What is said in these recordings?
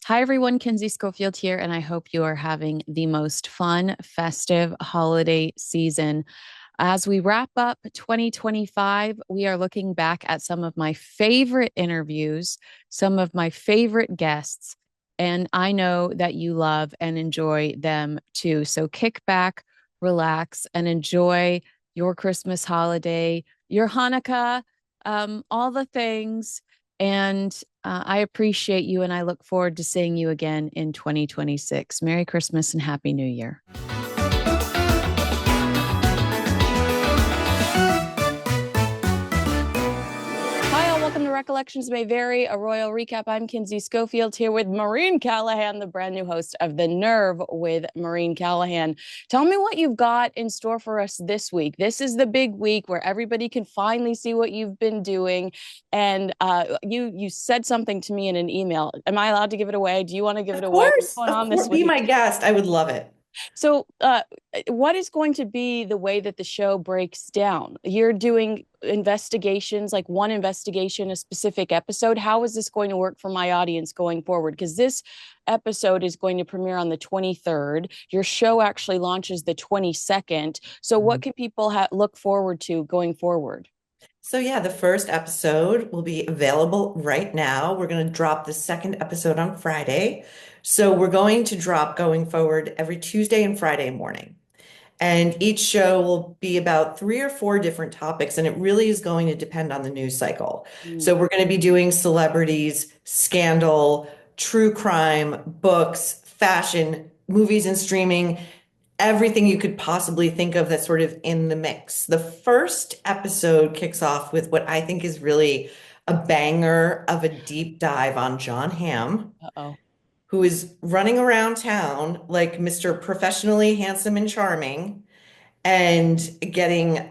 Hi, everyone. Kinsey Schofield here, and I hope you are having the most fun, festive holiday season. As we wrap up 2025, we are looking back at some of my favorite interviews, some of my favorite guests, and I know that you love and enjoy them too. So kick back, relax, and enjoy your Christmas holiday, your Hanukkah, all the things. And I appreciate you, and I look forward to seeing you again in 2026. Merry Christmas and Happy New Year. Hi, all. Welcome to Recollections May Vary, a royal recap. I'm Kinsey Schofield here with Maureen Callahan, the brand new host of The Nerve with Maureen Callahan. Tell me what you've got in store for us this week. This is the big week where everybody can finally see what you've been doing. And you said something to me in an email. Am I allowed to give it away? Do you want to give it away? What's going Of on course, this be my week? guest. I would love it. So, what is going to be the way that the show breaks down? You're doing investigations, like one investigation, a specific episode. How is this going to work for my audience going forward? Because this episode is going to premiere on the 23rd. Your show actually launches the 22nd. So, what Mhm. can people look forward to going forward? So, yeah, the first episode will be available right now. We're going to drop the second episode on Friday. So, we're going to drop going forward every Tuesday and Friday morning. And each show will be about three or four different topics, and it really is going to depend on the news cycle. Mm. So, we're going to be doing celebrities, scandal, true crime, books, fashion, movies and streaming, everything you could possibly think of that's sort of in the mix. The first episode kicks off with what I think is really a banger of a deep dive on John Hamm, Uh-oh. who is running around town like Mr. Professionally Handsome and Charming and getting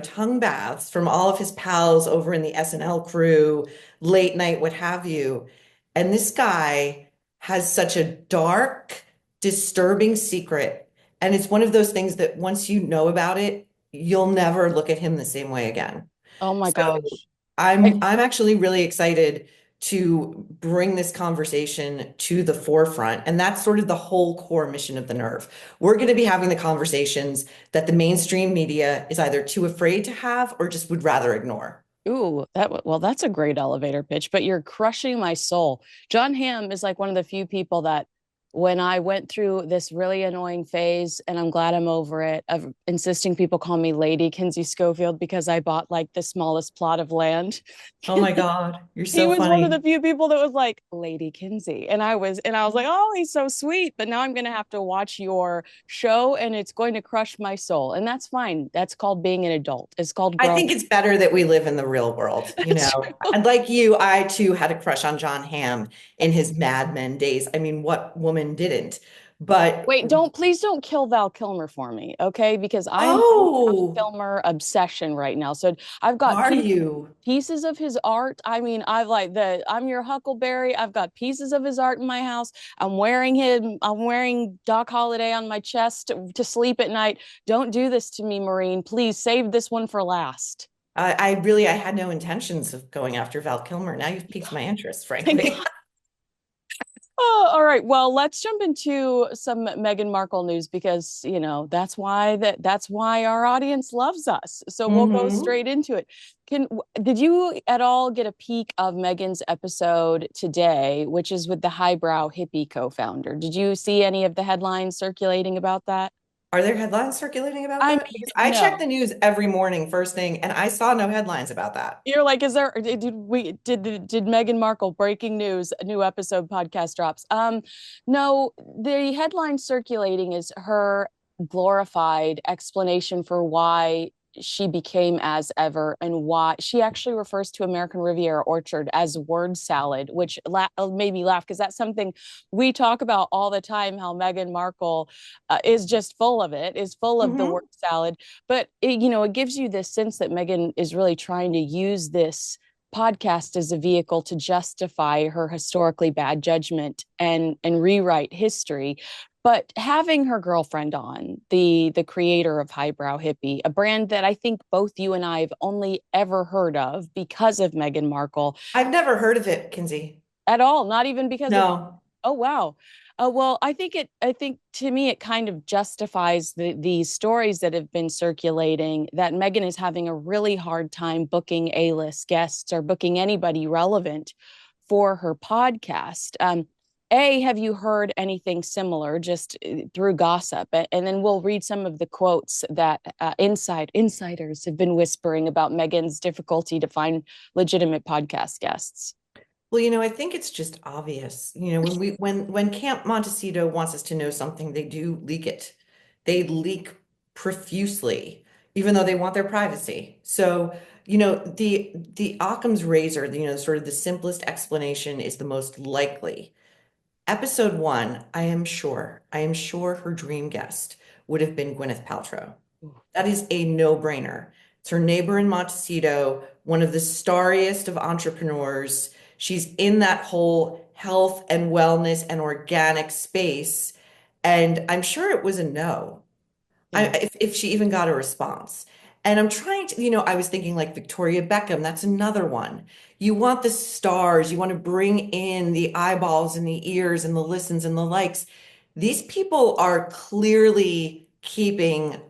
tongue baths from all of his pals over in the SNL crew, late night, what have you. And this guy has such a dark, disturbing secret. And it's one of those things that once you know about it, you'll never look at him the same way again. Oh my So gosh. I'm actually really excited to bring this conversation to the forefront. And that's sort of the whole core mission of the Nerve. We're going to be having the conversations that the mainstream media is either too afraid to have or just would rather ignore. Ooh, well, that's a great elevator pitch, but you're crushing my soul. John Hamm is like one of the few people that when I went through this really annoying phase, and I'm glad I'm over it, of insisting people call me Lady Kinsey Schofield because I bought like the smallest plot of land. Oh my God, you're He so was one of the funny. few people that was like Lady Kinsey, and I was like, oh, he's so sweet. But now I'm gonna have to watch your show, and it's going to crush my soul, and that's fine. That's called being an adult. It's called I growing. think it's better that we live in the real world, you That's know. true. And like you, I too had a crush on John Hamm in his Mad Men days. I mean, what woman didn't? But Wait, please don't kill Val Kilmer for me, okay? Because I am in a oh, Kilmer obsession right now. So I've got are you? pieces of his art. I mean, I'm your Huckleberry. I've got pieces of his art in my house. I'm wearing Doc Holliday on my chest to sleep at night. Don't do this to me, Maureen. Please save this one for last. I had no intentions of going after Val Kilmer. Now you've piqued my interest, Thank frankly. Oh, all right. Well, let's jump into some Meghan Markle news because, that's why our audience loves us. So we'll go Hmm. straight into it. Did you at all get a peek of Meghan's episode today, which is with the highbrow hippie co-founder? Did you see any of the headlines circulating about that? Are there headlines circulating about I that? mean, Because I check no. the news every morning, first thing, and I saw no headlines about that. You're like, is there did Meghan Markle breaking news, a new episode podcast drops? No, the headline circulating is her glorified explanation for why she became as ever and why she actually refers to American Riviera Orchard as word salad, which made me laugh because that's something we talk about all the time, how Meghan Markle is just full of it, is full of the word Hmm. salad. But it gives you this sense that Meghan is really trying to use this podcast as a vehicle to justify her historically bad judgment and rewrite history. But having her girlfriend on, the creator of Highbrow Hippie, a brand that I think both you and I have only ever heard of because of Meghan Markle I've never heard of it, Kinsey. at all, not even because of No. Oh wow. Well, I think to me it kind of justifies the stories that have been circulating that Megan is having a really hard time booking A-list guests or booking anybody relevant for her podcast. Have you heard anything similar just through gossip? And then we'll read some of the quotes that insiders have been whispering about Megan's difficulty to find legitimate podcast guests. Well, I think it's just obvious. When Camp Montecito wants us to know something, they do leak it. They leak profusely, even though they want their privacy. So, the Occam's razor, sort of the simplest explanation is the most likely. Episode one, I am sure her dream guest would have been Gwyneth Paltrow. That is a no-brainer. It's her neighbor in Montecito, one of the starriest of entrepreneurs. She's in that whole health and wellness and organic space. And I'm sure it was a no. Yeah. If she even got a response. And I'm trying to, I was thinking like Victoria Beckham, that's another one. You want the stars, you want to bring in the eyeballs and the ears and the listens and the likes. These people are clearly keeping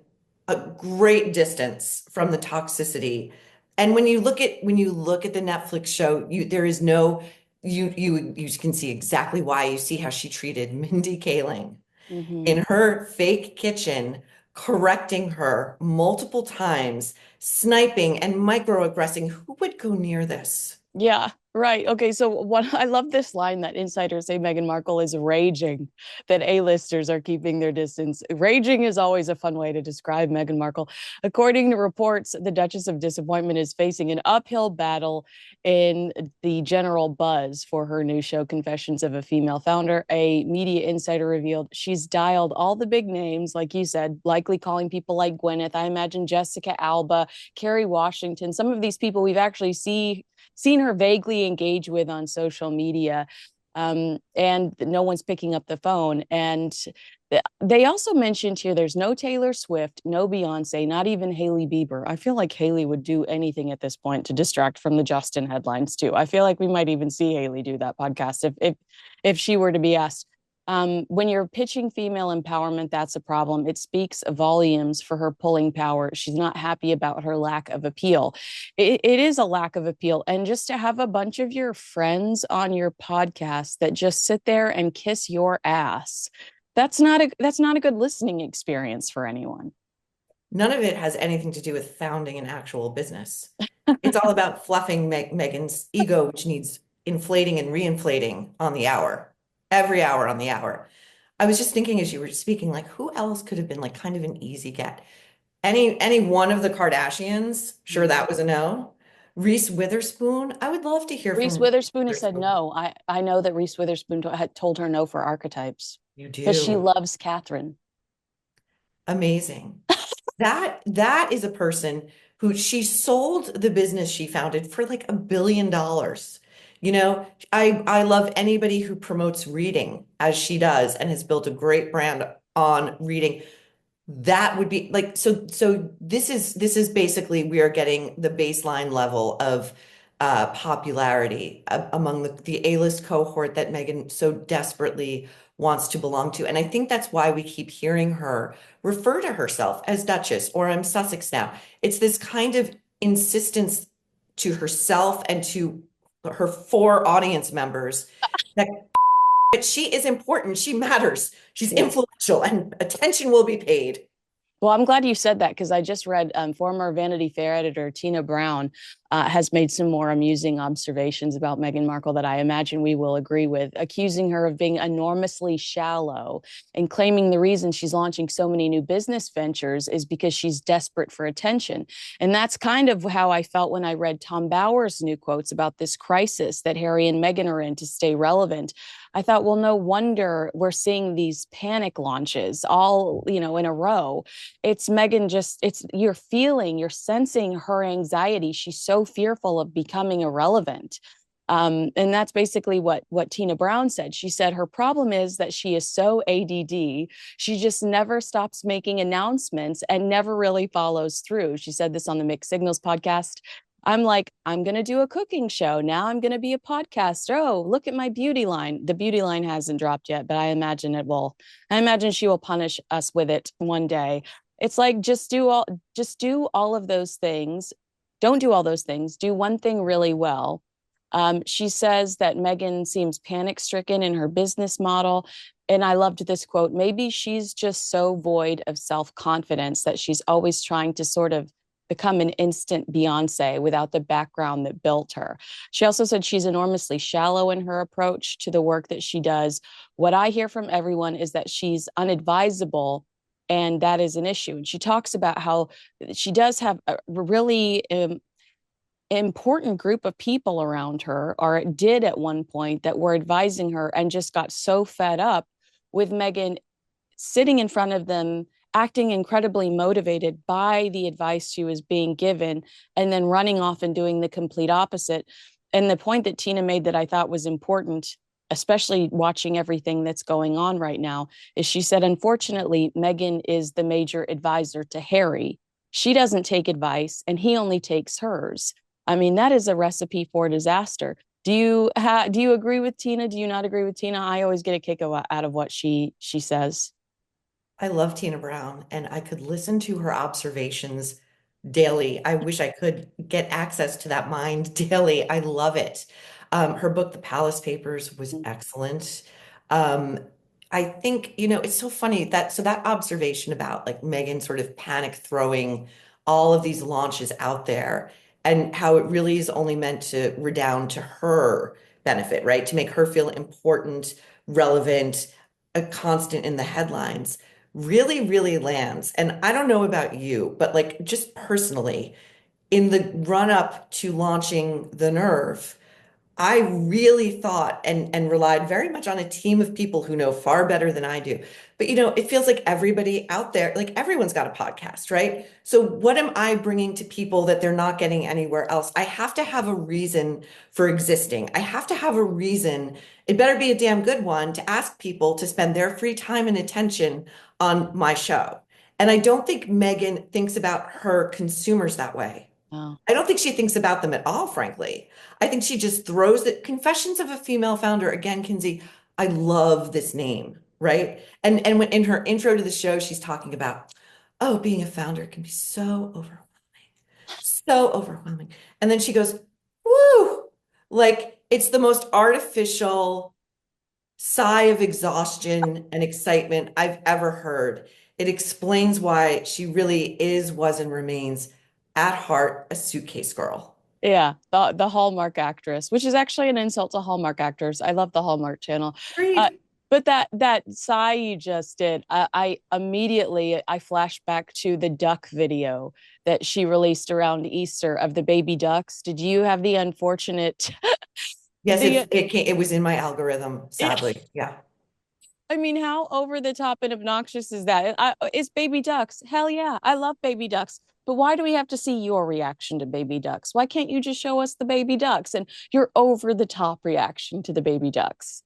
a great distance from the toxicity. And when you look at the Netflix show, there is no you can see exactly why. You see how she treated Mindy Kaling Mm-hmm. in her fake kitchen, correcting her multiple times, sniping and microaggressing. Who would go near this? Yeah, right. Okay, so what I love this line that insiders say Meghan Markle is raging, that A-listers are keeping their distance. Raging is always a fun way to describe Meghan Markle. According to reports, the Duchess of Disappointment is facing an uphill battle in the general buzz for her new show, Confessions of a Female Founder. A media insider revealed she's dialed all the big names, like you said, likely calling people like Gwyneth. I imagine Jessica Alba, Kerry Washington, some of these people we've actually seen her vaguely engage with on social media. And no one's picking up the phone. And they also mentioned here there's no Taylor Swift, no Beyonce, not even Hailey Bieber. I feel like Hailey would do anything at this point to distract from the Justin headlines too. I feel like we might even see Hailey do that podcast if she were to be asked. When you're pitching female empowerment, that's a problem. It speaks volumes for her pulling power. She's not happy about her lack of appeal. It is a lack of appeal. And just to have a bunch of your friends on your podcast that just sit there and kiss your ass, that's not a good listening experience for anyone. None of it has anything to do with founding an actual business. It's all about fluffing Megan's ego, which needs inflating and reinflating on the hour, every hour on the hour. I was just thinking as you were speaking, like who else could have been like kind of an easy get? Any one of the Kardashians? Sure, that was a no. Reese Witherspoon. I would love to hear Reese from Witherspoon has said Witherspoon. no. I know that Reese Witherspoon had told her no for archetypes You because she do. loves Catherine. Amazing. That is a person who she sold the business she founded for like $1 billion. I love anybody who promotes reading as she does and has built a great brand on reading. That would be like so this is basically we are getting the baseline level of popularity among the A-list cohort that Megan so desperately wants to belong to. And I think that's why we keep hearing her refer to herself as Duchess or I'm Sussex now. It's this kind of insistence to herself and to her four audience members that she is important, she matters, she's Yeah. influential, and attention will be paid. Well, I'm glad you said that because I just read former Vanity Fair editor Tina Brown has made some more amusing observations about Meghan Markle that I imagine we will agree with, accusing her of being enormously shallow and claiming the reason she's launching so many new business ventures is because she's desperate for attention. And that's kind of how I felt when I read Tom Bower's new quotes about this crisis that Harry and Meghan are in to stay relevant. I thought, well, no wonder we're seeing these panic launches all, in a row. It's Meghan just, you're sensing her anxiety. She's so fearful of becoming irrelevant. And that's basically what Tina Brown said. She said her problem is that she is so ADD. She just never stops making announcements and never really follows through. She said this on the Mixed Signals podcast. I'm like, I'm going to do a cooking show. Now I'm going to be a podcaster. Oh, look at my beauty line. The beauty line hasn't dropped yet, but I imagine it will. I imagine she will punish us with it one day. It's like just do all of those things. Don't do all those things. Do one thing really well. She says that Megan seems panic stricken in her business model. And I loved this quote. Maybe she's just so void of self confidence that she's always trying to sort of become an instant Beyonce without the background that built her. She also said she's enormously shallow in her approach to the work that she does. What I hear from everyone is that she's unadvisable, and that is an issue. And she talks about how she does have a really important group of people around her, or did at one point, that were advising her and just got so fed up with Megan sitting in front of them, acting incredibly motivated by the advice she was being given, and then running off and doing the complete opposite. And the point that Tina made that I thought was important, especially watching everything that's going on right now, is she said, unfortunately, Megan is the major advisor to Harry. She doesn't take advice, and he only takes hers. I mean, that is a recipe for disaster. Do you agree with Tina? Do you not agree with Tina? I always get a kick out of what she says. I love Tina Brown, and I could listen to her observations daily. I wish I could get access to that mind daily. I love it. Her book, The Palace Papers, was excellent. Um, I think, it's so funny that observation about like Megan sort of panic throwing all of these launches out there and how it really is only meant to redound to her benefit, right? To make her feel important, relevant, a constant in the headlines really, really lands. And I don't know about you, but like just personally, in the run up to launching the Nerve, I really thought and relied very much on a team of people who know far better than I do. But it feels like everybody out there, like everyone's got a podcast, right? So what am I bringing to people that they're not getting anywhere else? I have to have a reason for existing. I have to have a reason. It better be a damn good one to ask people to spend their free time and attention on my show. And I don't think Megan thinks about her consumers that way. Oh, I don't think she thinks about them at all, frankly. I think she just throws it. Confessions of a Female Founder. Again, Kinsey, I love this name, right? And when in her intro to the show, she's talking about, oh, being a founder can be so overwhelming. And then she goes, woo, like it's the most artificial sigh of exhaustion and excitement I've ever heard. It explains why she really is, was, and remains at heart a suitcase girl. yeah, the Hallmark actress, which is actually an insult to Hallmark actors. I love the Hallmark Channel. Uh, Agreed. but that sigh you just did, I immediately I flashed back to the duck video that she released around Easter of the baby ducks. Did you have the unfortunate Yes, the it was in my algorithm, sadly. Yeah. I mean, how over the top and obnoxious is that? It's baby ducks. Hell yeah, I love baby ducks. But why do we have to see your reaction to baby ducks? Why can't you just show us the baby ducks and your over the top reaction to the baby ducks?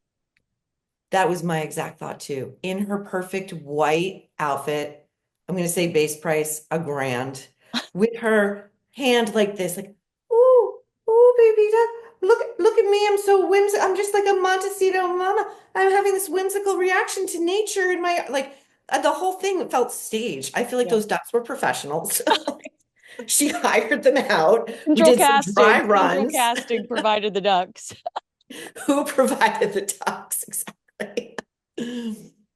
That was my exact thought too. In her perfect white outfit, I'm going to say base price a grand, with her hand like this, like, ooh, ooh, baby duck. Look at me. I'm so whimsical. I'm just like a Montecito mama. I'm having this whimsical reaction to nature in my like the whole thing felt staged. I feel like Yeah. those ducks were professionals. She hired them out. We Central did some dry casting, central runs. casting provided the ducks. Who provided the ducks exactly?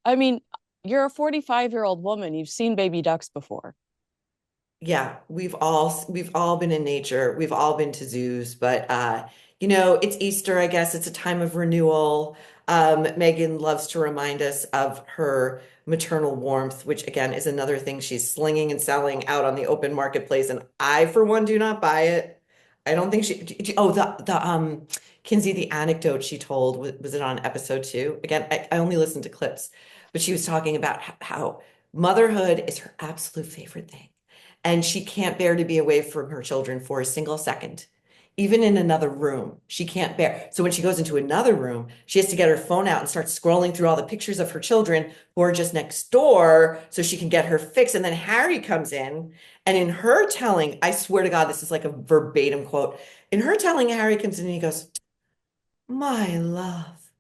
I mean, you're a 45-year-old woman. You've seen baby ducks before. Yeah, we've all been in nature. We've all been to zoos, but it's Easter, I guess. It's a time of renewal. Megan loves to remind us of her maternal warmth, which again is another thing she's slinging and selling out on the open marketplace. And I, for one, do not buy it. I don't think oh, the Kinsey, the anecdote she told, was it on episode 2? Again, I only listened to clips, but she was talking about how motherhood is her absolute favorite thing. And she can't bear to be away from her children for a single second, even in another room. She can't bear. So when she goes into another room, she has to get her phone out and start scrolling through all the pictures of her children who are just next door so she can get her fix. And then Harry comes in, and in her telling, I swear to God, this is like a verbatim quote. In her telling, Harry comes in and he goes, "My love,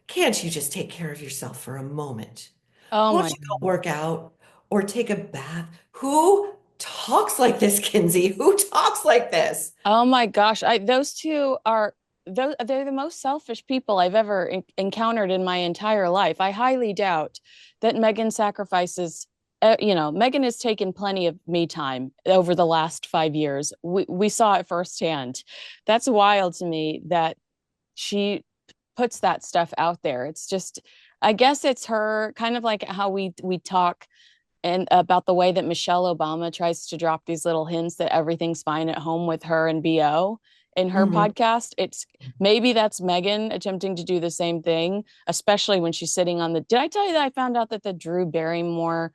can't you just take care of yourself for a moment? Oh Won't my you go God. work out or take a bath?" Who talks like this, Kinsey? Who talks like this? Oh my gosh. Those two are they're the most selfish people I've ever encountered in my entire life. I highly doubt that Megan sacrifices Megan has taken plenty of me time over the last 5 years. We saw it firsthand. That's wild to me that she puts that stuff out there. It's just, I guess it's her kind of like how we talk and about the way that Michelle Obama tries to drop these little hints that everything's fine at home with her and BO in her Mhm. podcast. It's maybe that's Megan attempting to do the same thing, especially when she's sitting on the. Did I tell you that I found out that the Drew Barrymore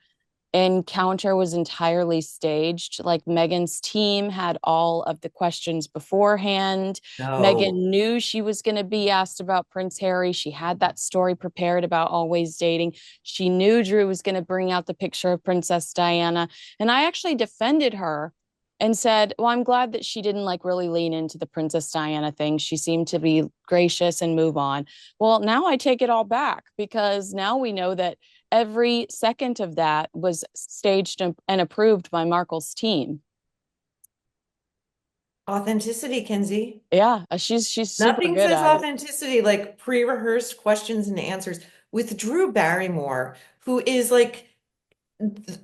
encounter was entirely staged? Like Megan's team had all of the questions beforehand. No. Megan knew she was going to be asked about Prince Harry. She had that story prepared about always dating. She knew Drew was going to bring out the picture of Princess Diana. And I actually defended her and said, well, I'm glad that she didn't like really lean into the Princess Diana thing. She seemed to be gracious and move on. Well, now I take it all back because now we know that every second of that was staged and approved by Markle's team. Authenticity, Kinsey. Yeah, she's super Nothing good says at it. authenticity like pre-rehearsed questions and answers with Drew Barrymore, who is like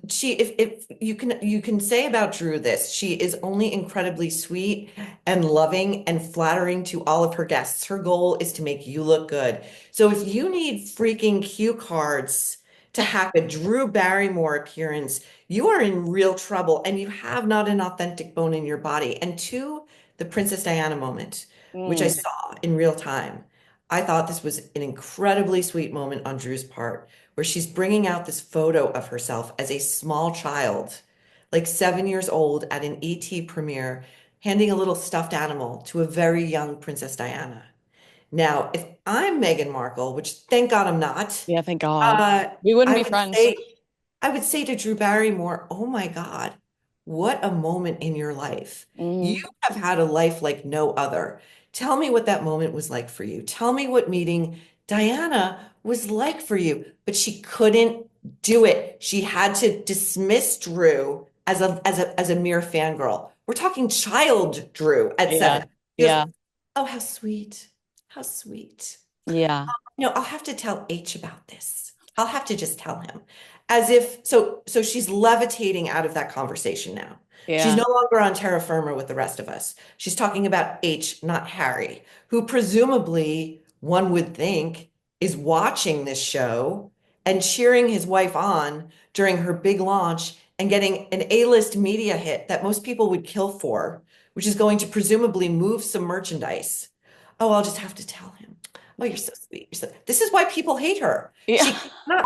she if you can say about Drew this, she is only incredibly sweet and loving and flattering to all of her guests. Her goal is to make you look good. So if you need freaking cue cards to hack a Drew Barrymore appearance, you are in real trouble and you have not an authentic bone in your body. And to the Princess Diana moment, which I Mm, saw in real time, I thought this was an incredibly sweet moment on Drew's part where she's bringing out this photo of herself as a small child, like 7 years old at an ET premiere, handing a little stuffed animal to a very young Princess Diana. Now, if I'm Meghan Markle, which thank God I'm not, yeah, thank God. uh, We wouldn't I be would friends. say, I would say to Drew Barrymore, oh my God, what a moment in your life. You Mm, have had a life like no other. Tell me what that moment was like for you. Tell me what meeting Diana was like for you. But she couldn't do it. She had to dismiss Drew as a mere fangirl. We're talking child Drew at yeah, 7. She goes, yeah, oh, how sweet. How sweet. yeah, No, I'll have to tell H about this. I'll have to just tell him. As if so she's levitating out of that conversation now. She's yeah, no longer on terra firma with the rest of us. She's talking about H, not Harry, who presumably one would think is watching this show and cheering his wife on during her big launch and getting an A-list media hit that most people would kill for, which is going to presumably move some merchandise. Oh, I'll just have to tell him. Oh, you're so sweet. This is why people hate her. yeah. She cannot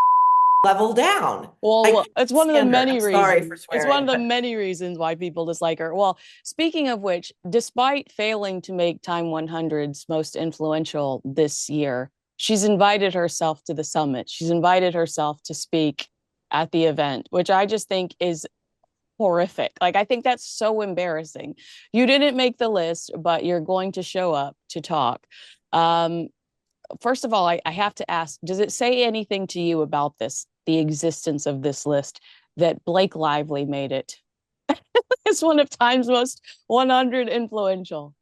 level down. I Well, can't it's one of the stand her. many I'm sorry for reasons. It's one swearing, of the but many reasons why people dislike her. Well, speaking of which, despite failing to make Time 100's most influential this year, she's invited herself to the summit. She's invited herself to speak at the event, which I just think is horrific. Like, I think that's so embarrassing. You didn't make the list, but you're going to show up to talk. Um, First of all, I have to ask, does it say anything to you about this, the existence of this list, that Blake Lively made it? It's one of Time's most 100 influential.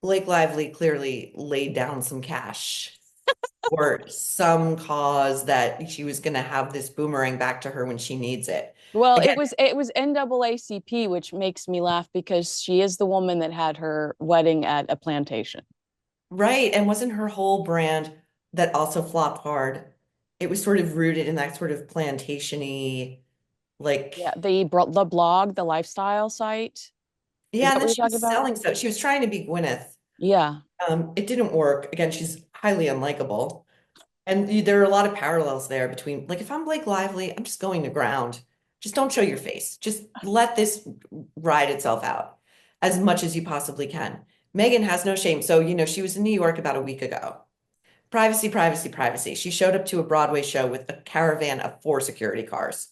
Blake Lively clearly laid down some cash for some cause that she was going to have this boomerang back to her when she needs it. Well, Again, it was NAACP, which makes me laugh because she is the woman that had her wedding at a plantation. right. And wasn't her whole brand that also flopped hard? It was sort of rooted in that sort of plantation-y, Yeah, like, the blog, the lifestyle site. Is yeah, that and what then you're she talking was about? selling stuff. She was trying to be Gwyneth. Yeah. It didn't work. Again, she's highly unlikable. And there are a lot of parallels there between, like, if I'm Blake Lively, I'm just going to ground. Just don't show your face. Just let this ride itself out. as much as you possibly can. Meghan has no shame. So, she was in New York about a week ago. Privacy, privacy, privacy. She showed up to a Broadway show with a caravan of 4 security cars.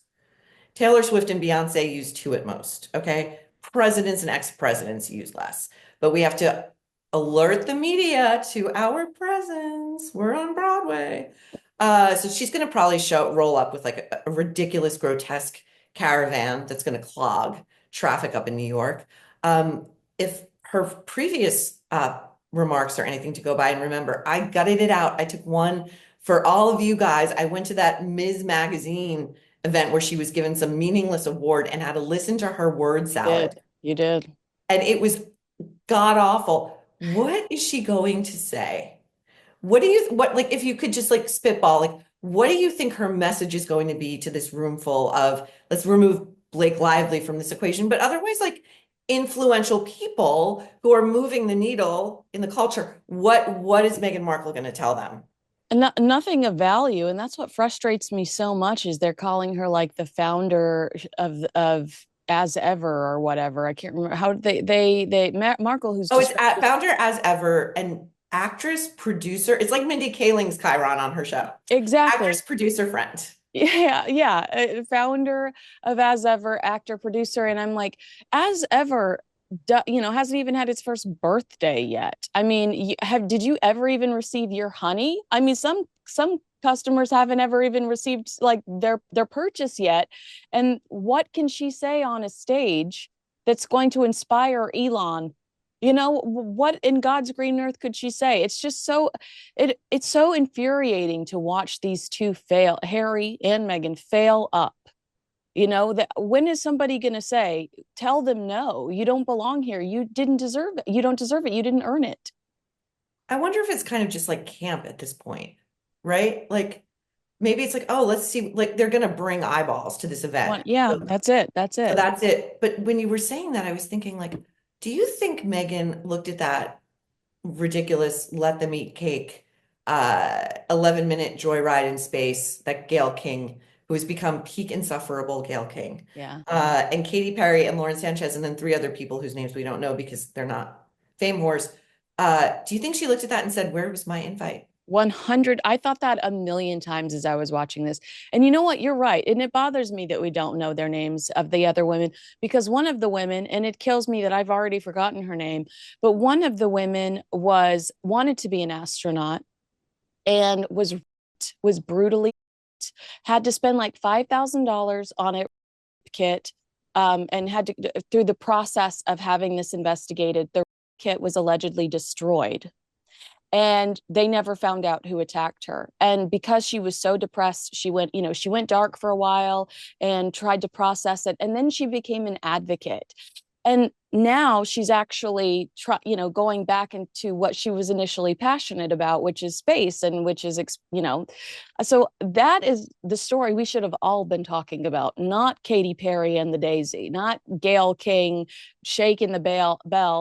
Taylor Swift and Beyonce use 2 at most. Okay. Presidents and ex-presidents use less. But we have to alert the media to our presence. We're on Broadway. So she's going to probably roll up with like a ridiculous, grotesque caravan that's going to clog traffic up in New York. If her previous remarks are anything to go by, and remember, I gutted it out. I took one for all of you guys. I went to that Ms. Magazine event where she was given some meaningless award and had to listen to her word You did. salad. You did. And it was god awful. What is she going to say? Like, if you could just like spitball, like, what do you think her message is going to be to this room full of, let's remove Blake Lively from this equation, but otherwise, like, influential people who are moving the needle in the culture? What is Meghan Markle going to tell them? And nothing of value. And that's what frustrates me so much is they're calling her like the founder of as ever or whatever. I can't remember how Markle, who's Oh, it's described as founder as ever and actress, producer. It's like Mindy Kaling's Chiron on her show. exactly. Actress, producer, friend. Yeah, yeah. Founder of As Ever, actor, producer. And I'm like, As Ever, hasn't even had its first birthday yet. I mean, did you ever even receive your honey? I mean, some customers haven't ever even received like their purchase yet. And what can she say on a stage that's going to inspire Elon? What in God's green earth could she say? It's just it's so infuriating to watch these two fail, Harry and Meghan fail up. That when is somebody going to say, tell them no, you don't belong here. You didn't deserve it. You don't deserve it. You didn't earn it. I wonder if it's kind of just like camp at this point, right? Like maybe it's like, oh, let's see, like they're gonna bring eyeballs to this event. Yeah, So, that's it. That's so it. that's it. But when you were saying that, I was thinking like, do you think Meghan looked at that ridiculous let them eat cake 11-minute joyride in space that Gail King, who has become peak insufferable Gail King, Yeah. and Katy Perry and Lauren Sanchez, and then 3 other people whose names we don't know because they're not fame whores. Do you think she looked at that and said, where was my invite? 100. I thought that a million times as I was watching this. And you know what? You're right. And it bothers me that we don't know their names of the other women because one of the women, and it kills me that I've already forgotten her name, but one of the women wanted to be an astronaut and was brutally had to spend like $5,000 on a kit, and had to through the process of having this investigated. The kit was allegedly destroyed and they never found out who attacked her. And because she was so depressed, she went dark for a while and tried to process it, and then she became an advocate. And now she's actually going back into what she was initially passionate about, which is space, and which is so that is the story we should have all been talking about, not Katy Perry and the Daisy, not Gail King shaking the bell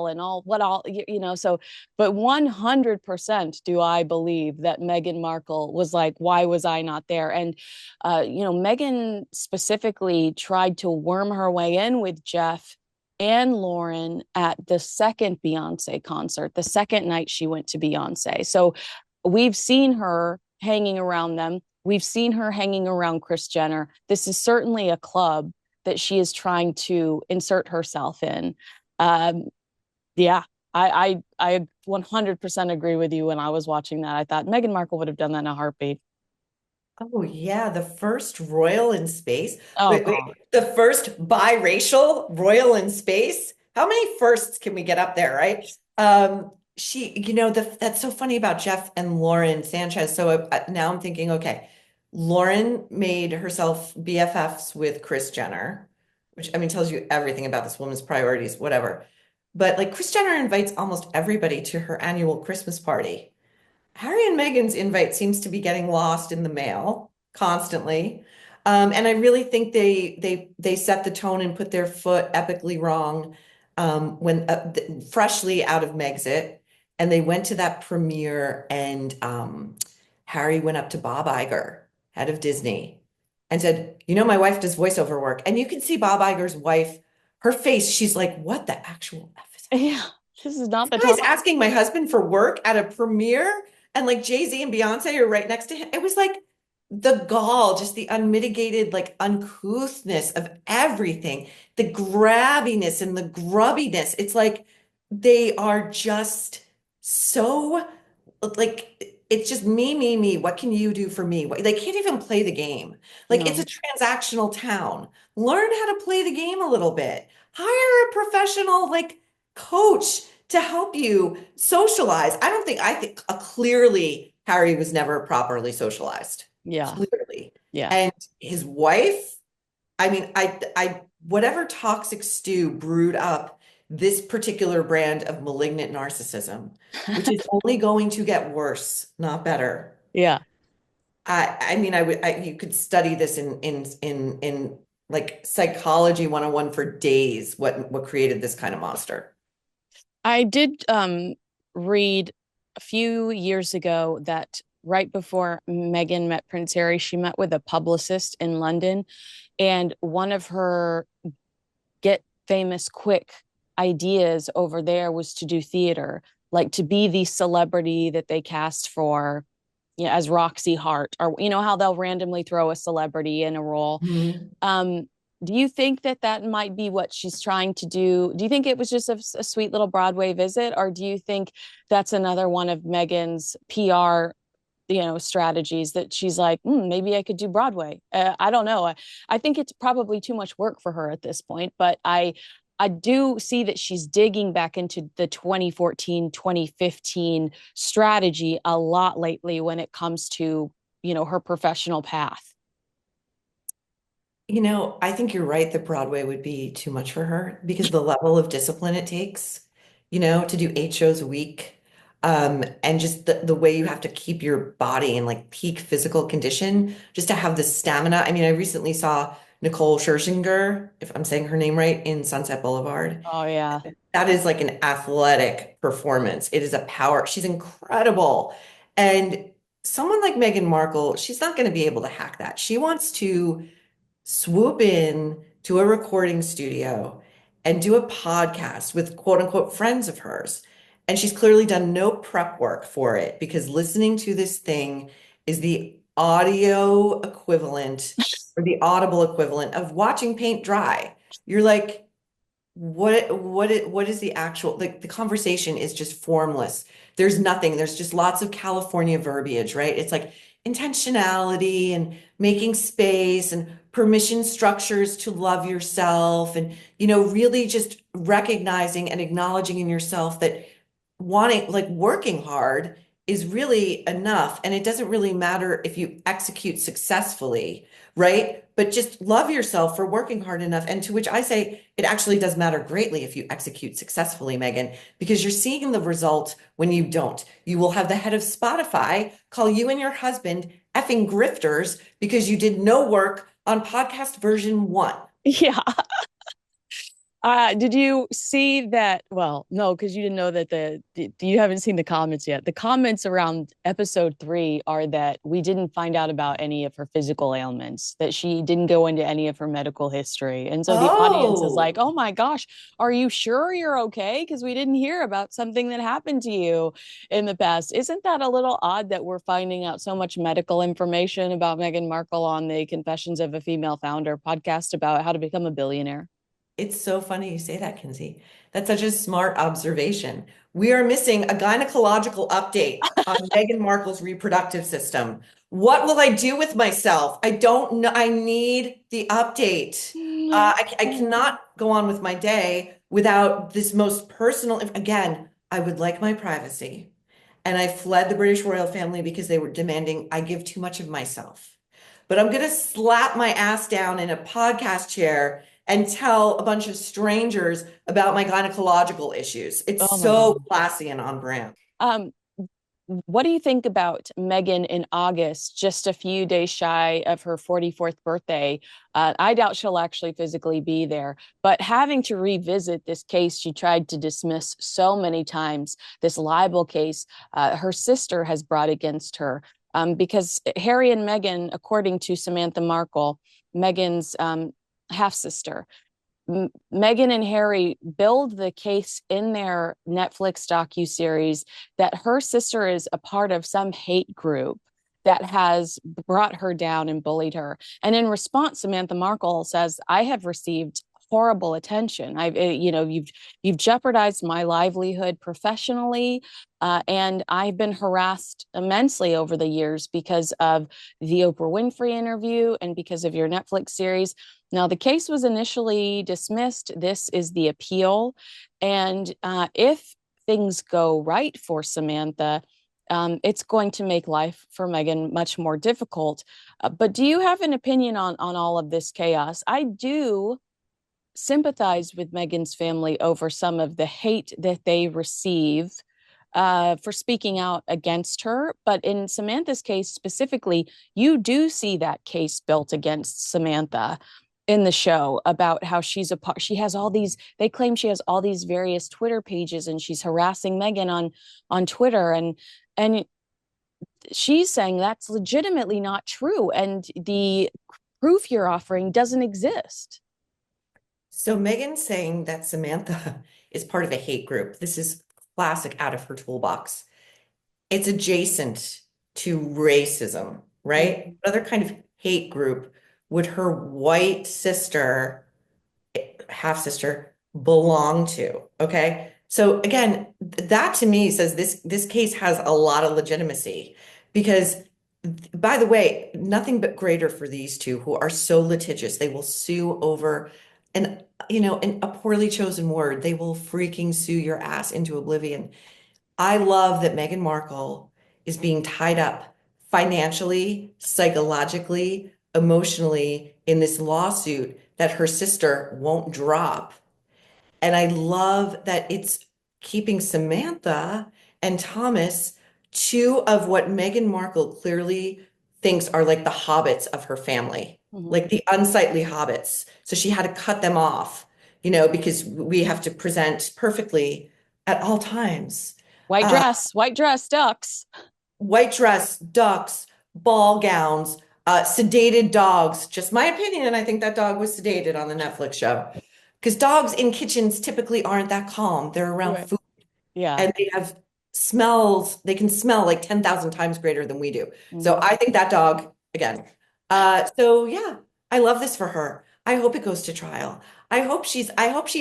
and so. But 100% do I believe that Meghan Markle was like, why was I not there? And Meghan specifically tried to worm her way in with Jeff and Lauren at the second Beyonce concert, the second night she went to Beyonce. So we've seen her hanging around them. We've seen her hanging around Kris Jenner. This is certainly a club that she is trying to insert herself in. Um, yeah, I 100% agree with you. When I was watching that, I thought Meghan Markle would have done that in a heartbeat. Oh yeah, the first royal in space. Oh Wait, God. the first biracial royal in space. How many firsts can we get up there, right? That's so funny about Jeff and Lauren Sanchez. So now I'm thinking, okay, Lauren made herself BFFs with Kris Jenner, which I mean tells you everything about this woman's priorities, whatever. But like Kris Jenner invites almost everybody to her annual Christmas party. Harry and Meghan's invite seems to be getting lost in the mail constantly. And I really think they set the tone and put their foot epically wrong when freshly out of Megxit, and they went to that premiere, and Harry went up to Bob Iger, head of Disney, and said, my wife does voiceover work. And you can see Bob Iger's wife, her face, she's like, what the actual F is Yeah, this is not the time. Guy's asking my husband for work at a premiere, and like Jay-Z and Beyonce are right next to him. It was like the gall, just the unmitigated like uncouthness of everything, the grabbiness and the grubbiness. It's like they are just so like it's just me, me, me. What can you do for me? They can't even play the game. Like it's a No. transactional town. Learn how to play the game a little bit. Hire a professional like coach to help you socialize. I think clearly Harry was never properly socialized. Yeah. Clearly. Yeah. And his wife, I mean, whatever toxic stew brewed up this particular brand of malignant narcissism, which is only going to get worse, not better. Yeah. I mean, you could study this in like psychology 101 for days, what created this kind of monster. I did read a few years ago that right before Meghan met Prince Harry, she met with a publicist in London, and one of her get famous quick ideas over there was to do theater, like to be the celebrity that they cast for, you know, as Roxy Hart, or you know how they'll randomly throw a celebrity in a role. Mhm. Um, do you think that that might be what she's trying to do? Do you think it was just a sweet little Broadway visit, or do you think that's another one of Meghan's PR, you know, strategies that she's like, maybe I could do Broadway? I don't know. I think it's probably too much work for her at this point, but I do see that she's digging back into the 2014, 2015 strategy a lot lately when it comes to, you know, her professional path. You know, I think you're right that Broadway would be too much for her because the level of discipline it takes, to do 8 shows a week, and just the way you have to keep your body in like peak physical condition just to have the stamina. I mean, I recently saw Nicole Scherzinger, if I'm saying her name right, in Sunset Boulevard. Oh yeah. That is like an athletic performance. It is a power. She's incredible. And someone like Meghan Markle, she's not going to be able to hack that. She wants to swoop in to a recording studio and do a podcast with quote unquote friends of hers. And she's clearly done no prep work for it because listening to this thing is the audio equivalent or the audible equivalent of watching paint dry. You're like, what is the actual like the conversation is just formless. There's nothing. There's just lots of California verbiage, right? It's like intentionality and making space and permission structures to love yourself and really just recognizing and acknowledging in yourself that wanting like working hard is really enough and it doesn't really matter if you execute successfully, right? But just love yourself for working hard enough. And to which I say it actually does matter greatly if you execute successfully, Meghan, because you're seeing the result when you don't. You will have the head of Spotify call you and your husband effing grifters because you did no work on podcast version 1. Yeah. Did you see that? Well, no, because you didn't know that you haven't seen the comments yet. The comments around episode 3 are that we didn't find out about any of her physical ailments, that she didn't go into any of her medical history. And so the audience is like, Oh, oh my gosh, are you sure you're okay? Because we didn't hear about something that happened to you in the past. Isn't that a little odd that we're finding out so much medical information about Meghan Markle on the Confessions of a Female Founder podcast about how to become a billionaire? it's so funny you say that, Kinsey. That's such a smart observation. We are missing a gynecological update on Meghan Markle's reproductive system. What will I do with myself? I don't know. I need the update. I cannot go on with my day without this most personal. Again, I would like my privacy. And I fled the British royal family because they were demanding I give too much of myself. But I'm going to slap my ass down in a podcast chair and tell a bunch of strangers about my gynecological issues. It's Oh my so God. classy and on brand. Um, what do you think about Meghan in August, just a few days shy of her 44th birthday? I doubt she'll actually physically be there, but having to revisit this case she tried to dismiss so many times, this libel case her sister has brought against her. Because Harry and Meghan, according to Samantha Markle, Meghan's half sister, Meghan and Harry build the case in their Netflix docuseries that her sister is a part of some hate group that has brought her down and bullied her. And in response, Samantha Markle says, "I have received horrible attention. You've jeopardized my livelihood professionally, and I've been harassed immensely over the years because of the Oprah Winfrey interview and because of your Netflix series." Now, the case was initially dismissed. This is the appeal. And if things go right for Samantha, it's going to make life for Meghan much more difficult. But do you have an opinion on all of this chaos? I do sympathize with Meghan's family over some of the hate that they receive for speaking out against her. But in Samantha's case specifically, you do see that case built against Samantha in the show about how she has all these, they claim she has all these various Twitter pages and she's harassing Meghan on Twitter. And she's saying that's legitimately not true. And the proof you're offering doesn't exist. So Megan's saying that Samantha is part of a hate group. This is classic out of her toolbox. It's adjacent to racism, right? Mhm. What other kind of hate group would her white sister, half sister, belong to? Okay. So again, that to me says this case has a lot of legitimacy because, by the way, nothing but greater for these two who are so litigious. They will sue over an, a poorly chosen word. They will freaking sue your ass into oblivion. I love that Meghan Markle is being tied up financially, psychologically, emotionally in this lawsuit that her sister won't drop. And I love that it's keeping Samantha and Thomas, two of what Meghan Markle clearly thinks are like the hobbits of her family, Mhm. like the unsightly hobbits. So she had to cut them off, because we have to present perfectly at all times. Uh, White dress, ducks. White dress, ducks, ball gowns, sedated dogs. Just my opinion, and I think that dog was sedated on the Netflix show. Because dogs in kitchens typically aren't that calm. They're around Right. food Yeah. and they have smells. They can smell like 10,000 times greater than we do. So Mhm. I think that dog, again. So yeah, I love this for her. I hope it goes to trial. I hope she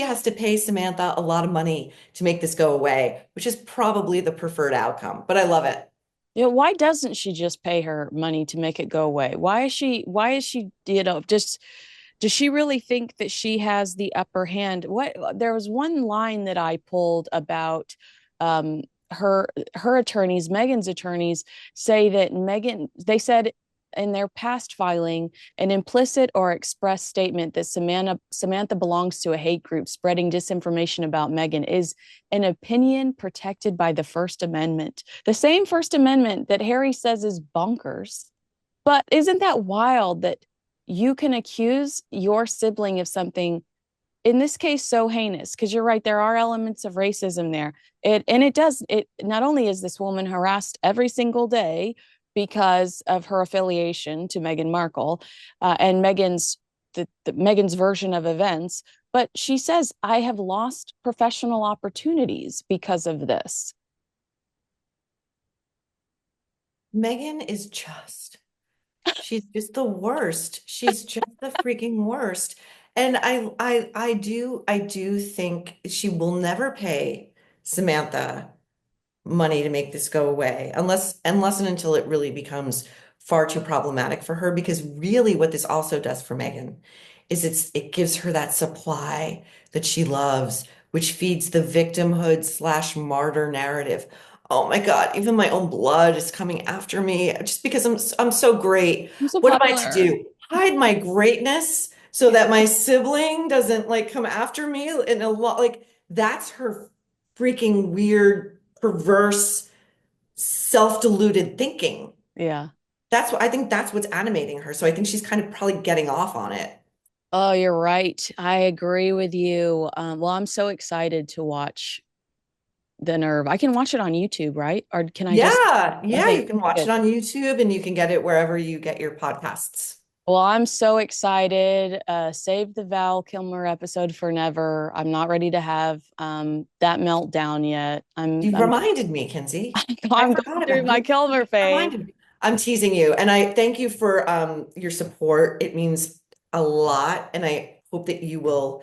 has to pay Samantha a lot of money to make this go away, which is probably the preferred outcome, but I love it. Yeah, why doesn't she just pay her money to make it go away? Why is she, just does she really think that she has the upper hand? What there was one line that I pulled about um her attorneys, Meghan's attorneys say that Meghan, they said in their past filing an implicit or express statement that Samantha belongs to a hate group spreading disinformation about Meghan is an opinion protected by the First Amendment. The same First Amendment that Harry says is bonkers. But isn't that wild that you can accuse your sibling of something, in this case, so heinous? Because you're right, there are elements of racism there. It not only is this woman harassed every single day because of her affiliation to Meghan Markle and Meghan's version of events, but she says, I have lost professional opportunities because of this. Megan is she's just the worst. She's just the freaking worst. And I do think she will never pay Samantha money to make this go away unless and until it really becomes far too problematic for her, because really what this also does for Megan is it gives her that supply that she loves, which feeds the victimhood slash martyr narrative. Oh my God, even my own blood is coming after me just because I'm so great. I'm so What am I to popular. do? Hide my greatness so that my sibling doesn't like come after me in a lot, like that's her freaking weird, perverse, self-deluded thinking. Yeah. That's what I think that's what's animating her. So I think she's kind of probably getting off on it. Oh, you're right. I agree with you. Well, I'm so excited to watch The Nerve. I can watch it on YouTube, right? Or can I just, Yeah, yeah, okay, you can watch it good. on YouTube and you can get it wherever you get your podcasts. Well, I'm so excited. Save the Val Kilmer episode for never. I'm not ready to have that meltdown yet. I'm You I'm reminded me, Kinsey. I I'm forgot going through about my you. Kilmer You phase. reminded me. I'm teasing you, and I thank you for your support. It means a lot, and I hope that you will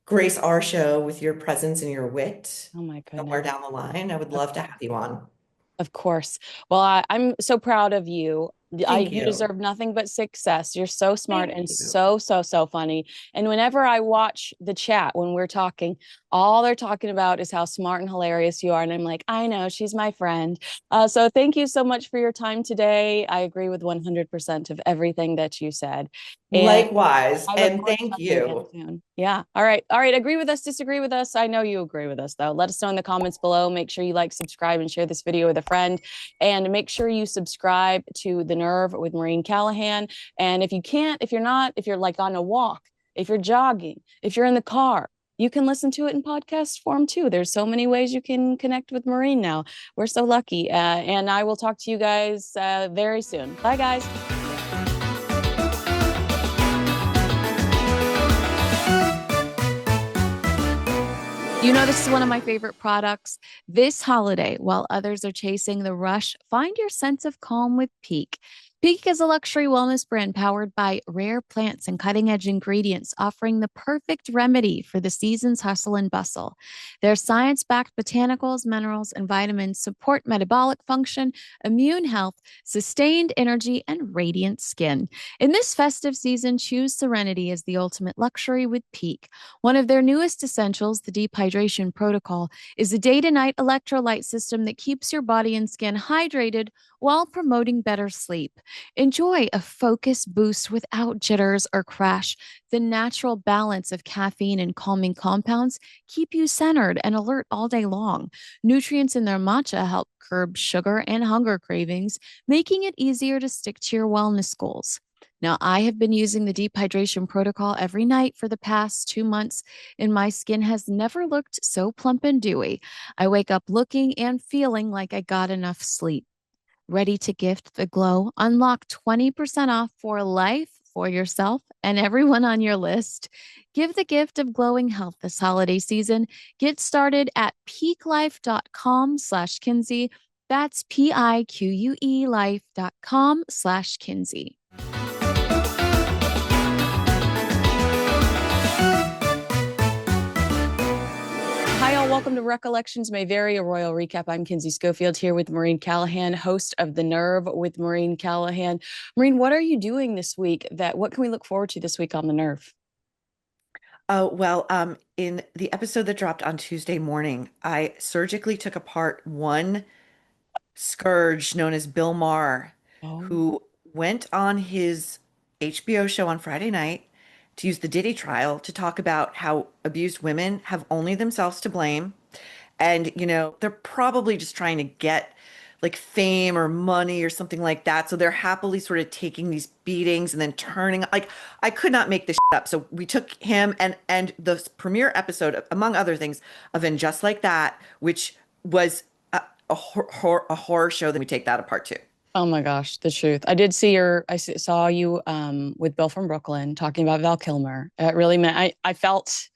grace our show with your presence and your wit Oh my somewhere goodness. down the line. I would love to have you on. Of course. Well, I'm so proud of you. Thank You you. deserve nothing but success. You're so smart Thank and you. so funny. And whenever I watch the chat when we're talking, all they're talking about is how smart and hilarious you are. And I'm like, I know, she's my friend. So thank you so much for your time today. I agree with 100% of everything that you said. And Likewise, I look and forward to thank talking to you again you. soon. Yeah. All right. All right. Agree with us, disagree with us. I know you agree with us, though. Let us know in the comments below. Make sure you like, subscribe, and share this video with a friend. And make sure you subscribe to The Nerve with Maureen Callahan. And if you can't, if you're not, if you're like on a walk, if you're jogging, if you're in the car, you can listen to it in podcast form too. There's so many ways you can connect with Maureen now. We're so lucky. And I will talk to you guys very soon. Bye, guys. You know, this is one of my favorite products. This holiday, while others are chasing the rush, find your sense of calm with Peak. Peak is a luxury wellness brand powered by rare plants and cutting edge ingredients, offering the perfect remedy for the season's hustle and bustle. Their science backed botanicals, minerals, and vitamins support metabolic function, immune health, sustained energy, and radiant skin. In this festive season, choose serenity as the ultimate luxury with Peak. One of their newest essentials, the Deep Hydration Protocol, is a day to night electrolyte system that keeps your body and skin hydrated while promoting better sleep. Enjoy a focus boost without jitters or crash. The natural balance of caffeine and calming compounds keep you centered and alert all day long. Nutrients in their matcha help curb sugar and hunger cravings, making it easier to stick to your wellness goals. Now, I have been using the deep hydration protocol every night for the past 2 months, and my skin has never looked so plump and dewy. I wake up looking and feeling like I got enough sleep. Ready to gift the glow? Unlock 20% off for life for yourself and everyone on your list. Give the gift of glowing health this holiday season. Get started at peaklife.com/Kinsey. That's PIQUE life.com/Kinsey. Hi, all. Welcome to Recollections, may vary, a royal recap. I'm Kinsey Schofield here with Maureen Callahan, host of The Nerve with Maureen Callahan. Maureen, what are you doing this week? What can we look forward to this week on The Nerve? Oh, well, in the episode that dropped on Tuesday morning, I surgically took apart one scourge known as Bill Maher, Oh, who went on his HBO show on Friday night to use the Diddy trial to talk about how abused women have only themselves to blame. And, they're probably just trying to get like fame or money or something like that. So they're happily sort of taking these beatings and then turning like I could not make this shit up. So we took him and the premiere episode, among other things, of And Just Like That, which was a horror show. Then we take that apart too. oh my gosh, the truth. Saw you with Bill from Brooklyn talking about Val Kilmer. It really meant, I felt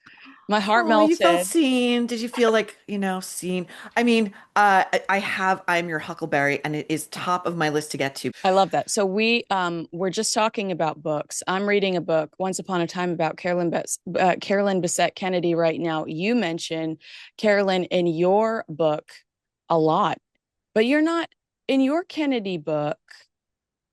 my heart Oh, you felt melted. seen. Did you feel like, seen? I mean, I have I'm Your Huckleberry, and it is top of my list to get to. I love that. So we're just talking about books. I'm reading a book, Once Upon a Time, about Carolyn Bessette Kennedy right now. You mention Carolyn in your book a lot, but you're not in your Kennedy book.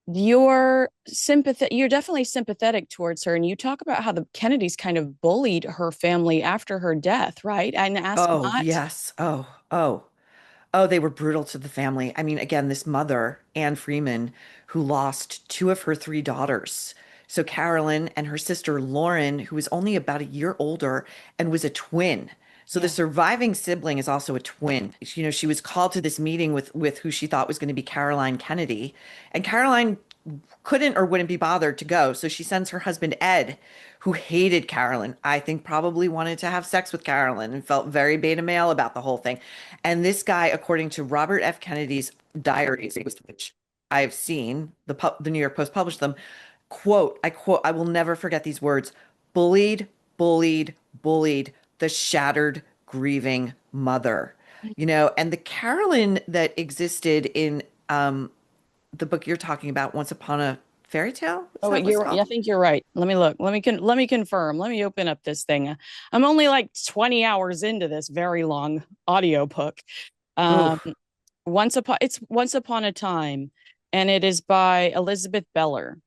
You're definitely sympathetic towards her, and you talk about how the Kennedys kind of bullied her family after her death, right? And ask Oh, not. yes. Oh, they were brutal to the family. I mean, again, this mother, Anne Freeman, who lost two of her three daughters. So Carolyn and her sister Lauren, who was only about a year older and was a twin. So the Yeah. surviving sibling is also a twin. She was called to this meeting with who she thought was going to be Caroline Kennedy, and Caroline couldn't or wouldn't be bothered to go. So she sends her husband Ed, who hated Carolyn. I think probably wanted to have sex with Carolyn and felt very beta male about the whole thing. And this guy, according to Robert F. Kennedy's diaries, which I've seen, the New York Post published them, I will never forget these words: bullied, bullied, bullied, the shattered, grieving mother. And the Carolyn that existed in the book you're talking about, Once Upon a Fairy Tale, is Oh, that wait, what it's I called? think you're right. Let me look. Let me confirm. Let me open up this thing. I'm only like 20 hours into this very long audio book. Ooh. Um, it's Once Upon a Time, and it is by Elizabeth Beller.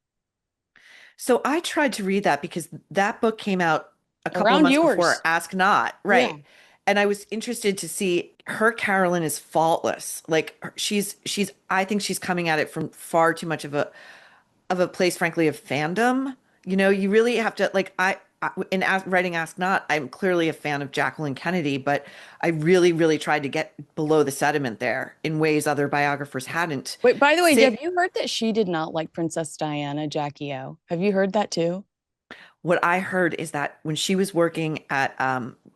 So I tried to read that because that book came out a couple of Around months before yours. Ask Not, Yeah. right? And I was interested to see her Carolyn is faultless. Like she's I think she's coming at it from far too much of a place, frankly, of fandom. You really have to like writing Ask Not, I'm clearly a fan of Jacqueline Kennedy, but I really, really tried to get below the sediment there in ways other biographers hadn't. Wait, by the way, have Say you heard that she did not like Princess Diana, Jackie O? Have you heard that too? What I heard is that when she was working at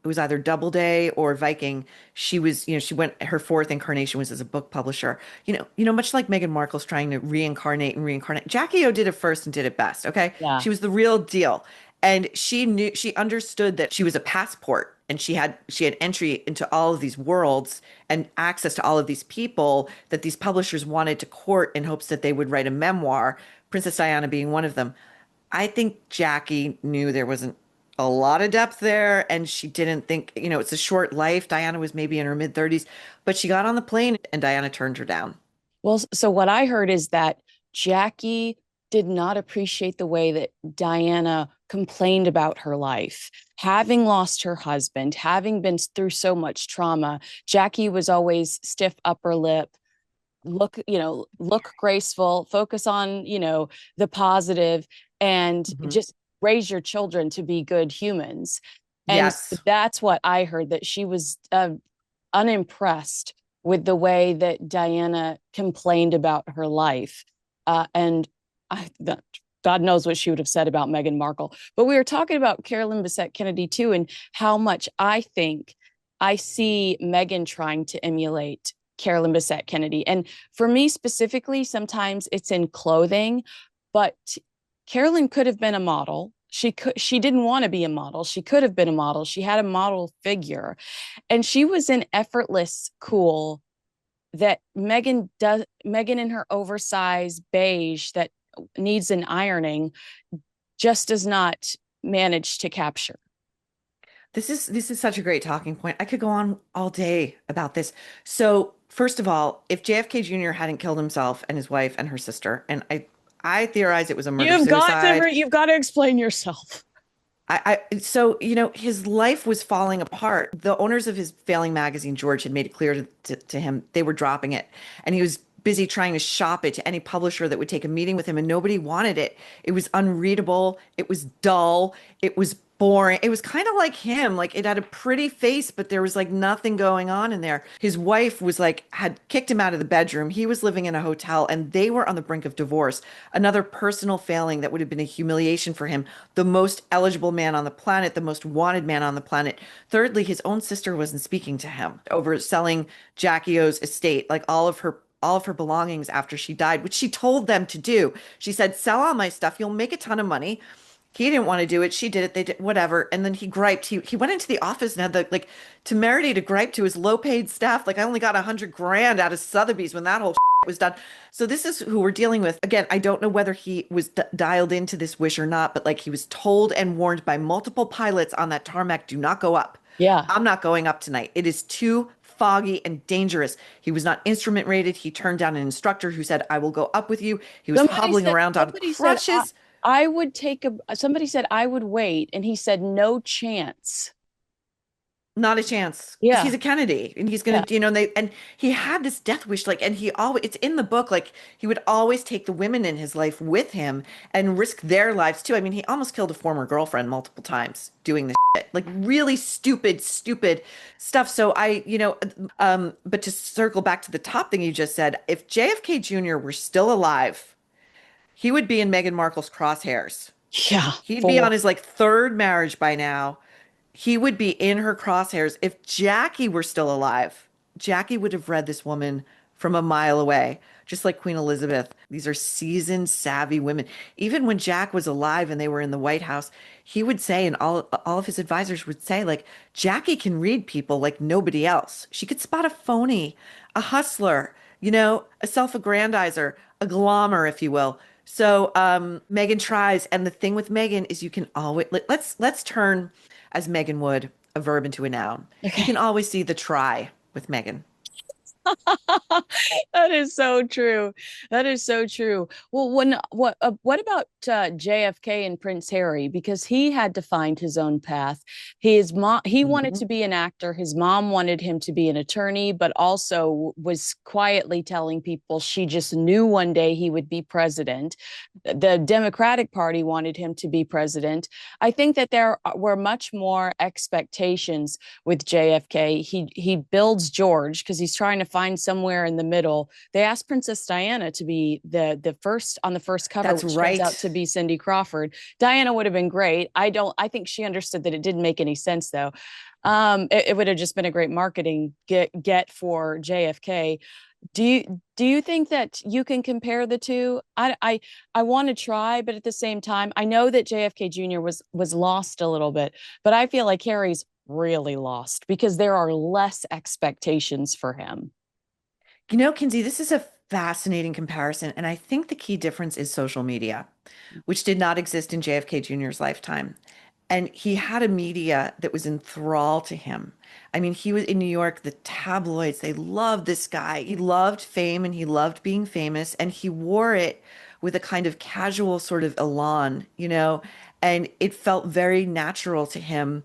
it was either Doubleday or Viking, she went her fourth incarnation was as a book publisher. Much like Meghan Markle's trying to reincarnate and reincarnate. Jackie O did it first and did it best, okay? Yeah. She was the real deal. And she understood that she was a passport and she had entry into all of these worlds and access to all of these people that these publishers wanted to court in hopes that they would write a memoir, Princess Diana being one of them. I think Jackie knew there wasn't a lot of depth there, and she didn't think, it's a short life. Diana was maybe in her mid 30s, but she got on the plane and Diana turned her down. Well, so what I heard is that Jackie did not appreciate the way that Diana complained about her life. Having lost her husband, having been through so much trauma, Jackie was always stiff upper lip, look graceful, focus on, the positive, and Mhm. just raise your children to be good humans. And Yes. that's what I heard, that she was unimpressed with the way that Diana complained about her life. And God knows what she would have said about Meghan Markle. But we were talking about Carolyn Bessette Kennedy too, and how much I think I see Meghan trying to emulate Carolyn Bessette Kennedy. And for me specifically, sometimes it's in clothing, but Carolyn could have been a model. She didn't want to be a model. She could have been a model. She had a model figure, and she was an effortless cool that Meghan in her oversized beige that needs an ironing just does not manage to capture. This is such a great talking point. I could go on all day about this. So, first of all, if JFK Jr. hadn't killed himself and his wife and her sister, and I theorize it was a murder suicide. You've got to explain yourself. So, his life was falling apart. The owners of his failing magazine, George, had made it clear to him they were dropping it. And he was busy trying to shop it to any publisher that would take a meeting with him, and nobody wanted it. It was unreadable. It was dull. It was boring. It was kind of like him. Like it had a pretty face, but there was like nothing going on in there. His wife was like, had kicked him out of the bedroom. He was living in a hotel and they were on the brink of divorce. Another personal failing that would have been a humiliation for him. The most eligible man on the planet, the most wanted man on the planet. Thirdly, his own sister wasn't speaking to him over selling Jackie O's estate, like all of her belongings after she died, which she told them to do. She said, "Sell all my stuff. You'll make a ton of money." He didn't want to do it. She did it. They did whatever. And then he griped. He went into the office and had temerity to gripe to his low paid staff. Like, I only got 100 grand out of Sotheby's when that whole was done. So this is who we're dealing with. Again, I don't know whether he was dialed into this wish or not, but like he was told and warned by multiple pilots on that tarmac, do not go up. Yeah. I'm not going up tonight. It is too foggy and dangerous. He was not instrument rated. He turned down an instructor who said, I will go up with you. He was hobbling around on Somebody said crutches. I would take a somebody said I would wait, and he said no chance. Not a chance because Yeah. he's a Kennedy and he's Yeah. gonna, and he had this death wish, like, and he always, it's in the book, like, he would always take the women in his life with him and risk their lives too. I mean, he almost killed a former girlfriend multiple times doing this shit, like really stupid, stupid stuff. So but to circle back to the top thing you just said, if JFK Jr. were still alive, he would be in Meghan Markle's crosshairs. Yeah. He'd be For on his like third marriage by now. He would be in her crosshairs. If Jackie were still alive, Jackie would have read this woman from a mile away. just like Queen Elizabeth. These are seasoned, savvy women. Even when Jack was alive and they were in the White House, he would say, and all of his advisors would say, like, Jackie can read people like nobody else. She could spot a phony, a hustler, a self-aggrandizer, a glommer, if you will. So Megan tries, and the thing with Megan is you can always let's turn, as Megan would, a verb into a noun. You can Okay. always see the try with Megan. That is so true. That is so true. Well, what about JFK and Prince Harry? Because he had to find his own path. His mom, he wanted Mhm. to be an actor. His mom wanted him to be an attorney, but also was quietly telling people she just knew one day he would be president. The Democratic Party wanted him to be president. I think that there were much more expectations with JFK. He builds George because he's trying to find somewhere in the middle. They asked Princess Diana to be the first on the first cover, That's which turns right. out to be Cindy Crawford. Diana would have been great. I think she understood that it didn't make any sense though. It would have just been a great marketing get for JFK. Do you think that you can compare the two? I want to try, but at the same time, I know that JFK Jr. was lost a little bit, but I feel like Harry's really lost because there are less expectations for him. Kinsey, this is a fascinating comparison, and I think the key difference is social media, which did not exist in JFK Jr.'s lifetime. And he had a media that was in thrall to him. I mean, he was in New York, the tabloids, they loved this guy. He loved fame and he loved being famous, and he wore it with a kind of casual sort of elan, and it felt very natural to him.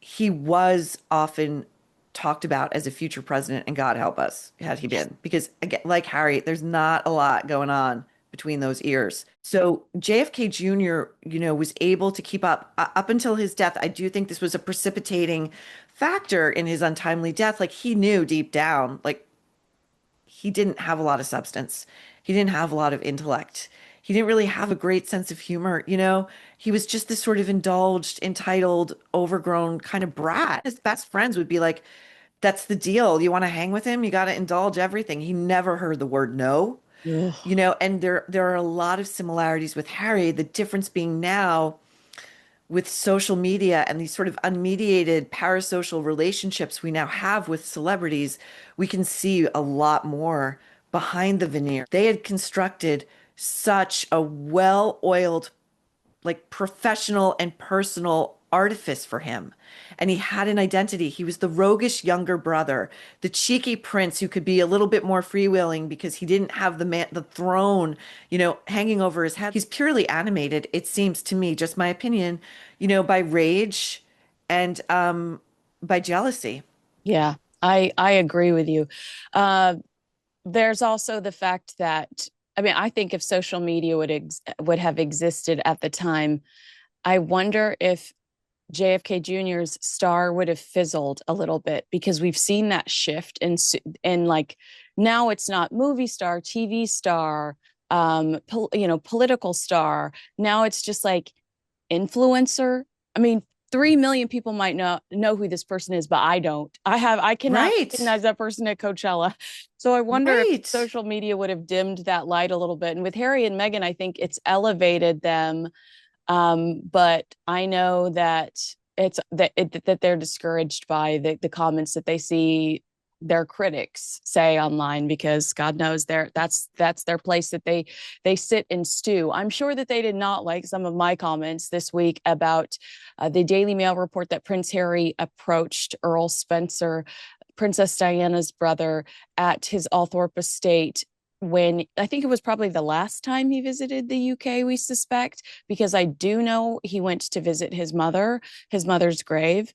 He was often talked about as a future president, and God help us had he been, because again, like Harry, there's not a lot going on between those ears. So JFK Jr., was able to keep up until his death. I do think this was a precipitating factor in his untimely death. Like he knew deep down, like he didn't have a lot of substance. He didn't have a lot of intellect. He didn't really have a great sense of humor. He was just this sort of indulged, entitled, overgrown kind of brat. His best friends would be like, that's the deal. You want to hang with him? You got to indulge everything. He never heard the word no, Ugh. and there are a lot of similarities with Harry. The difference being now with social media and these sort of unmediated parasocial relationships we now have with celebrities, we can see a lot more behind the veneer. They had constructed such a well-oiled, like professional and personal artifice for him. And he had an identity. He was the roguish younger brother, the cheeky prince who could be a little bit more freewheeling because he didn't have the throne, hanging over his head. He's purely animated, it seems to me, just my opinion, by rage and by jealousy. Yeah, I agree with you. Uh, there's also the fact that I mean, I think if social media would have existed at the time, I wonder if JFK Jr.'s star would have fizzled a little bit because we've seen that shift in like now it's not movie star, TV star, political star. Now it's just like influencer. I mean, 3 million people might know who this person is, but I don't. I cannot Right. recognize that person at Coachella. So I wonder if Right. social media would have dimmed that light a little bit. And with Harry and Meghan, I think it's elevated them, but I know that that they're discouraged by the comments that they see their critics say online because God knows that's their place that they sit and stew. I'm sure that they did not like some of my comments this week about the Daily Mail report that Prince Harry approached Earl Spencer, Princess Diana's brother, at his Althorpe estate when I think it was probably the last time he visited the UK, we suspect, because I do know he went to visit his mother's grave,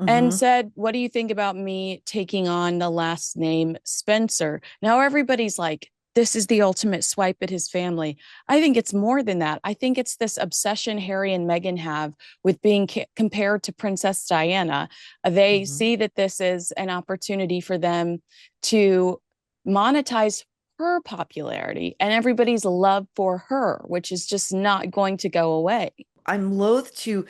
and Hmm. said, "What do you think about me taking on the last name Spencer?" Now everybody's like, this is the ultimate swipe at his family. I think it's more than that. I think it's this obsession Harry and Meghan have with being compared to Princess Diana. They Hmm. see that this is an opportunity for them to monetize her popularity and everybody's love for her, which is just not going to go away. I'm loath to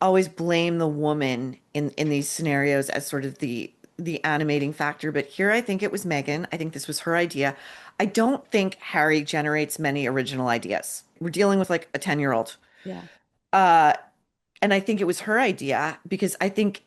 always blame the woman in these scenarios as sort of the the animating factor, but here I think it was Meghan. I think this was her idea. I don't think Harry generates many original ideas. We're dealing with like a 10-year-old. Yeah. Uh, and I think it was her idea because I think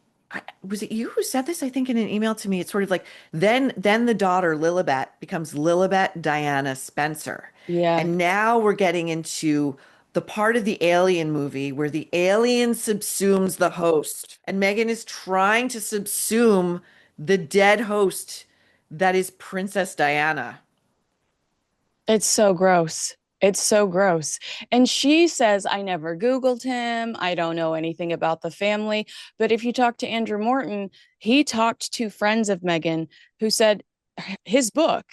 was it you who said this? I think in an email to me, it's sort of like then the daughter Lilibet becomes Lilibet Diana Spencer. Yeah. And now we're getting into the part of the alien movie where the alien subsumes the host. And Megan is trying to subsume the dead host that is Princess Diana. It's so gross. It's so gross. And she says, I never Googled him. I don't know anything about the family. But if you talk to Andrew Morton, he talked to friends of Meghan who said his book,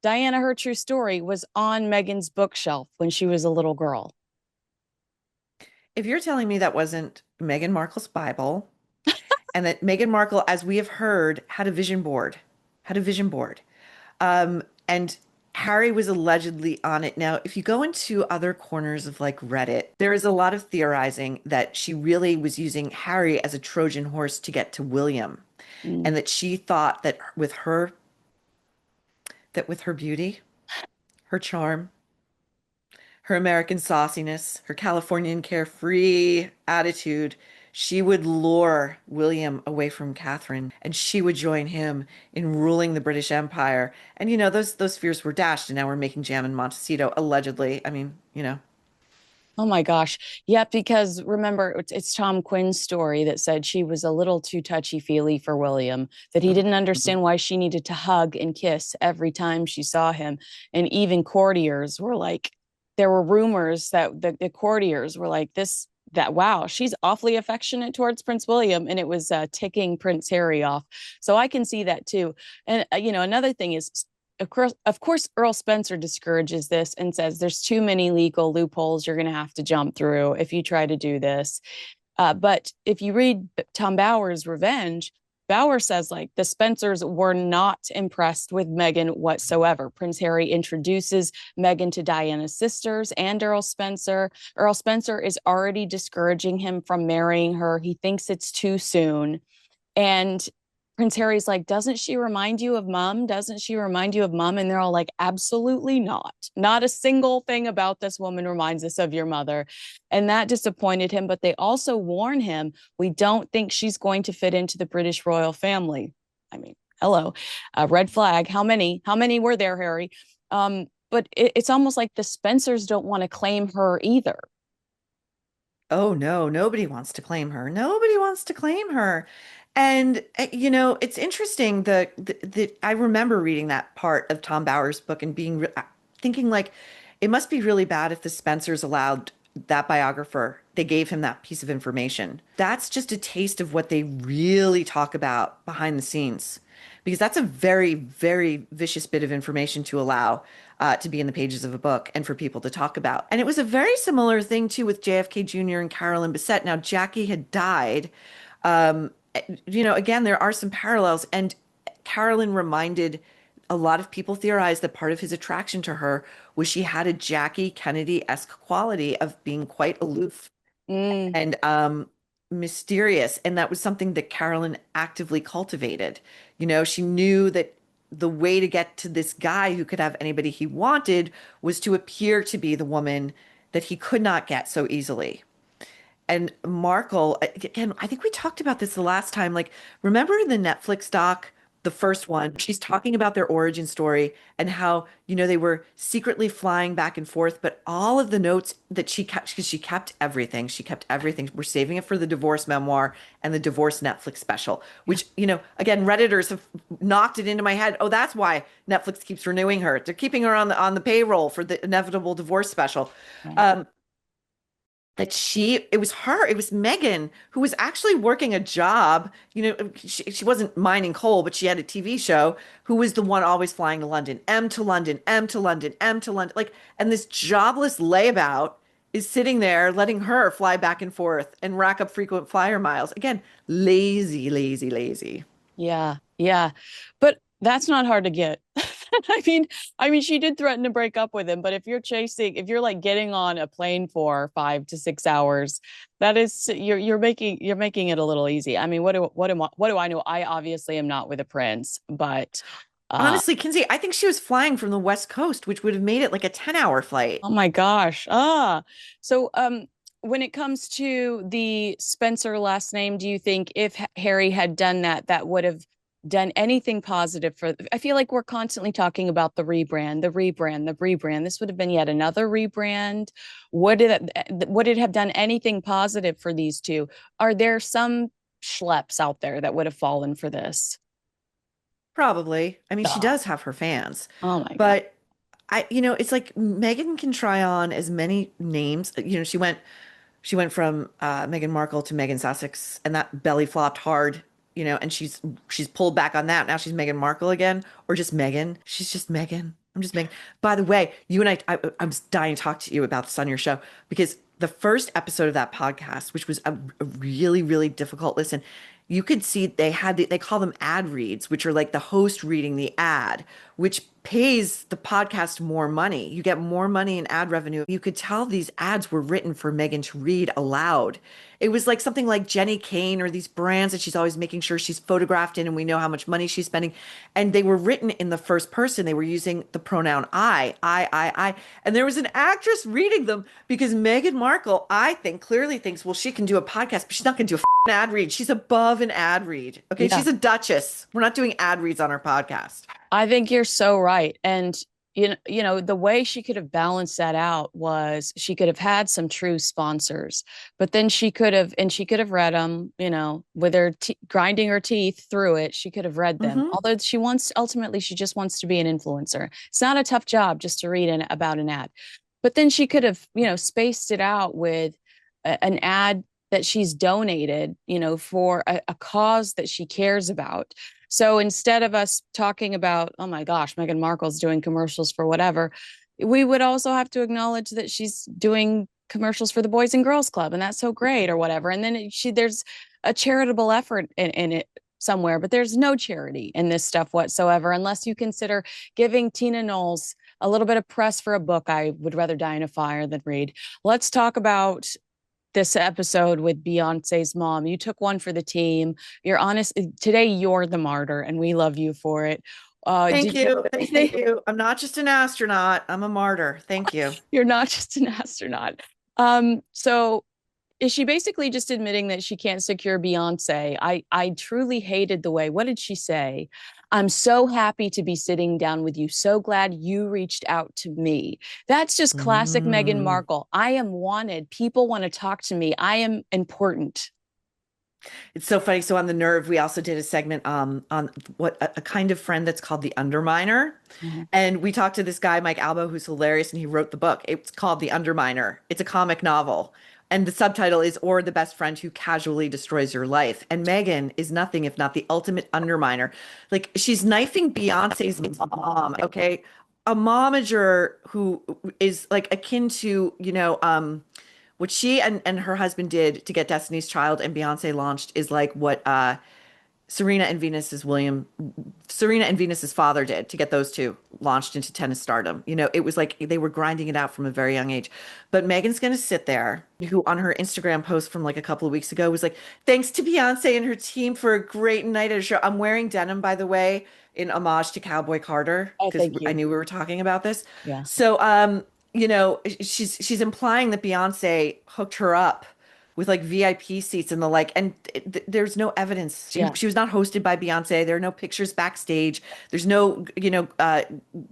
Diana, Her True Story, was on Meghan's bookshelf when she was a little girl. If you're telling me that wasn't Meghan Markle's Bible, and that Meghan Markle, as we have heard, had a vision board. And Harry was allegedly on it. Now, if you go into other corners of like Reddit, there is a lot of theorizing that she really was using Harry as a Trojan horse to get to William, Mm. and that she thought that with her beauty, her charm, her American sauciness, her Californian carefree attitude, she would lure William away from Catherine, and she would join him in ruling the British Empire. And those fears were dashed, and now we're making jam in Montecito, allegedly. I mean, Oh my gosh. Yeah, because remember, it's Tom Quinn's story that said she was a little too touchy-feely for William, that he didn't understand why she needed to hug and kiss every time she saw him. And even courtiers were like, there were rumors that the courtiers were like, wow, she's awfully affectionate towards Prince William. And it was ticking Prince Harry off. So I can see that too. And, another thing is, of course, Earl Spencer discourages this and says there's too many legal loopholes you're going to have to jump through if you try to do this. But if you read Tom Bower's Revenge, Bower says like the Spencers were not impressed with Meghan whatsoever. Prince Harry introduces Meghan to Diana's sisters and Earl Spencer. Earl Spencer is already discouraging him from marrying her. He thinks it's too soon. And Prince Harry's like, doesn't she remind you of mom? Doesn't she remind you of mom? And they're all like, absolutely not. Not a single thing about this woman reminds us of your mother. And that disappointed him. But they also warn him, we don't think she's going to fit into the British royal family. I mean, hello, red flag. How many were there, Harry? But it's almost like the Spencers don't want to claim her either. Oh no, nobody wants to claim her. Nobody wants to claim her. And it's interesting the I remember reading that part of Tom Bower's book and thinking like it must be really bad if the Spencers allowed that biographer, they gave him that piece of information. That's just a taste of what they really talk about behind the scenes. Because that's a very, very vicious bit of information to allow to be in the pages of a book and for people to talk about. And it was a very similar thing too with JFK Jr. and Carolyn Bessette. Now, Jackie had died. Um, again, there are some parallels. And Carolyn reminded a lot of people theorized that part of his attraction to her was she had a Jackie Kennedy-esque quality of being quite aloof Mm, and mysterious. And that was something that Carolyn actively cultivated. She knew that the way to get to this guy who could have anybody he wanted was to appear to be the woman that he could not get so easily. And Markle, again, I think we talked about this the last time. Like, remember in the Netflix doc, the first one, she's talking about their origin story and how, they were secretly flying back and forth, but all of the notes that she kept, because she kept everything, she kept everything. We're saving it for the divorce memoir and the divorce Netflix special, yeah, which, again, Redditors have knocked it into my head. Oh, that's why Netflix keeps renewing her. They're keeping her on the payroll for the inevitable divorce special. right. Um, it was her, it was Megan who was actually working a job. She wasn't mining coal, but she had a TV show, who was the one always flying to London, M to London, M to London, M to London. Like, and this jobless layabout is sitting there letting her fly back and forth and rack up frequent flyer miles. Again, lazy, lazy, lazy. Yeah, yeah. But that's not hard to get. I mean, I mean, she did threaten to break up with him, but if you're like getting on a plane for 5 to 6 hours, that is you're making it a little easy. I mean, what do I know? I obviously am not with a prince, but uh, Honestly, Kinsey, I think she was flying from the West Coast, which would have made it like a 10-hour flight. oh my gosh, so when it comes to the Spencer last name, do you think if Harry had done that, that would have done anything positive for I feel like we're constantly talking about the rebrand, the rebrand, the rebrand. This would have been yet another rebrand. Would it have done anything positive for these two? Are there some schleps out there that would have fallen for this? Probably. I mean, she Oh, does have her fans, oh my God. but it's like Meghan can try on as many names. She went from Meghan Markle to Meghan Sussex, and that belly flopped hard, and she's pulled back on that. Now she's Meghan Markle again, or just Meghan. She's just Meghan. I'm just Meghan. By the way, you and I'm just dying to talk to you about this on your show because the first episode of that podcast, which was a really, really difficult listen, you could see they call them ad reads, which are like the host reading the ad, which pays the podcast more money. You get more money in ad revenue. You could tell these ads were written for Megan to read aloud. It was like something like Jenny Kane or these brands that she's always making sure she's photographed in and we know how much money she's spending. And they were written in the first person. They were using the pronoun I. And there was an actress reading them because Meghan Markle, I think, clearly thinks, well, she can do a podcast, but she's not going to do a ad read. She's above an ad read. Okay. Yeah. She's a duchess. We're not doing ad reads on our podcast. I think you're so right. And the way she could have balanced that out was she could have had some true sponsors, but then she could have read them, with her grinding her teeth through it. She could have read them. Hmm. Although ultimately, she just wants to be an influencer. It's not a tough job just to read about an ad. But then she could have, spaced it out with an ad that she's donated, for a cause that she cares about. So instead of us talking about, oh my gosh, Meghan Markle's doing commercials for whatever, we would also have to acknowledge that she's doing commercials for the Boys and Girls Club, and that's so great, or whatever. And then there's a charitable effort in it somewhere, but there's no charity in this stuff whatsoever, unless you consider giving Tina Knowles a little bit of press for a book I would rather die in a fire than read. Let's talk about this episode with Beyonce's mom. You took one for the team. You're honest. Today, you're the martyr, and we love you for it. Thank Did you you. Thank you. I'm not just an astronaut. I'm a martyr. Thank you. you're not just an astronaut. So is she basically just admitting that she can't secure Beyonce? I truly hated the way, what did she say? I'm so happy to be sitting down with you. So glad you reached out to me. That's just classic Meghan Mm. Markle. I am wanted. People want to talk to me. I am important. It's so funny. So on the Nerve, we also did a segment on what a kind of friend that's called the Underminer. Mhm. And we talked to this guy, Mike Albo, who's hilarious, and he wrote the book. It's called The Underminer. It's a comic novel. And the subtitle is Or the Best Friend Who Casually Destroys Your Life. And Megan is nothing if not the ultimate underminer. Like she's knifing Beyonce's mom, okay? A momager who is like akin to, what she and her husband did to get Destiny's Child and Beyonce launched is like what Serena and Venus's father did to get those two launched into tennis stardom. It was like they were grinding it out from a very young age. But Megan's going to sit there, who on her Instagram post from like a couple of weeks ago was like, thanks to Beyonce and her team for a great night at a show. I'm wearing denim, by the way, in homage to Cowboy Carter, Oh, because thank I you. knew we were talking about this. Yeah. So, she's implying that Beyonce hooked her up with like VIP seats and the like, and there's no evidence. She Yeah. she was not hosted by Beyonce. There are no pictures backstage. There's no,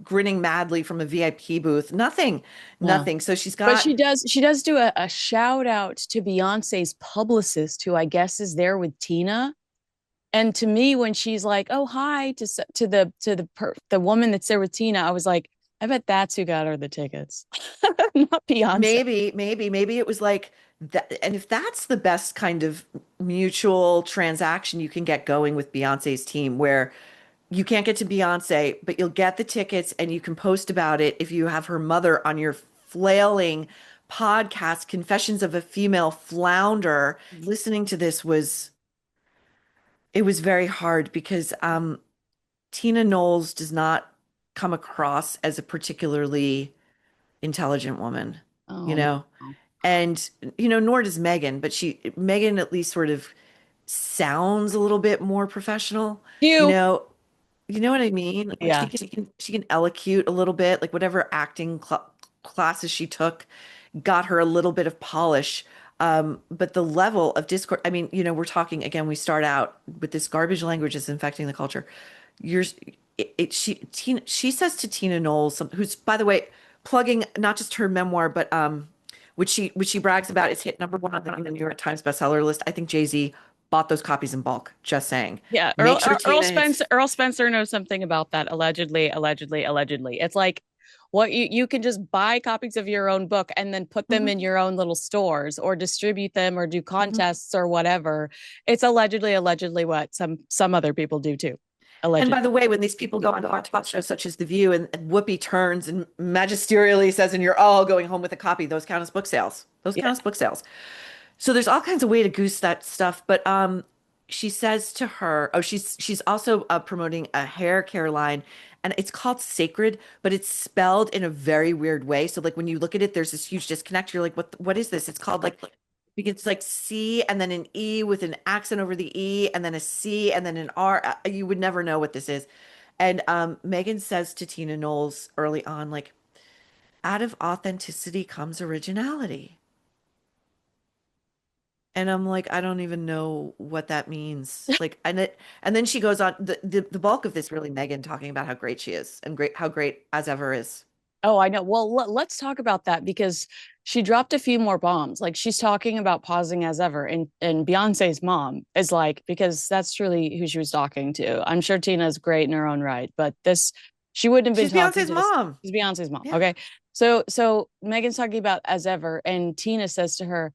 grinning madly from a VIP booth. Nothing, Yeah. nothing. So she's But got. she does do a shout out to Beyonce's publicist, who I guess is there with Tina. And to me, when she's like, "Oh, hi," the woman that's there with Tina, I was like, I bet that's who got her the tickets, not Beyonce. Maybe it was like that. And if that's the best kind of mutual transaction you can get going with Beyonce's team, where you can't get to Beyonce, but you'll get the tickets and you can post about it if you have her mother on your flailing podcast, Confessions of a Female Flounder. Listening to this it was very hard because Tina Knowles does not. come across as a particularly intelligent woman, you Oh know? no. And, nor does Megan, but Megan at least sort of sounds a little bit more professional, you You. know? You know what I mean? Like Yeah. she can elocute a little bit, like whatever acting classes she took got her a little bit of polish. But the level of discourse, I mean, we're talking again, we start out with this garbage language is infecting the culture. You're she says to Tina Knowles, who's by the way plugging not just her memoir, but which she brags about, it's hit number one on the New York Times bestseller list. I think Jay-Z bought those copies in bulk. Just saying. Yeah, Make sure Tina hits. Earl Spencer knows something about that. Allegedly, allegedly, allegedly. It's like what you can just buy copies of your own book and then put them Mhm, in your own little stores or distribute them or do mhm. contests or whatever. It's allegedly what some other people do too. And by Allegedly. the way, when these people go on to hotspot shows such as The View and Whoopi turns and magisterially says, and you're all going home with a copy, those count as book sales. Those Yeah. count as book sales. So there's all kinds of way to goose that stuff. But she says to her, oh, she's also promoting a hair care line, and it's called Sacred, but it's spelled in a very weird way. So like when you look at it, there's this huge disconnect. You're like, what is this? It's called like begins like C and then an E with an accent over the E and then a C and then an R. You would never know what this is. And Megan says to Tina Knowles early on, like, out of authenticity comes originality. And I'm like, I don't even know what that means. Like, and then she goes on the bulk of this really Megan talking about how great she is and great how great as ever is. Oh, I know. Well, let's talk about that because she dropped a few more bombs. Like she's talking about pausing as ever, and Beyonce's mom is like because that's truly who she was talking to. I'm sure Tina's great in her own right, but this she wouldn't have been She's talking Beyonce's to this. mom. She's Beyonce's mom. Yeah. Okay, so Megan's talking about as ever, and Tina says to her,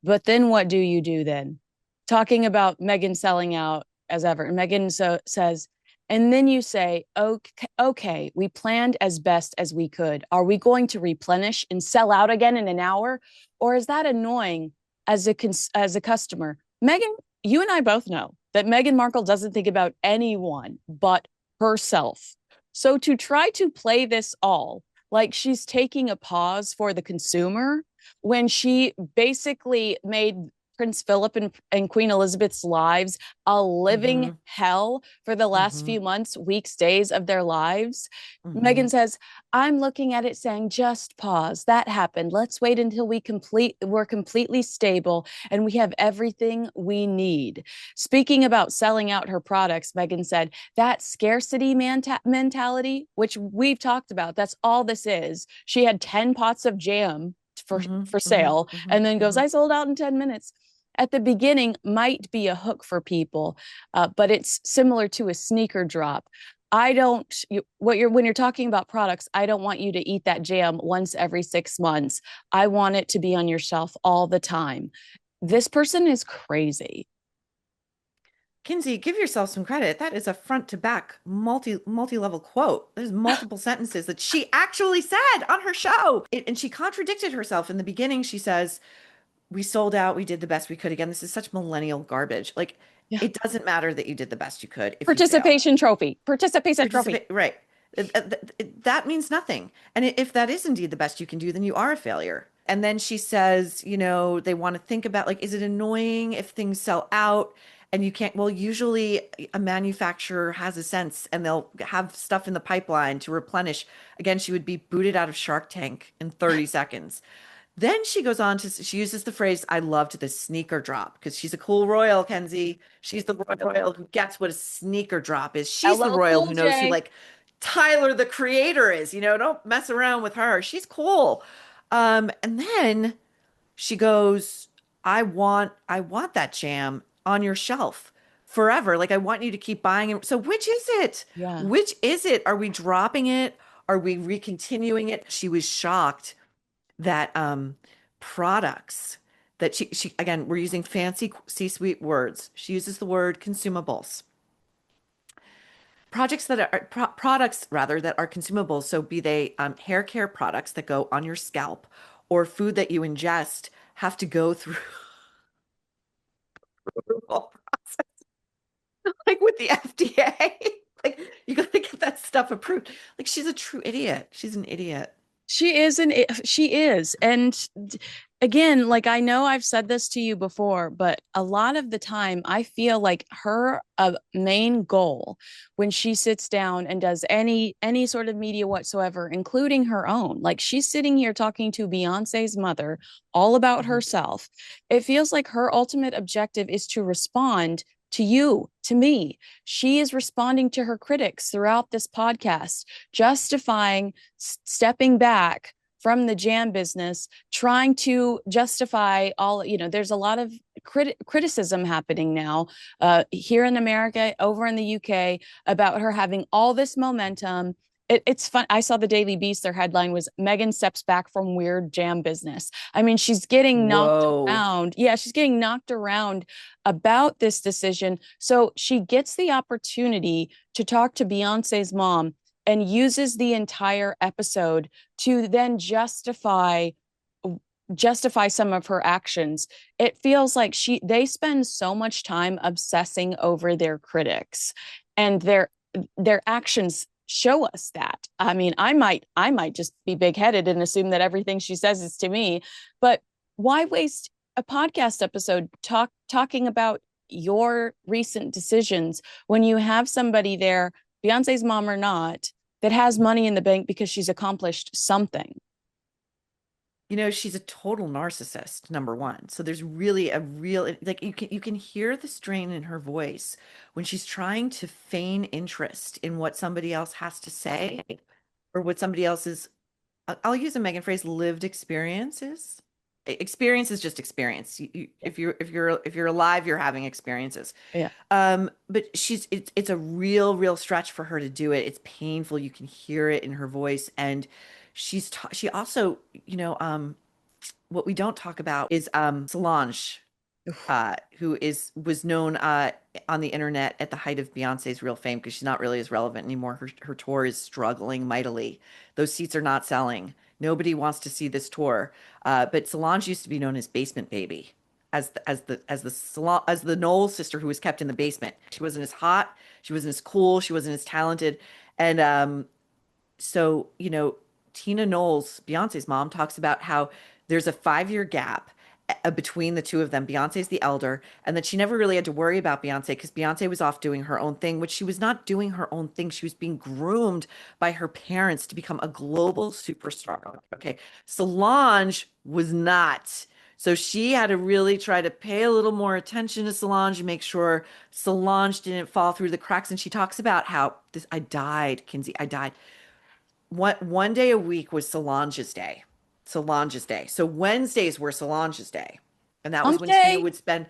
"But then what do you do then?" Talking about Megan selling out as ever, and Megan says. And then you say, okay, we planned as best as we could. Are we going to replenish and sell out again in an hour? Or is that annoying as a customer? Megan, you and I both know that Meghan Markle doesn't think about anyone but herself. So to try to play this all like she's taking a pause for the consumer when she basically made Prince Philip and Queen Elizabeth's lives a living Mm-hmm. hell for the last Mm-hmm. few months, weeks, days of their lives. Mm-hmm. Megan says, I'm looking at it saying, just pause. That happened. Let's wait until we're completely stable and we have everything we need. Speaking about selling out her products, Megan said, that scarcity mentality, which we've talked about, that's all this is. She had 10 pots of jam Mm-hmm. for Mm-hmm. sale Mm-hmm. and then goes, Mm-hmm. I sold out in 10 minutes at the beginning might be a hook for people, but it's similar to a sneaker drop. I don't what you're when you're talking about products, I don't want you to eat that jam once every 6 months. I want it to be on your shelf all the time. This person is crazy. Kinsey, give yourself some credit. That is a front to back multi-level quote. There's multiple sentences that she actually said on her show. And she contradicted herself in the beginning. She says, we sold out, we did the best we could. Again, this is such millennial garbage. Like, Yeah. it doesn't matter that you did the best you could if you fail. Participation trophy. Participation trophy. Participate, right. That means nothing. And if that is indeed the best you can do, then you are a failure. And then she says, they want to think about like, is it annoying if things sell out and you can't? Well, usually a manufacturer has a sense and they'll have stuff in the pipeline to replenish. Again, she would be booted out of Shark Tank in 30 seconds. Then she goes on to, she uses the phrase, I loved the sneaker drop because she's a cool royal, Kenzie. She's the royal who gets what a sneaker drop is. She's the LL royal Cool who knows who J. like Tyler, the creator is, don't mess around with her. She's cool. And then she goes, I want that jam on your shelf forever. Like I want you to keep buying it. So which is it? Yeah. Which is it? Are we dropping it? Are we recontinuing it? She was shocked that products that she again, we're using fancy C-suite words. She uses the word consumables. Projects that are products rather that are consumables. So be they hair care products that go on your scalp or food that you ingest have to go through approval process, like with the FDA. Like, you gotta get that stuff approved. Like, she's a true idiot. She's an idiot. She is. And again, like I know I've said this to you before, but a lot of the time I feel like her main goal when she sits down and does any sort of media whatsoever, including her own, like she's sitting here talking to Beyonce's mother all about Mhm. herself. It feels like her ultimate objective is to respond to you, to me. She is responding to her critics throughout this podcast, justifying stepping back from the jam business, trying to justify all, there's a lot of criticism happening now here in America, over in the UK, about her having all this momentum. It's fun. I saw the Daily Beast. Their headline was Megan steps back from weird jam business. I mean, she's getting knocked Whoa. around. Yeah, she's getting knocked around about this decision. So she gets the opportunity to talk to Beyonce's mom and uses the entire episode to then justify some of her actions. It feels like they spend so much time obsessing over their critics, and their actions show us that. I mean, I might just be big-headed and assume that everything she says is to me, but why waste a podcast episode talking about your recent decisions when you have somebody there, Beyonce's mom or not, that has money in the bank because she's accomplished something? She's a total narcissist, number one. So there's really a real, like, you can hear the strain in her voice when she's trying to feign interest in what somebody else has to say, or what somebody else's, I'll use a Megan phrase, lived experiences. Experience is just experience. Yeah. If you're alive, you're having experiences. Yeah. But it's a real stretch for her to do it. It's painful. You can hear it in her voice, and she also, what we don't talk about is Solange, who was known on the internet at the height of Beyonce's real fame, because she's not really as relevant anymore. Her tour is struggling mightily. Those seats are not selling. Nobody wants to see this tour. But Solange used to be known as Basement Baby, as the Knowles sister who was kept in the basement. She wasn't as hot, she wasn't as cool, she wasn't as talented, and so, Tina Knowles, Beyonce's mom, talks about how there's a 5-year gap between the two of them. Beyonce's the elder, and that she never really had to worry about Beyonce because Beyonce was off doing her own thing, which she was not doing her own thing. She was being groomed by her parents to become a global superstar. Okay. Solange was not. So she had to really try to pay a little more attention to Solange and make sure Solange didn't fall through the cracks. And she talks about how I died, Kinsey, I died. One day a week was Solange's day. Solange's day. So Wednesdays were Solange's day. And that was Hump when Tina day. would spend,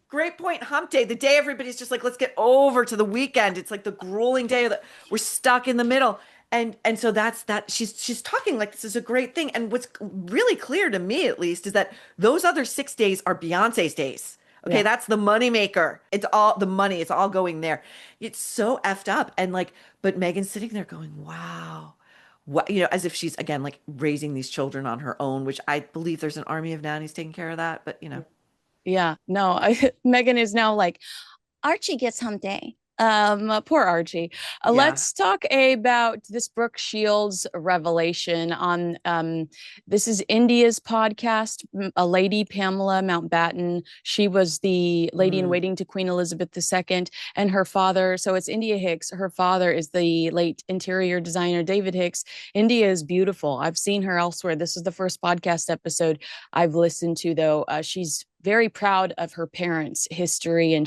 great point, hump day, the day everybody's just like, let's get over to the weekend. It's like the grueling day that we're stuck in the middle. And so that's that. She's talking like this is a great thing. And what's really clear to me, at least, is that those other 6 days are Beyonce's days. Okay, Yeah. that's the money maker. It's all the money. It's all going there. It's so effed up. And like, but Megan's sitting there going, wow. What, as if she's again like raising these children on her own, which I believe there's an army of nannies taking care of that. But Yeah. No, Megan is now like, Archie gets hump day. Poor Archie. yeah. Let's talk about this Brooke Shields revelation on this is India's podcast, a lady, Pamela Mountbatten. She was the lady in Mm. waiting to Queen Elizabeth II, and her father. So it's India Hicks. Her father is the late interior designer David Hicks. India is beautiful. I've seen her elsewhere. This is the first podcast episode I've listened to, though. She's very proud of her parents' history, and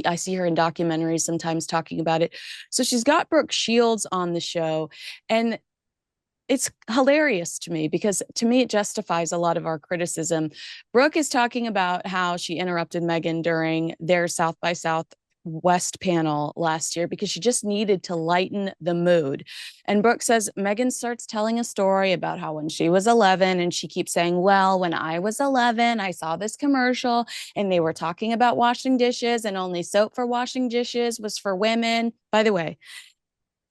I see her in documentaries sometimes talking about it. So she's got Brooke Shields on the show, and it's hilarious to me because to me it justifies a lot of our criticism. Brooke is talking about how she interrupted Megan during their South by Southwest panel last year because she just needed to lighten the mood. And Brooke says Megan starts telling a story about how when she was 11, and she keeps saying, well, when I was 11, I saw this commercial and they were talking about washing dishes, and only soap for washing dishes was for women. By the way,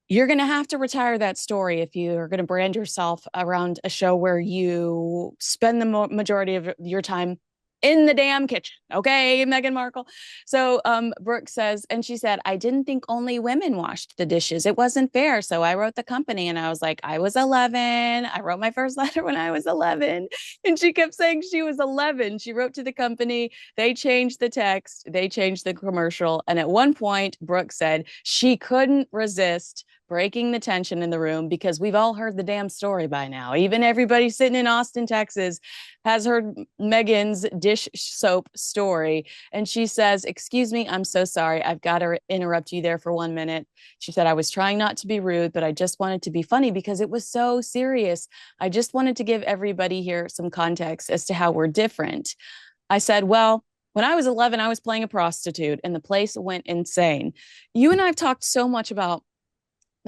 you're going to have to retire that story if you are going to brand yourself around a show where you spend the majority of your time in the damn kitchen. Okay, Meghan Markle. So Brooke says, and she said, I didn't think only women washed the dishes. It wasn't fair. So I wrote the company and I was like, I was 11. I wrote my first letter when I was 11. And she kept saying she was 11. She wrote to the company. They changed the text, they changed the commercial. And at one point, Brooke said she couldn't resist breaking the tension in the room because we've all heard the damn story by now. Even everybody sitting in Austin, Texas has heard Megan's dish soap story. And she says, excuse me, I'm so sorry. I've got to interrupt you there for 1 minute. She said, I was trying not to be rude, but I just wanted to be funny because it was so serious. I just wanted to give everybody here some context as to how we're different. I said, well, when I was 11, I was playing a prostitute and the place went insane. You and I have talked so much about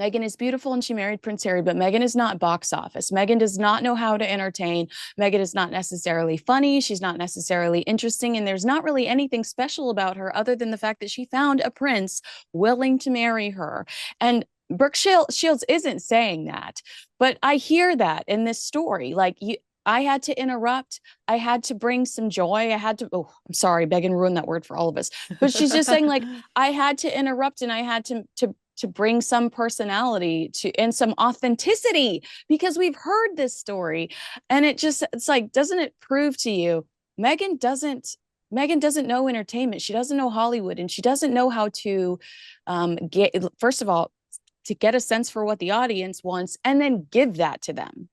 Meghan is beautiful and she married Prince Harry, but Meghan is not box office. Meghan does not know how to entertain. Meghan is not necessarily funny. She's not necessarily interesting. And there's not really anything special about her other than the fact that she found a prince willing to marry her. And Brooke Shields isn't saying that, but I hear that in this story. Like, I had to interrupt. I had to bring some joy. I had to, oh, I'm sorry, Megan ruined that word for all of us. But she's just saying, like, I had to interrupt and I had to bring some personality to and some authenticity because we've heard this story. And it's like, doesn't it prove to you Megan doesn't Megan doesn't know entertainment. She doesn't know Hollywood and she doesn't know how to get, first of all, to get a sense for what the audience wants and then give that to them.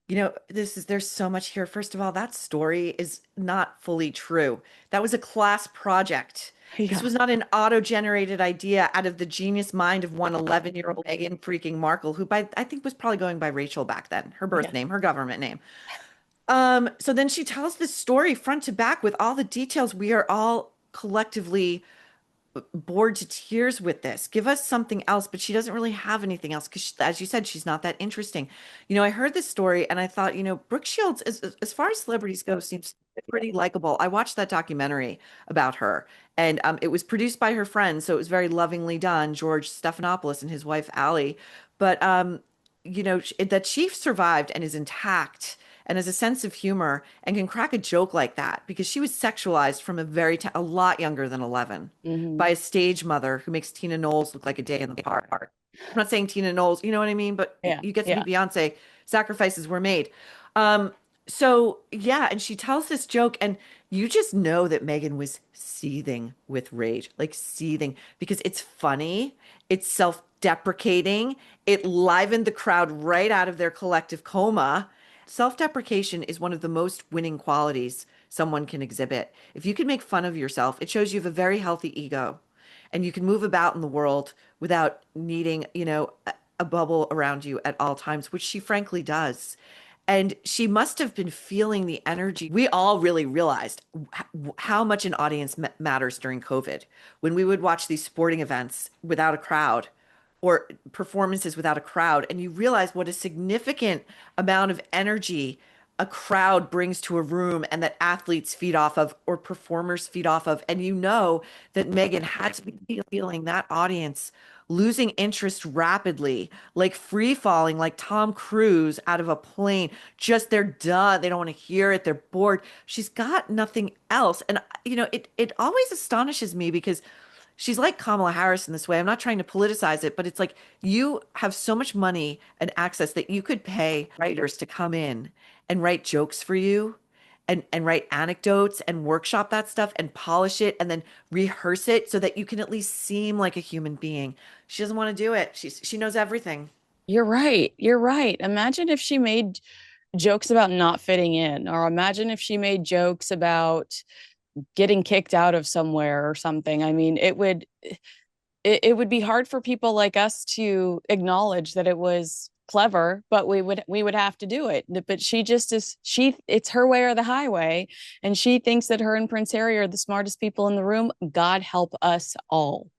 There's so much here. First of all, that story is not fully true. That was a class project. This Yeah. was not an auto-generated idea out of the genius mind of one 11-year-old Meghan freaking Markle, who I think was probably going by Rachel back then, her birth Yeah. name, her government name. So then she tells this story front to back with all the details. We are all collectively bored to tears with this. Give us something else, but she doesn't really have anything else because, as you said, she's not that interesting. I heard this story and I thought, Brooke Shields, as far as celebrities go, seems pretty likable. I watched that documentary about her, and it was produced by her friend, so it was very lovingly done, George Stephanopoulos and his wife Allie. But that chief survived and is intact and has a sense of humor and can crack a joke like that because she was sexualized from a lot younger than 11 Mm-hmm. by a stage mother who makes Tina Knowles look like a day in the park. I'm not saying Tina Knowles, you know what I mean? But Yeah. you get to be Yeah. Beyonce. Sacrifices were made. Um, so yeah, and she tells this joke, and you just know that Megan was seething with rage, like seething, because it's funny, it's self-deprecating, it livened the crowd right out of their collective coma. Self-deprecation is one of the most winning qualities someone can exhibit. If you can make fun of yourself, it shows you have a very healthy ego and you can move about in the world without needing, a bubble around you at all times, which she frankly does. And she must have been feeling the energy. We all really realized how much an audience matters during COVID. When we would watch these sporting events without a crowd or performances without a crowd, and you realize what a significant amount of energy a crowd brings to a room and that athletes feed off of or performers feed off of. And you know that Megan had to be feeling that audience losing interest rapidly, like free falling, like Tom Cruise out of a plane. Just they're done. They don't want to hear it. They're bored. She's got nothing else. And it always astonishes me because she's like Kamala Harris in this way. I'm not trying to politicize it, but it's like you have so much money and access that you could pay writers to come in and write jokes for you and write anecdotes and workshop that stuff and polish it and then rehearse it so that you can at least seem like a human being. She doesn't want to do it. She knows everything. You're right. You're right. Imagine if she made jokes about not fitting in, or imagine if she made jokes about getting kicked out of somewhere or something. I mean, it would be hard for people like us to acknowledge that it was clever, but we would have to do it. But she just is she it's her way or the highway, and she thinks that her and Prince Harry are the smartest people in the room. God help us all.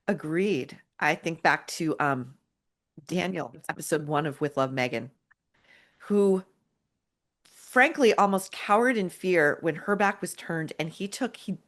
Agreed. I think back to Daniel, episode 1 of With Love, Megan, who frankly almost cowered in fear when her back was turned and he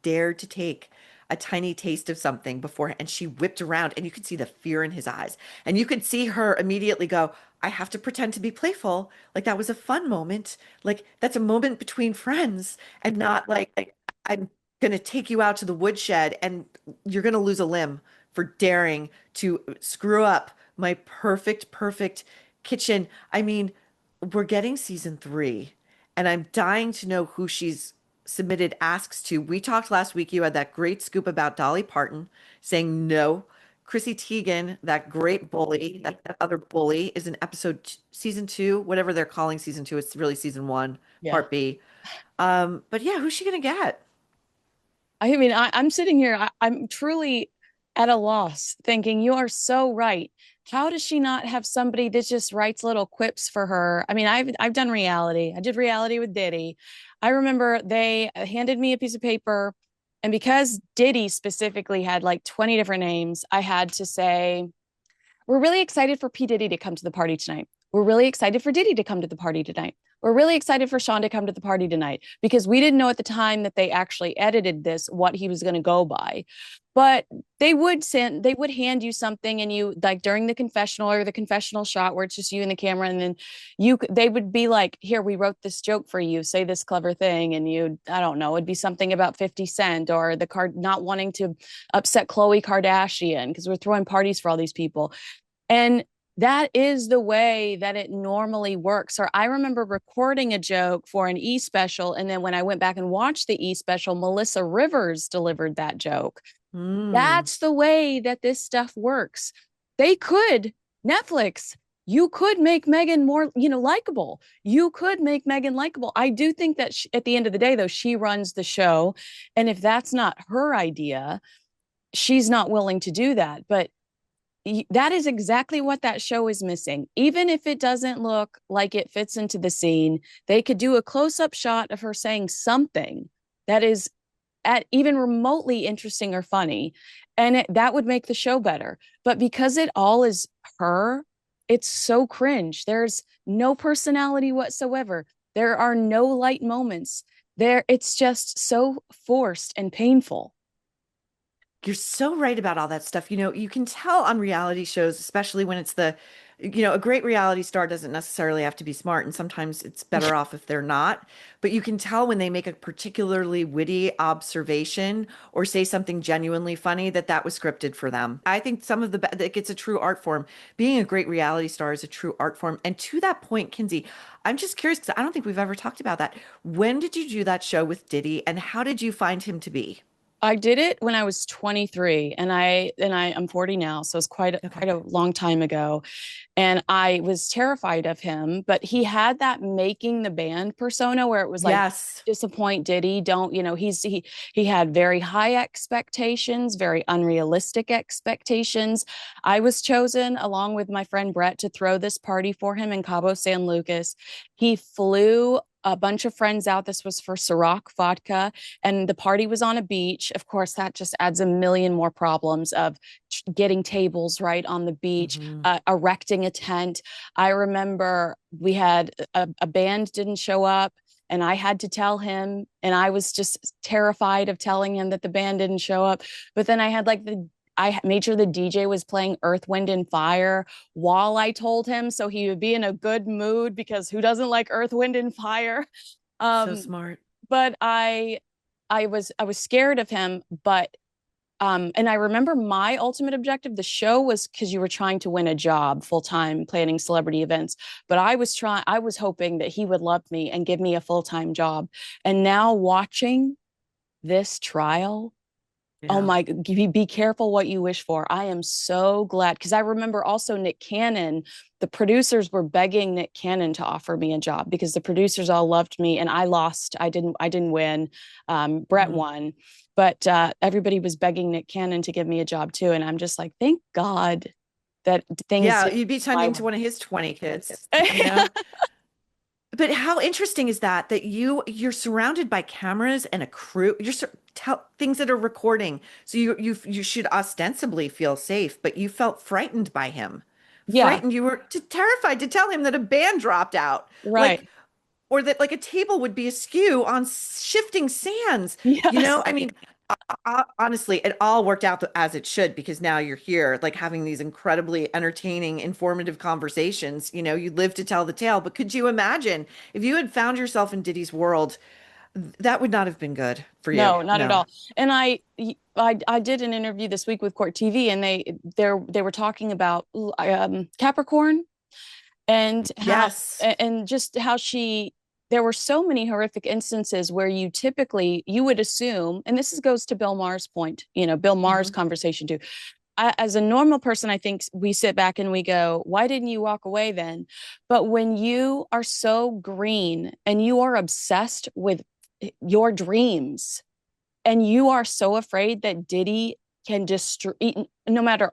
dared to take a tiny taste of something before and she whipped around and you could see the fear in his eyes and you could see her immediately go, I have to pretend to be playful. Like that was a fun moment. Like that's a moment between friends and not like I'm gonna take you out to the woodshed and you're gonna lose a limb for daring to screw up my perfect kitchen. I mean, we're getting season three, and I'm dying to know who she's submitted asks to. We talked last week, you had that great scoop about Dolly Parton saying no. Chrissy Teigen, that great bully, that other bully, is in season two, whatever they're calling season two. It's really season one, Yeah. part B. But yeah, who's she gonna get? I mean, I'm sitting here, I'm truly at a loss thinking you are so right. How does she not have somebody that just writes little quips for her? I mean, I've done reality. I did reality with Diddy. I remember they handed me a piece of paper, and because Diddy specifically had like 20 different names, I had to say, we're really excited for P. Diddy to come to the party tonight. We're really excited for Diddy to come to the party tonight. We're really excited for Sean to come to the party tonight because we didn't know at the time that they actually edited this what he was going to go by. But they would hand you something, and you like during the confessional or the confessional shot where it's just you and the camera, and then they would be like, here, we wrote this joke for you, say this clever thing. And I don't know, it'd be something about 50 Cent or the card not wanting to upset Khloe Kardashian because we're throwing parties for all these people. And that is the way that it normally works. Or I remember recording a joke for an E special. And then when I went back and watched the E special, Melissa Rivers delivered that joke. Hmm. That's the way that this stuff works. They could, Netflix, you could make Megan more, likable. You could make Megan likable. I do think that at the end of the day, though, she runs the show. And if that's not her idea, she's not willing to do that. But that is exactly what that show is missing. Even if it doesn't look like it fits into the scene, they could do a close up shot of her saying something that is at even remotely interesting or funny, and that would make the show better. But because it all is her, it's so cringe. There's no personality whatsoever. There are no light moments. It's just so forced and painful. You're so right about all that stuff. You can tell on reality shows, especially when it's a great reality star doesn't necessarily have to be smart, and sometimes it's better off if they're not. But you can tell when they make a particularly witty observation or say something genuinely funny that was scripted for them. I think that it's a true art form. Being a great reality star is a true art form. And to that point, Kinsey, I'm just curious because I don't think we've ever talked about that. When did you do that show with Diddy, and how did you find him to be? I did it when I was 23, and I'm 40 now, so it's Okay. quite a long time ago. And I was terrified of him, but he had that making the band persona where it was like, Yes. disappoint Diddy, don't, he had very high expectations, very unrealistic expectations. I was chosen along with my friend Brett to throw this party for him in Cabo San Lucas. He flew a bunch of friends out. This was for Ciroc vodka, and the party was on a beach. Of course, that just adds a million more problems of getting tables right on the beach, Hmm. erecting a tent. I remember we had a band didn't show up, and I had to tell him, and I was just terrified of telling him that the band didn't show up. But then I made sure the DJ was playing Earth, Wind, and Fire while I told him so he would be in a good mood because who doesn't like Earth, Wind, and Fire? So Um, smart. but I was scared of him, but and I remember my ultimate objective, the show was because you were trying to win a job full time planning celebrity events. But I was hoping that he would love me and give me a full time job. And now watching this trial, oh Yeah. my, be careful what you wish for. I am so glad because I remember also Nick Cannon, the producers were begging Nick Cannon to offer me a job because the producers all loved me and I lost. I didn't win. Brett Mhm. won, but everybody was begging Nick Cannon to give me a job too. And I'm just like, thank God that things Yeah, didn't you'd be go my tending to one of his 20 kids, you way. know? But how interesting is that you're surrounded by cameras and a crew. Things that are recording. So you should ostensibly feel safe, but you felt frightened by him. Yeah, Frightened. You were terrified to tell him that a band dropped out. right. Like or that like a table would be askew on shifting sands. Yes. I mean, Honestly, it all worked out as it should because now you're here, like having these incredibly entertaining, informative conversations. You live to tell the tale. But could you imagine if you had found yourself in Diddy's world? That would not have been good for you. No, not at No. all. And I did an interview this week with Court TV, and they were talking about Capricorn and how Yes. and just how she there were so many horrific instances where you would assume, and goes to Bill Maher's point, Bill Maher's Hmm. conversation too. As a normal person, I think we sit back and we go, why didn't you walk away then? But when you are so green and you are obsessed with your dreams and you are so afraid that Diddy can destroy, no matter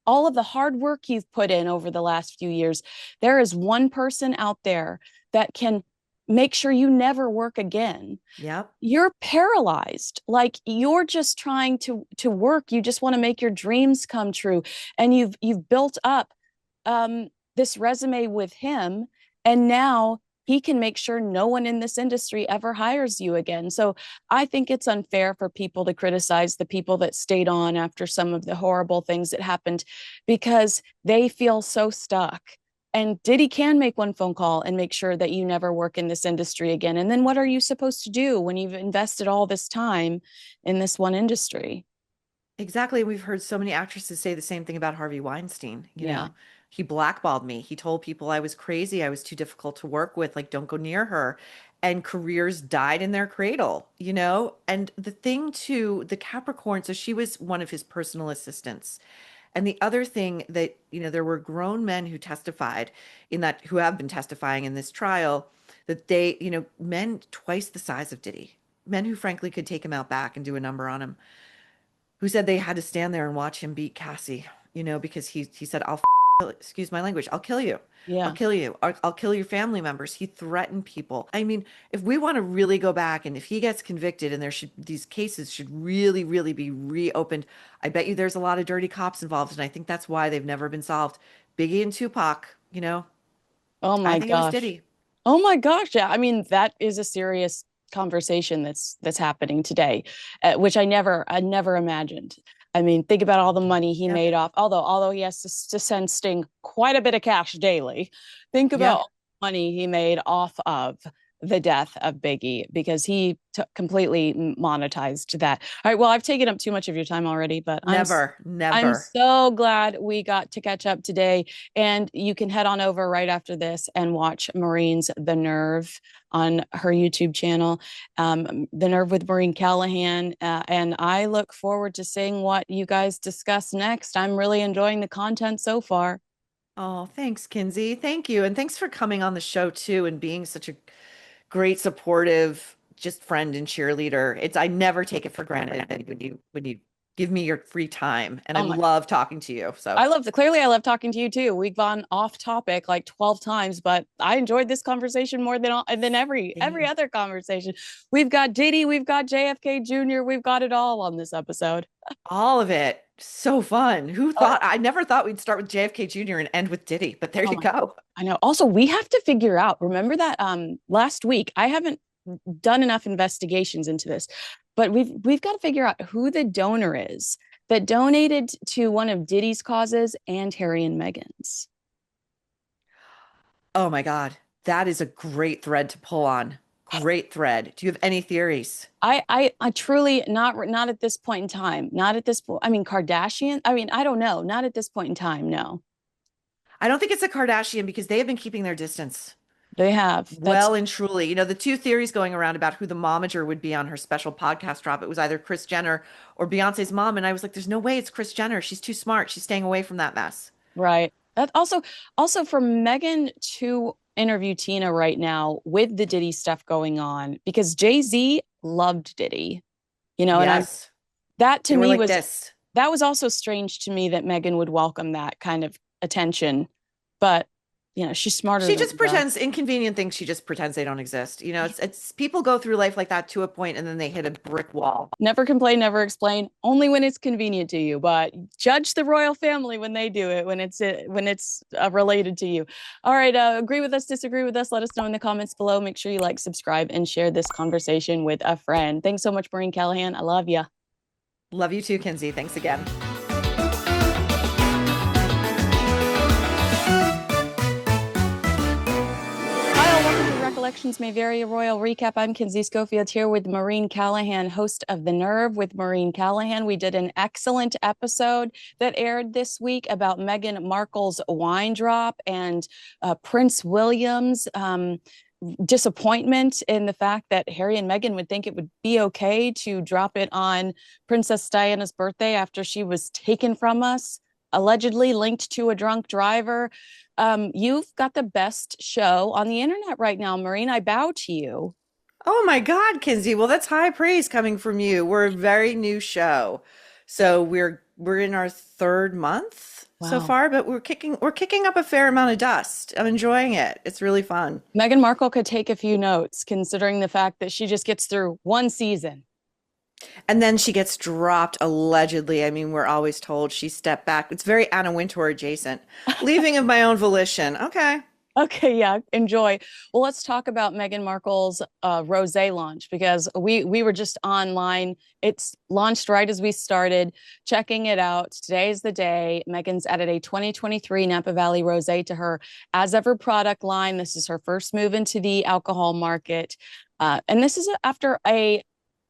all of the hard work you've put in over the last few years, there is one person out there that can make sure you never work again. Yep. You're paralyzed. Like you're just trying to work. You just want to make your dreams come true. And you've built up this resume with him, and now he can make sure no one in this industry ever hires you again. So I think it's unfair for people to criticize the people that stayed on after some of the horrible things that happened because they feel so stuck. And Diddy can make one phone call and make sure that you never work in this industry again. And then what are you supposed to do when you've invested all this time in this one industry? Exactly. We've heard so many actresses say the same thing about Harvey Weinstein. Yeah. He blackballed me. He told people I was crazy. I was too difficult to work with. Like, don't go near her. And careers died in their cradle. And the thing too, the Capricorn, so she was one of his personal assistants. And the other thing that, there were grown men who testified who have been testifying in this trial, that men twice the size of Diddy, men who frankly could take him out back and do a number on him, who said they had to stand there and watch him beat Cassie, because he said, excuse my language, I'll kill you. I'll Yeah. kill you. I'll kill your family members. He threatened people. I mean, if we want to really go back and if he gets convicted and these cases should really, really be reopened, I bet you there's a lot of dirty cops involved. And I think that's why they've never been solved. Biggie and Tupac, Oh I my think it was gosh. Diddy. Oh my gosh. Yeah. I mean, that is a serious conversation that's happening today, which I never imagined. I mean, think about all the money he Yep. made off, although he has to send Sting quite a bit of cash daily. Think about Yep. all the money he made off of the death of Biggie because he completely monetized that. All right. Well, I've taken up too much of your time already, but Never, I'm never. so glad we got to catch up today. And you can head on over right after this and watch Maureen's The Nerve on her YouTube channel, The Nerve with Maureen Callahan. And I look forward to seeing what you guys discuss next. I'm really enjoying the content so far. Oh, thanks, Kinsey. Thank you. And thanks for coming on the show too and being such a great, supportive, just friend and cheerleader. I never take it for granted when you give me your free time. And I Oh my love talking to you. So I love talking to you too. We've gone off topic like 12 times, but I enjoyed this conversation more than every same. other conversation. We've got Diddy, we've got JFK Jr., we've got it all on this episode. All of it. So fun. Who Uh, thought? I never thought we'd start with JFK Jr. and end with Diddy, but there oh you my, go. I know. Also, we have to figure out, remember that last week, I haven't done enough investigations into this, but we've got to figure out who the donor is that donated to one of Diddy's causes and Harry and Meghan's. Oh my God. That is a great thread to pull on. Great thread. Do you have any theories? I truly not at this point in time. Not at this point. I mean, Kardashian. I mean, I don't know. Not at this point in time. No, I don't think it's a Kardashian because they have been keeping their distance. they have. That's Well and truly, the two theories going around about who the momager would be on her special podcast drop, it was either Kris Jenner or Beyonce's mom. And I was like, there's no way it's Kris Jenner. She's too smart. She's staying away from that mess. right. That also for Megan to interview Tina right now with the Diddy stuff going on because Jay-Z loved Diddy, and I'm Yes. that to They were me like was this. that was also strange to me that Megan would welcome that kind of attention, but she's smarter She than just that. pretends inconvenient things. She just pretends they don't exist. It's people go through life like that to a point and then they hit a brick wall. Never complain, never explain, only when it's convenient to you. But judge the royal family when they do it, when it's related to you. All right, agree with us, disagree with us. Let us know in the comments below. Make sure you like, subscribe, and share this conversation with a friend. Thanks so much, Maureen Callahan. I love you. Love you too, Kinsey. Thanks again. Hi, welcome to Recollections May Vary, a Royal Recap. I'm Kinsey Schofield here with Maureen Callahan, host of The Nerve with Maureen Callahan. We did an excellent episode that aired this week about Meghan Markle's wine drop and Prince William's disappointment in the fact that Harry and Meghan would think it would be okay to drop it on Princess Diana's birthday after she was taken from us, allegedly linked to a drunk driver. You've got the best show on the internet right now, Maureen. I bow to you. Oh my God, Kinsey. Well, that's high praise coming from you. We're a very new show. So we're in our third month so Wow. far, but we're kicking up a fair amount of dust. I'm enjoying it. It's really fun. Meghan Markle could take a few notes considering the fact that she just gets through one season. And then she gets dropped allegedly. I mean, we're always told she stepped back. It's very Anna Wintour adjacent. Leaving of my own volition. Okay. Okay, yeah, enjoy. Well, let's talk about Meghan Markle's rosé launch because we were just online. It's launched right as we started checking it out. Today's the day. Meghan's added a 2023 Napa Valley rosé to her as ever product line. This is her first move into the alcohol market, and this is after a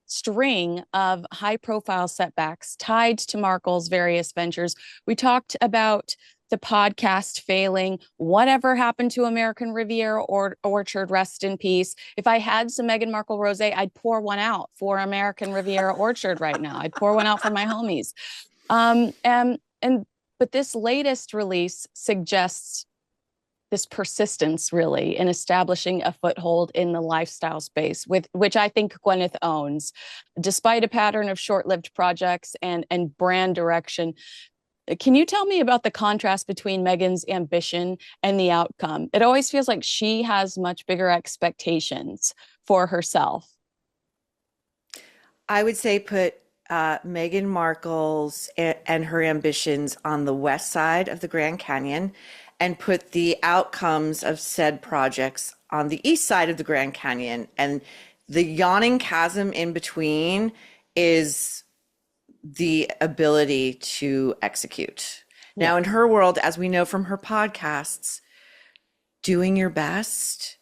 string of high profile setbacks tied to Markle's various ventures. We talked about the podcast failing, whatever happened to American Riviera or Orchard, rest in peace. If I had some Meghan Markle rosé, I'd pour one out for American Riviera Orchard right now. I'd pour one out for my homies. And but this latest release suggests this persistence really in establishing a foothold in the lifestyle space, with which I think Gwyneth owns, despite a pattern of short-lived projects and brand direction. Can you tell me about the contrast between Meghan's ambition and the outcome? It always feels like she has much bigger expectations for herself. I would say put Meghan Markle's and her ambitions on the west side of the Grand Canyon and put the outcomes of said projects on the east side of the Grand Canyon. And the yawning chasm in between is the ability to execute. Yeah. Now, in her world, as we know from her podcasts, doing your best,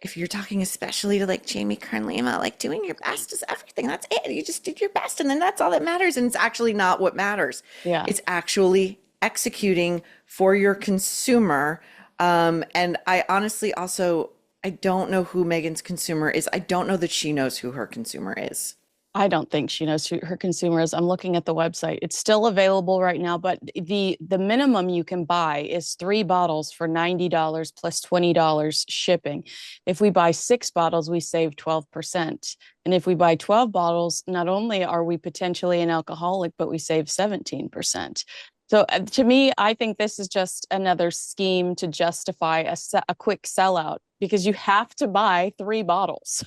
if you're talking especially to like Jamie Kern-Lima, like doing your best is everything. That's it. You just did your best, and then that's all that matters. And it's actually not what matters. Yeah. It's actually executing for your consumer. And I honestly also, I don't know who Meghan's consumer is. I don't know that she knows who her consumer is. I don't think she knows who her consumer is. I'm looking at the website. It's still available right now, but the minimum you can buy is 3 bottles for $90 plus $20 shipping. If we buy 6 bottles, we save 12%. And if we buy 12 bottles, not only are we potentially an alcoholic, but we save 17%. So to me, I think this is just another scheme to justify a quick sellout because you have to buy 3 bottles.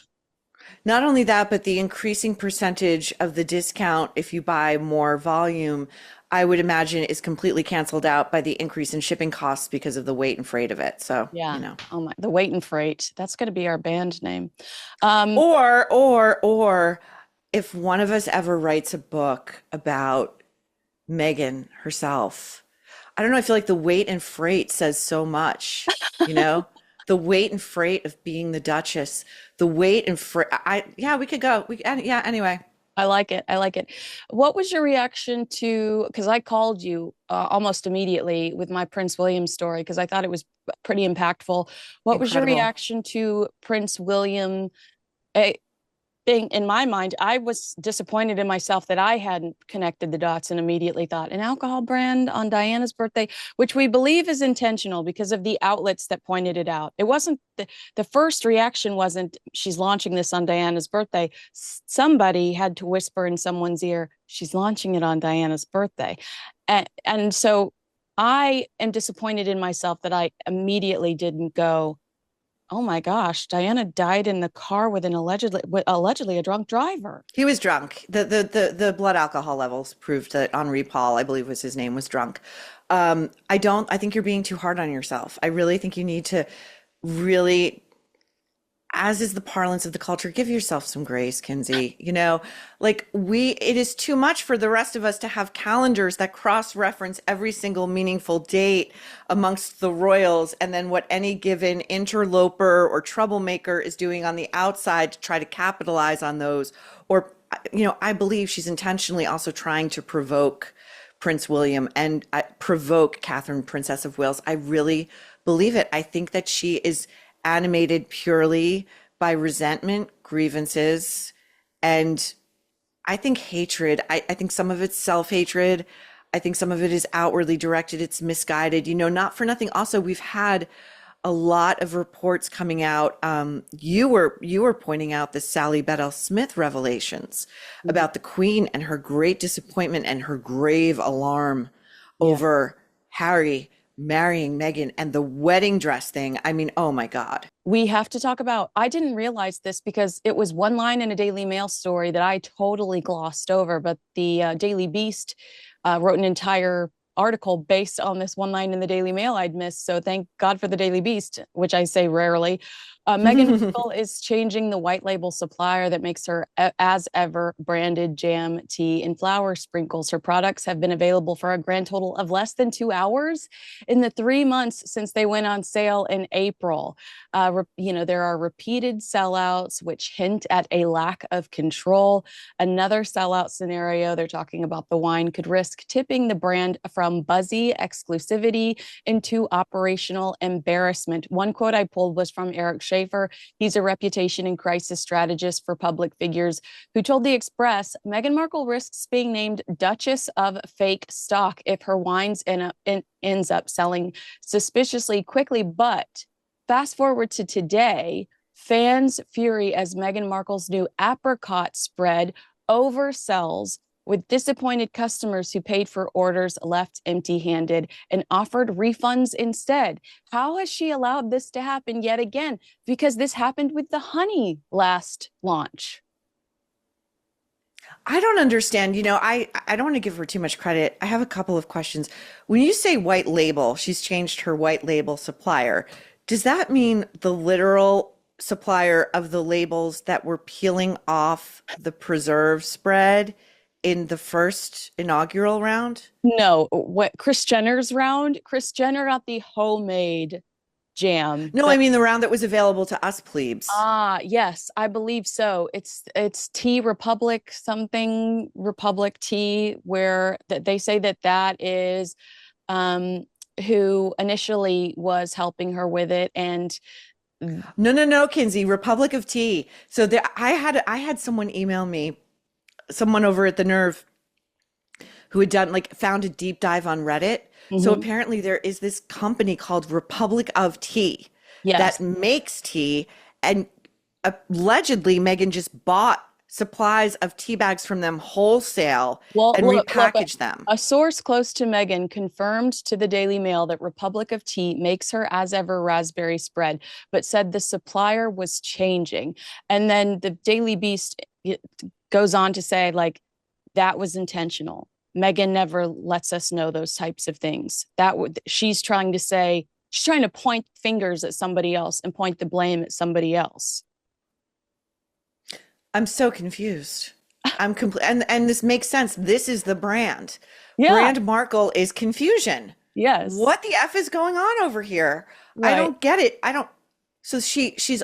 Not only that, but the increasing percentage of the discount if you buy more volume, I would imagine is completely canceled out by the increase in shipping costs because of the weight and freight of it. So, Yeah. you know. Oh my, the weight and freight. That's going to be our band name. Or if one of us ever writes a book about Meghan herself, I don't know, I feel like the weight and freight says so much, you know? The weight and freight of being the Duchess, the weight and freight. Yeah, we could go. Yeah, anyway. I like it. I like it. What was your reaction to, because I called you almost immediately with my Prince William story because I thought it was pretty impactful. What was your Incredible. reaction to Prince William? eh, Thing in my mind, I was disappointed in myself that I hadn't connected the dots and immediately thought an alcohol brand on Diana's birthday, which we believe is intentional because of the outlets that pointed it out. It wasn't the first reaction wasn't she's launching this on Diana's birthday. Somebody had to whisper in someone's ear, she's launching it on Diana's birthday. And so I am disappointed in myself that I immediately didn't go, oh my gosh, Diana died in the car with an allegedly a drunk driver. He was drunk. The blood alcohol levels proved that Henri Paul, I believe was his name, was drunk. I think you're being too hard on yourself. I really think you need to really as is the parlance of the culture, give yourself some grace, Kinsey. Like it is too much for the rest of us to have calendars that cross-reference every single meaningful date amongst the royals, and then what any given interloper or troublemaker is doing on the outside to try to capitalize on those. Or, I believe she's intentionally also trying to provoke Prince William and provoke Catherine, Princess of Wales. I really believe it. I think that she is animated purely by resentment, grievances, and I think hatred. I think some of it's self-hatred. I think some of it is outwardly directed. It's misguided. Not for nothing. Also, we've had a lot of reports coming out. You were pointing out the Sally Bedell Smith revelations about the Queen and her great disappointment and her grave alarm Yeah. over Harry marrying Meghan and the wedding dress thing. I mean, oh my God. We have to talk about, I didn't realize this because it was one line in a Daily Mail story that I totally glossed over, but the Daily Beast wrote an entire article based on this one line in the Daily Mail I'd missed. So thank God for the Daily Beast, which I say rarely. Meghan Markle is changing the white label supplier that makes her as ever branded jam, tea, and flower sprinkles. Her products have been available for a grand total of less than 2 hours in the 3 months since they went on sale in April. There are repeated sellouts, which hint at a lack of control. Another sellout scenario, they're talking about the wine, could risk tipping the brand from buzzy exclusivity into operational embarrassment. One quote I pulled was from Eric Schaefer. He's a reputation and crisis strategist for public figures who told The Express, Meghan Markle risks being named Duchess of Fake Stock if her wines ends up selling suspiciously quickly. But fast forward to today, fans fury as Meghan Markle's new apricot spread oversells, with disappointed customers who paid for orders left empty-handed and offered refunds instead. How has she allowed this to happen yet again? Because this happened with the honey last launch. I don't understand. I don't want to give her too much credit. I have a couple of questions. When you say white label, she's changed her white label supplier. Does that mean the literal supplier of the labels that were peeling off the preserve spread in the first inaugural round? No, what Kris Jenner's round? Kris Jenner got the homemade jam. No, I mean the round that was available to us plebes. Yes, I believe so. It's Tea Republic, something Republic Tea, where they say that is who initially was helping her with it. And No, Kinsey, Republic of Tea. So I had someone email me, someone over at the Nerve, who had found a deep dive on Reddit. So apparently there is this company called Republic of Tea yes, that makes tea, and allegedly Megan just bought supplies of tea bags from them wholesale well, and look, repackaged them. a source close to Meghan confirmed to the Daily Mail that Republic of Tea makes her as ever raspberry spread, but said the supplier was changing. And then the Daily Beast goes on to say, that was intentional. Meghan never lets us know those types of things. She's trying to point fingers at somebody else and point the blame at somebody else. I'm so confused. I'm complete, and this makes sense. This is the brand. Yeah. Brand Markle is confusion. Yes. What the F is going on over here? I Right. don't get it. I don't. So she's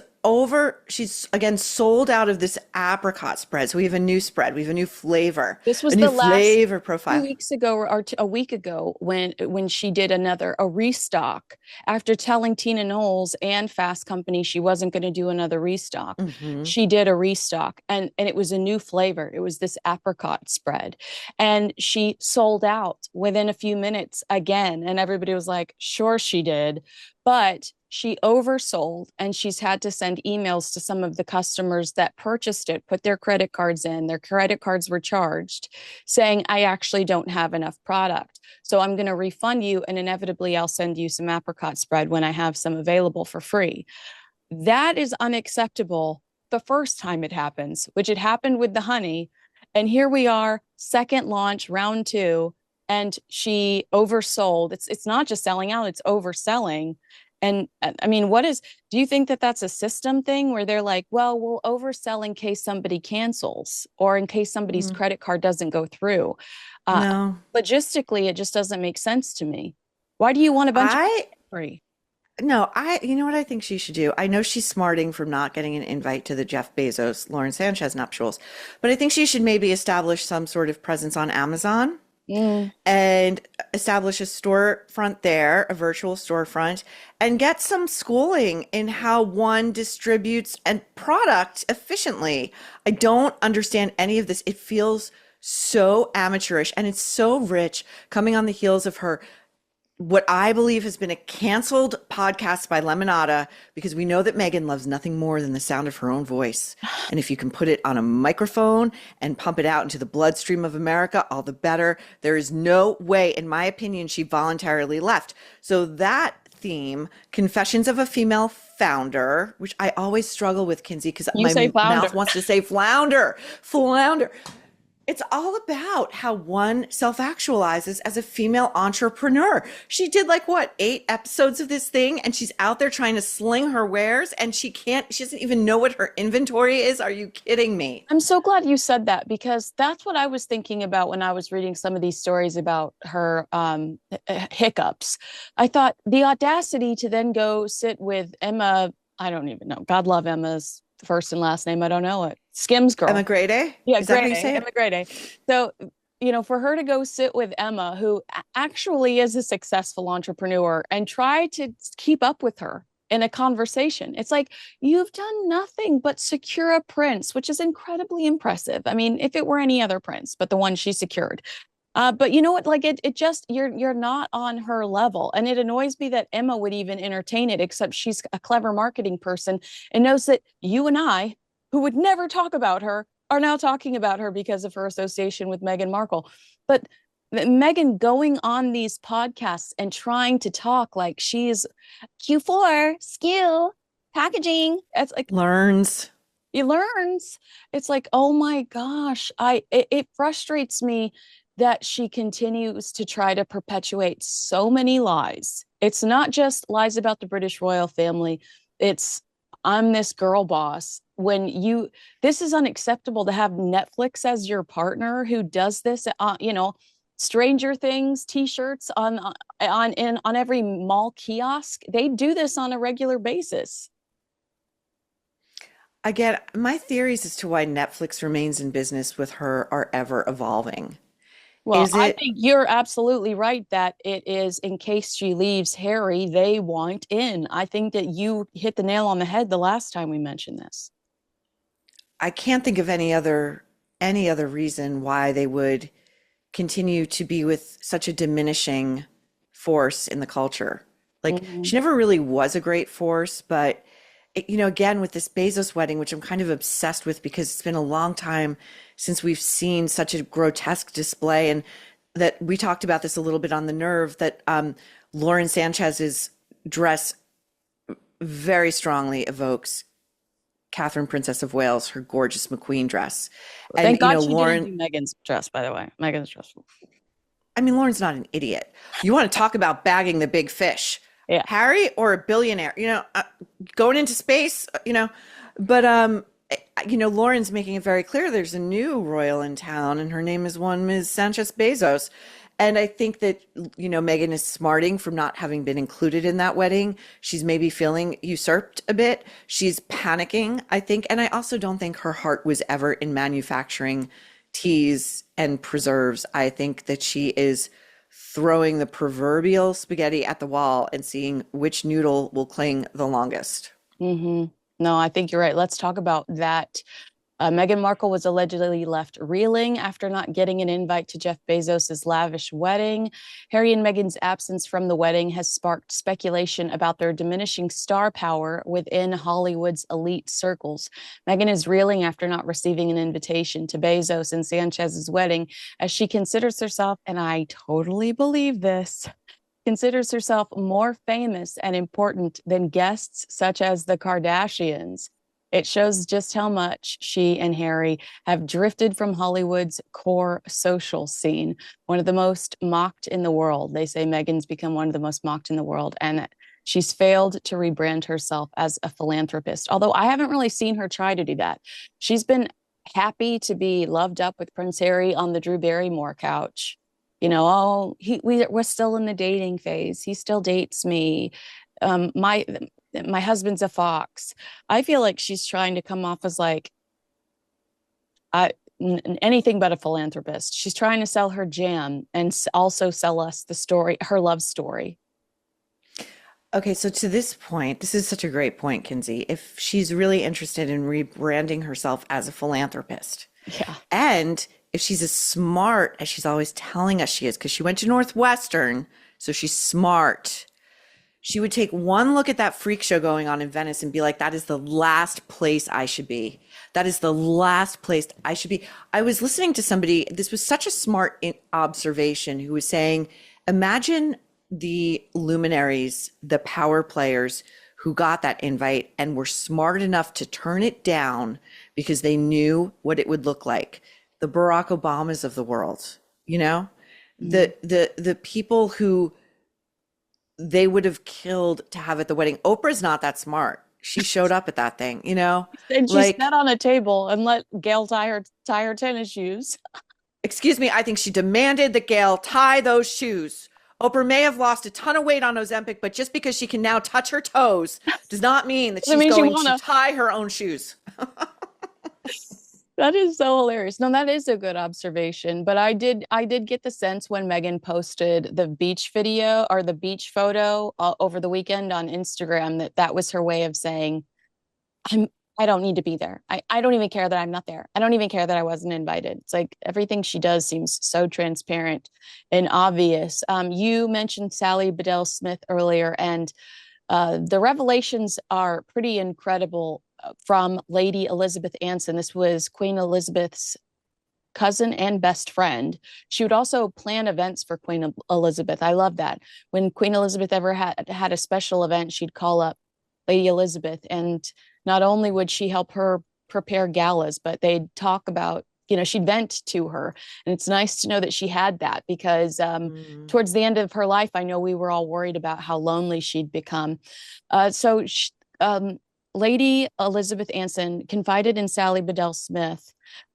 again sold out of this apricot spread. So we have a new spread. We have a new flavor, This was a new the last flavor 2 profile. weeks ago or a week ago when she did a restock after telling Tina Knowles and Fast Company she wasn't going to do another restock. Hmm. She did a restock and it was a new flavor. It was this apricot spread and she sold out within a few minutes again. And everybody was like, sure she did. But she oversold and she's had to send emails to some of the customers that purchased it, put their credit cards in, their credit cards were charged, saying, I actually don't have enough product. So I'm going to refund you and inevitably I'll send you some apricot spread when I have some available for free. That is unacceptable the first time it happens, which it happened with the honey. And here we are, second launch, round two, and she oversold. It's not just selling out, it's overselling. And I mean, do you think that that's a system thing where they're like, well, we'll oversell in case somebody cancels or in case somebody's Mm, credit card doesn't go through? Uh, no. Logistically, it just doesn't make sense to me. Why do you want a bunch of I free? No, you know what I think she should do? I know she's smarting from not getting an invite to the Jeff Bezos, Lauren Sanchez nuptials, but I think she should maybe establish some sort of presence on Amazon Mm, and establish a storefront there, a virtual storefront, and get some schooling in how one distributes a product efficiently. I don't understand any of this. It feels so amateurish and it's so rich coming on the heels of her what I believe has been a canceled podcast by Lemonada because we know that Megan loves nothing more than the sound of her own voice. And if you can put it on a microphone and pump it out into the bloodstream of America, all the better. There is no way, in my opinion, she voluntarily left. So that theme, Confessions of a Female Founder, which I always struggle with, Kinsey, because you say my flounder. mouth wants to say flounder, flounder. It's all about how one self-actualizes as a female entrepreneur. She did like what, 8 episodes of this thing, and she's out there trying to sling her wares, and she doesn't even know what her inventory is. Are you kidding me? I'm so glad you said that because that's what I was thinking about when I was reading some of these stories about her hiccups. I thought the audacity to then go sit with Emma, I don't even know. God love Emma's first and last name. I don't know it. Skims Emma girl. Grade A? Yeah, Is that how grade you A, say Emma it? grade A. So, for her to go sit with Emma, who actually is a successful entrepreneur, and try to keep up with her in a conversation. It's like, you've done nothing but secure a prince, which is incredibly impressive. I mean, if it were any other prince, but the one she secured. But you know what? Like it just you're not on her level, and it annoys me that Emma would even entertain it. Except she's a clever marketing person and knows that you and I, who would never talk about her, are now talking about her because of her association with Meghan Markle. But Meghan going on these podcasts and trying to talk like she's Q4 skill packaging. It's like Learns. he learns. It's like, oh my gosh, it frustrates me that she continues to try to perpetuate so many lies. It's not just lies about the British royal family. It's I'm this girl boss. This is unacceptable to have Netflix as your partner who does this. Stranger Things T-shirts on every mall kiosk. They do this on a regular basis. Again, my theories as to why Netflix remains in business with her are ever evolving. Well, Is I it think you're absolutely right that it is in case she leaves Harry, they want in. I think that you hit the nail on the head the last time we mentioned this. I can't think of any other reason why they would continue to be with such a diminishing force in the culture. Like Mhm. she never really was a great force, but again with this Bezos wedding, which I'm kind of obsessed with because it's been a long time since we've seen such a grotesque display, and that we talked about this a little bit on the nerve that Lauren Sanchez's dress very strongly evokes Catherine, Princess of Wales, her gorgeous McQueen dress. And, Thank God she didn't Lauren, do Megan's dress, by the way. Megan's dress. I mean, Lauren's not an idiot. You want to talk about bagging the big fish. Yeah. Harry or a billionaire, going into space, but, Lauren's making it very clear there's a new royal in town and her name is one Ms. Sanchez Bezos. And I think that, Meghan is smarting from not having been included in that wedding. She's maybe feeling usurped a bit. She's panicking, I think. And I also don't think her heart was ever in manufacturing teas and preserves. I think that she is throwing the proverbial spaghetti at the wall and seeing which noodle will cling the longest. Hmm. No, I think you're right. Let's talk about that. Meghan Markle was allegedly left reeling after not getting an invite to Jeff Bezos' lavish wedding. Harry and Meghan's absence from the wedding has sparked speculation about their diminishing star power within Hollywood's elite circles. Meghan is reeling after not receiving an invitation to Bezos and Sanchez's wedding, as she considers herself, and I totally believe this, considers herself more famous and important than guests such as the Kardashians. It shows just how much she and Harry have drifted from Hollywood's core social scene, one of the most mocked in the world. They say Meghan's become one of the most mocked in the world, and She's failed to rebrand herself as a philanthropist, although I haven't really seen her try to do that. She's been happy to be loved up with Prince Harry on the Drew Barrymore couch. We're still in the dating phase. He still dates me. My husband's a fox. I feel like she's trying to come off as like I anything but a philanthropist. She's trying to sell her jam and also sell us the story, her love story. Okay, so to this point, this is such a great point, Kinsey. If she's really interested in rebranding herself as a philanthropist, Yeah. and if she's as smart as she's always telling us she is, because she went to Northwestern, so she's smart, she would take one look at that freak show going on in Venice and be like, that is the last place I should be. That is the last place I should be. I was listening to somebody, this was such a smart observation, who was saying, imagine the luminaries, the power players who got that invite and were smart enough to turn it down because they knew what it would look like. The Barack Obamas of the world, you know, the people who they would have killed to have at the wedding. Oprah's not that smart. She showed up at that thing, you know, And she like, sat on a table and let Gail tie her tennis shoes. excuse me, I think she demanded that Gail tie those shoes. Oprah may have lost a ton of weight on Ozempic, but just because she can now touch her toes does not mean that Doesn't she's mean she going to wanna. tie her own shoes. That is so hilarious. No, that is a good observation. But I did get the sense when Megan posted the beach video or the beach photo over the weekend on Instagram that that was her way of saying, I'm I don't need to be there. I don't even care that I'm not there. I don't even care that I wasn't invited. It's like everything she does seems so transparent and obvious. You mentioned Sally Bedell Smith earlier, and the revelations are pretty incredible from Lady Elizabeth Anson. This was Queen Elizabeth's cousin and best friend. She would also plan events for Queen Elizabeth. I love that. When Queen Elizabeth ever had a special event, she'd call up Lady Elizabeth, and not only would she help her prepare galas, but they'd talk about, she'd vent to her. And it's nice to know that she had that because Mm. towards the end of her life, I know we were all worried about how lonely she'd become. So Lady Elizabeth Anson confided in Sally Bedell Smith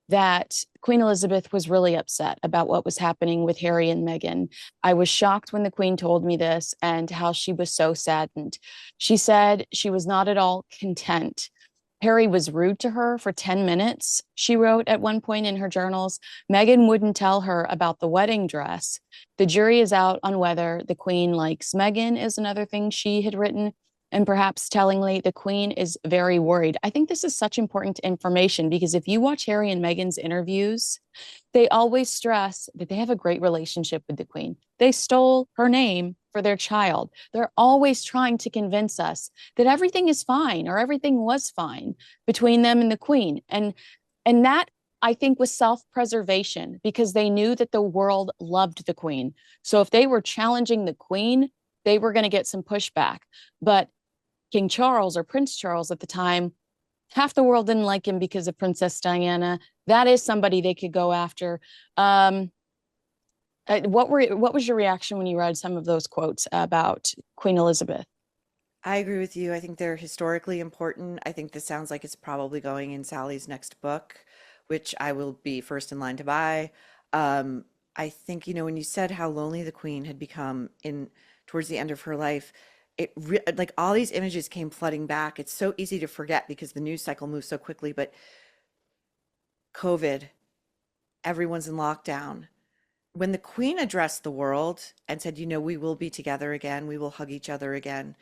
that Queen Elizabeth was really upset about what was happening with Harry and Meghan. I was shocked when the Queen told me this and how she was so saddened. She said she was not at all content. Harry was rude to her for 10 minutes, she wrote at one point in her journals. Meghan wouldn't tell her about the wedding dress. The jury is out on whether the Queen likes Meghan, is another thing she had written. And perhaps tellingly, the Queen is very worried. I think this is such important information because if you watch Harry and Meghan's interviews, they always stress that they have a great relationship with the Queen. They stole her name for their child. They're always trying to convince us that everything is fine or everything was fine between them and the Queen. And that I think was self-preservation because they knew that the world loved the Queen. So if they were challenging the Queen, they were going to get some pushback. But King Charles or Prince Charles at the time, half the world didn't like him because of Princess Diana. That is somebody they could go after. What was your reaction when you read some of those quotes about Queen Elizabeth? I agree with you. I think they're historically important. I think this sounds like it's probably going in Sally's next book, which I will be first in line to buy. I think, when you said how lonely the Queen had become in towards the end of her life, like all these images came flooding back. It's so easy to forget because the news cycle moves so quickly, but COVID, everyone's in lockdown. When the Queen addressed the world and said, we will be together again, we will hug each other again,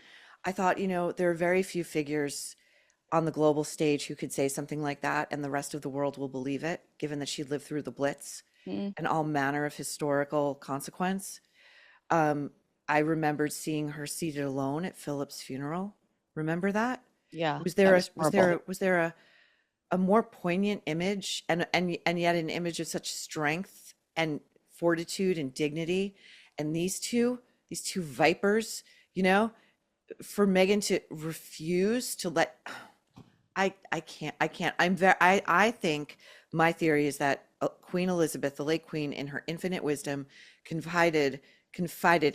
I thought, there are very few figures on the global stage who could say something like that, and the rest of the world will believe it, given that she lived through the Blitz Mm, and all manner of historical consequence. Um, I remembered seeing her seated alone at Philip's funeral. Remember that? yeah, Was that there a was horrible. a more poignant image and yet an image of such strength and fortitude and dignity? And these two vipers, for Megan to refuse to let I can't I think my theory is that Queen Elizabeth, the late Queen, in her infinite wisdom confided,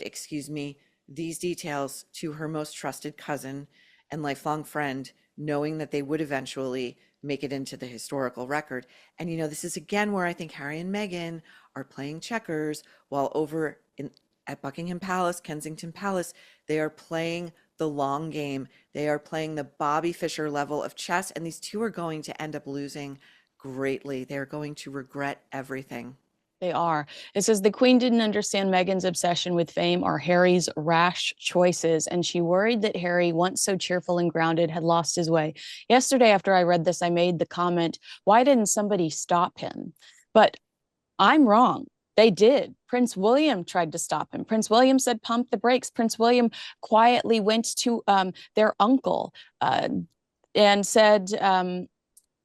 excuse me, these details to her most trusted cousin and lifelong friend, knowing that they would eventually make it into the historical record. And this is again where I think Harry and Meghan are playing checkers, while over in at Buckingham Palace, Kensington Palace, they are playing the long game. They are playing the Bobby Fischer level of chess, and these two are going to end up losing greatly. They're going to regret everything. They are. It says the Queen didn't understand Meghan's obsession with fame or Harry's rash choices, and she worried that Harry, once so cheerful and grounded, had lost his way. Yesterday, after I read this, I made the comment, why didn't somebody stop him? But I'm wrong. They did. Prince William tried to stop him. Prince William said, pump the brakes. Prince William quietly went to their uncle and said,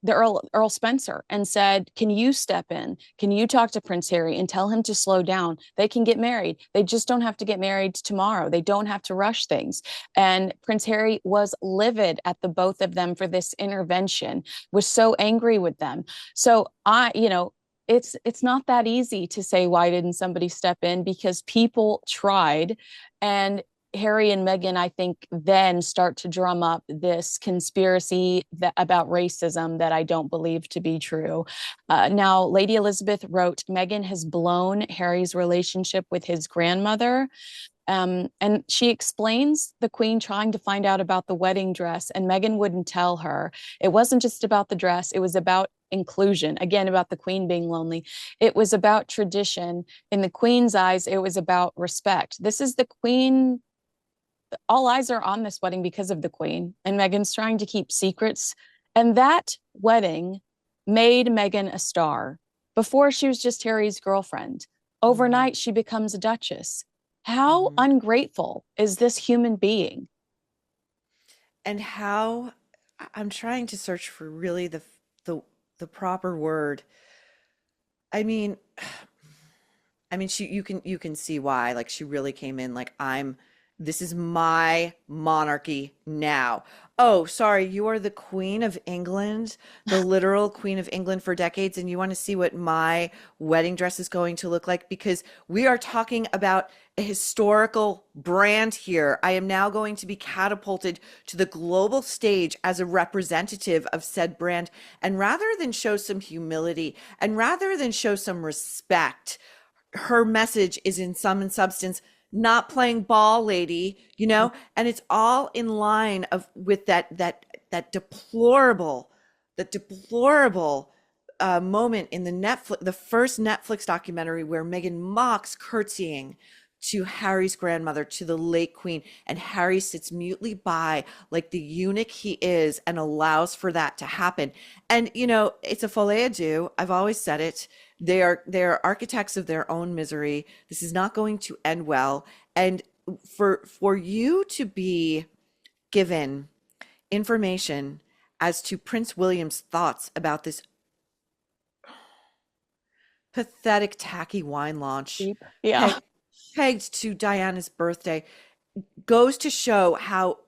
the Earl Spencer, and said, can you step in? Can you talk to Prince Harry and tell him to slow down? They can get married. They just don't have to get married tomorrow. They don't have to rush things. And Prince Harry was livid at the both of them for this intervention, was so angry with them. So it's not that easy to say, why didn't somebody step in? Because people tried. And Harry and Meghan, I think, then start to drum up this conspiracy about racism that I don't believe to be true. Now, Lady Elizabeth wrote, Meghan has blown Harry's relationship with his grandmother. And she explains the Queen trying to find out about the wedding dress, and Meghan wouldn't tell her. It wasn't just about the dress, it was about inclusion, again, about the Queen being lonely. It was about tradition. In the Queen's eyes, it was about respect. This is the Queen. All eyes are on this wedding because of the Queen, and Meghan's trying to keep secrets. And that wedding made Meghan a star. Before, she was just Harry's girlfriend. Mm-hmm. Overnight, she becomes a duchess. How Mm-hmm. ungrateful is this human being? And how I'm trying to search for really the the proper word. I mean, she you can see why, like, she really came in like, this is my monarchy now. Oh, sorry, you are the Queen of England, the literal Queen of England for decades, and you want to see what my wedding dress is going to look like? Because we are talking about a historical brand here. I am now going to be catapulted to the global stage as a representative of said brand. And rather than show some humility and rather than show some respect, her message is in sum and substance, not playing ball, lady, and it's all in line of with that deplorable moment in the first Netflix documentary, where Meghan mocks curtsying to Harry's grandmother, to the late Queen, and Harry sits mutely by like the eunuch he is and allows for that to happen. And it's a folie à deux. I've always said it. They are architects of their own misery. This is not going to end well. And for you to be given information as to Prince William's thoughts about this pathetic, tacky wine launch, Cheap. Yeah. peg, pegged to Diana's birthday, goes to show how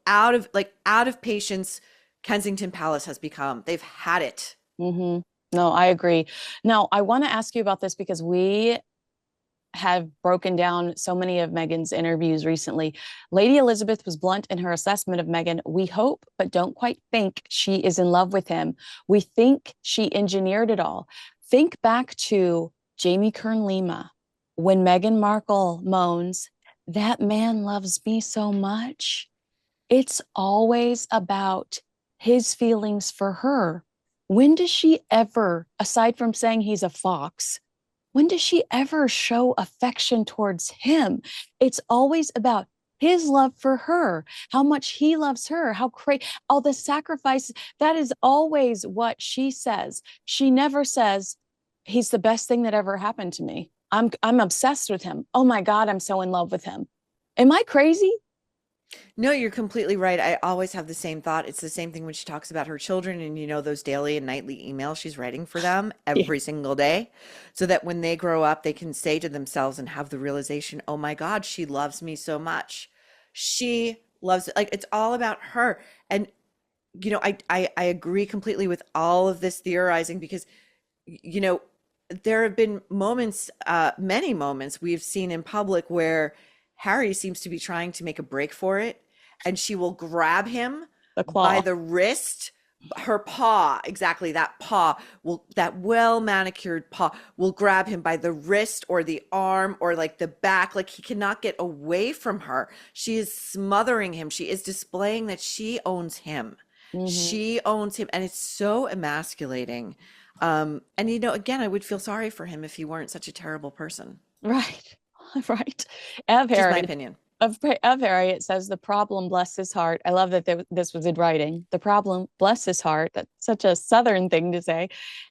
out of patience Kensington Palace has become. They've had it. Mm-hmm. No, I agree. Now, I want to ask you about this because we have broken down so many of Meghan's interviews recently. Lady Elizabeth was blunt in her assessment of Meghan. We hope, but don't quite think she is in love with him. We think she engineered it all. Think back to Jamie Kern Lima when Meghan Markle moans, that man loves me so much. It's always about his feelings for her. When does she ever, aside from saying he's a fox, when does she ever show affection towards him? It's always about his love for her, how much he loves her, how crazy, all the sacrifices. That is always what she says. She never says, he's the best thing that ever happened to me. I'm obsessed with him. Oh my God, I'm so in love with him. Am I crazy? No, you're completely right. I always have the same thought. It's the same thing when she talks about her children and those daily and nightly emails she's writing for them Yeah. every single day, so that when they grow up, they can say to themselves and have the realization, oh my God, she loves me so much. She loves it. Like, it's all about her. And I agree completely with all of this theorizing, because you there have been moments, many moments we've seen in public where Harry seems to be trying to make a break for it, and she will grab him The by claw. the wrist, her paw, exactly that paw will, that well manicured paw will grab him by the wrist or the arm or like the back. Like he cannot get away from her. She is smothering him. She is displaying that she owns him. Hmm. She owns him, and it's so emasculating. And again, I would feel sorry for him if he weren't such a terrible person. Right. Right. Of Just my Harriet. opinion. Of Harriet says the problem, bless his heart. I love that this was in writing. The problem, bless his heart. That's such a Southern thing to say,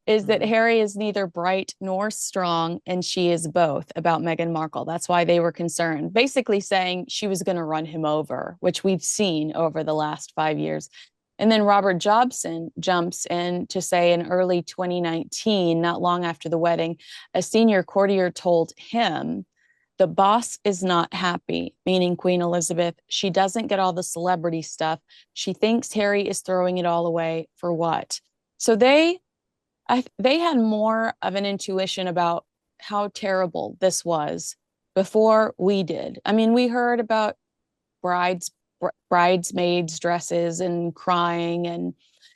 is that Mhm. Harry is neither bright nor strong, and she is both about Meghan Markle. That's why they were concerned, basically saying she was going to run him over, which we've seen over the last 5 years. And then Robert Jobson jumps in to say in early 2019, not long after the wedding, a senior courtier told him the boss is not happy, meaning Queen Elizabeth. She doesn't get all the celebrity stuff. She thinks Harry is throwing it all away for what? So they had more of an intuition about how terrible this was before we did. I mean, we heard about brides bridesmaids dresses and crying, and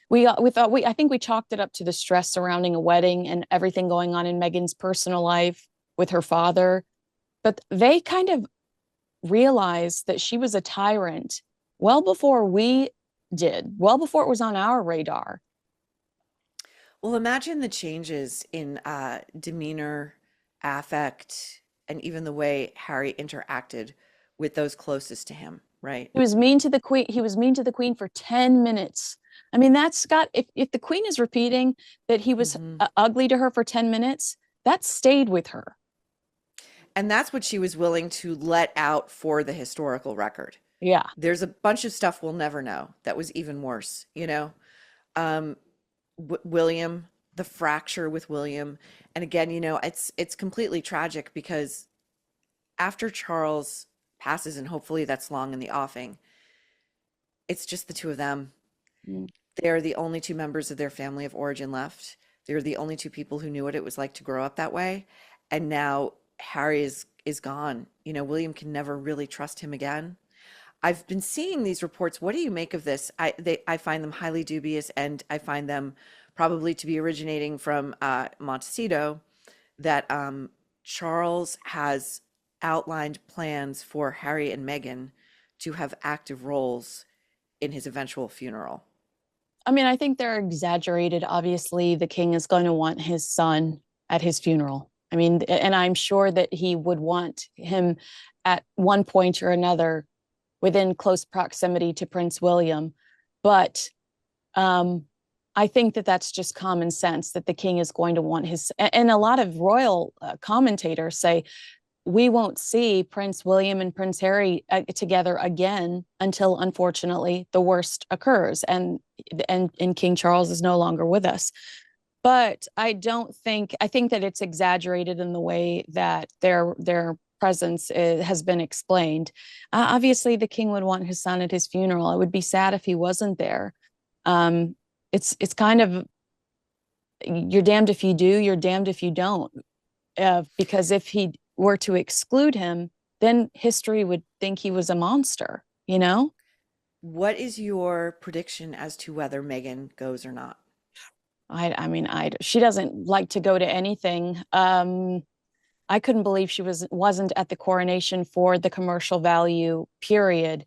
we thought we I think we chalked it up to the stress surrounding a wedding and everything going on in Meghan's personal life with her father, but they kind of realized that she was a tyrant well before we did, well before it was on our radar. Well, imagine the changes in demeanor, affect, and even the way Harry interacted with those closest to him, right? He was mean to the queen. He was mean to the queen for 10 minutes. I mean, that's got, if the queen is repeating that he was Hmm. ugly to her for 10 minutes, that stayed with her. And that's what she was willing to let out for the historical record. Yeah. There's a bunch of stuff we'll never know that was even worse, you know? Um, William, the fracture with William. And again, it's completely tragic because after Charles passes, and hopefully that's long in the offing, it's just the two of them. Mm. They're the only two members of their family of origin left. They're the only two people who knew what it was like to grow up that way. And now Harry is gone. William can never really trust him again. I've been seeing these reports. What do you make of this? I find them highly dubious, and I find them probably to be originating from Montecito, that Charles has outlined plans for Harry and Meghan to have active roles in his eventual funeral. I mean, I think they're exaggerated. Obviously, the king is going to want his son at his funeral. I mean, and I'm sure that he would want him at one point or another within close proximity to Prince William. But um, I think that that's just common sense that the king is going to want his. And a lot of royal commentators say we won't see Prince William and Prince Harry together again until, unfortunately, the worst occurs, and King Charles is no longer with us. But I think that it's exaggerated in the way that their presence has been explained. Obviously, the king would want his son at his funeral. It would be sad if he wasn't there. Um, it's kind of, you're damned if you do, you're damned if you don't. Because if he were to exclude him, then history would think he was a monster, you know? What is your prediction as to whether Meghan goes or not? I mean, she doesn't like to go to anything. I couldn't believe she wasn't at the coronation for the commercial value period,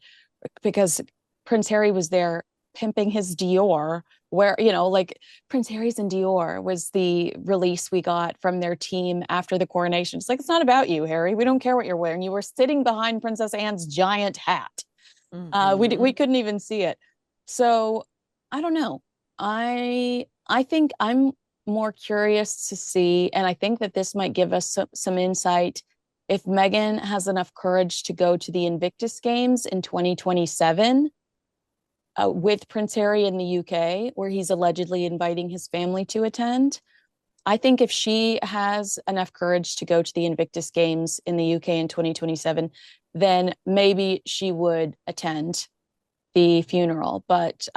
because Prince Harry was there pimping his Dior, where, like Prince Harry's and Dior was the release we got from their team after the coronation. It's like, it's not about you, Harry. We don't care what you're wearing. You were sitting behind Princess Anne's giant hat. We Hmm. couldn't even see it. So I don't know. I think I'm more curious to see, and I think that this might give us some insight if Meghan has enough courage to go to the Invictus Games in 2027 with Prince Harry in the UK, where he's allegedly inviting his family to attend. I think if she has enough courage to go to the Invictus Games in the UK in 2027, then maybe she would attend the funeral. But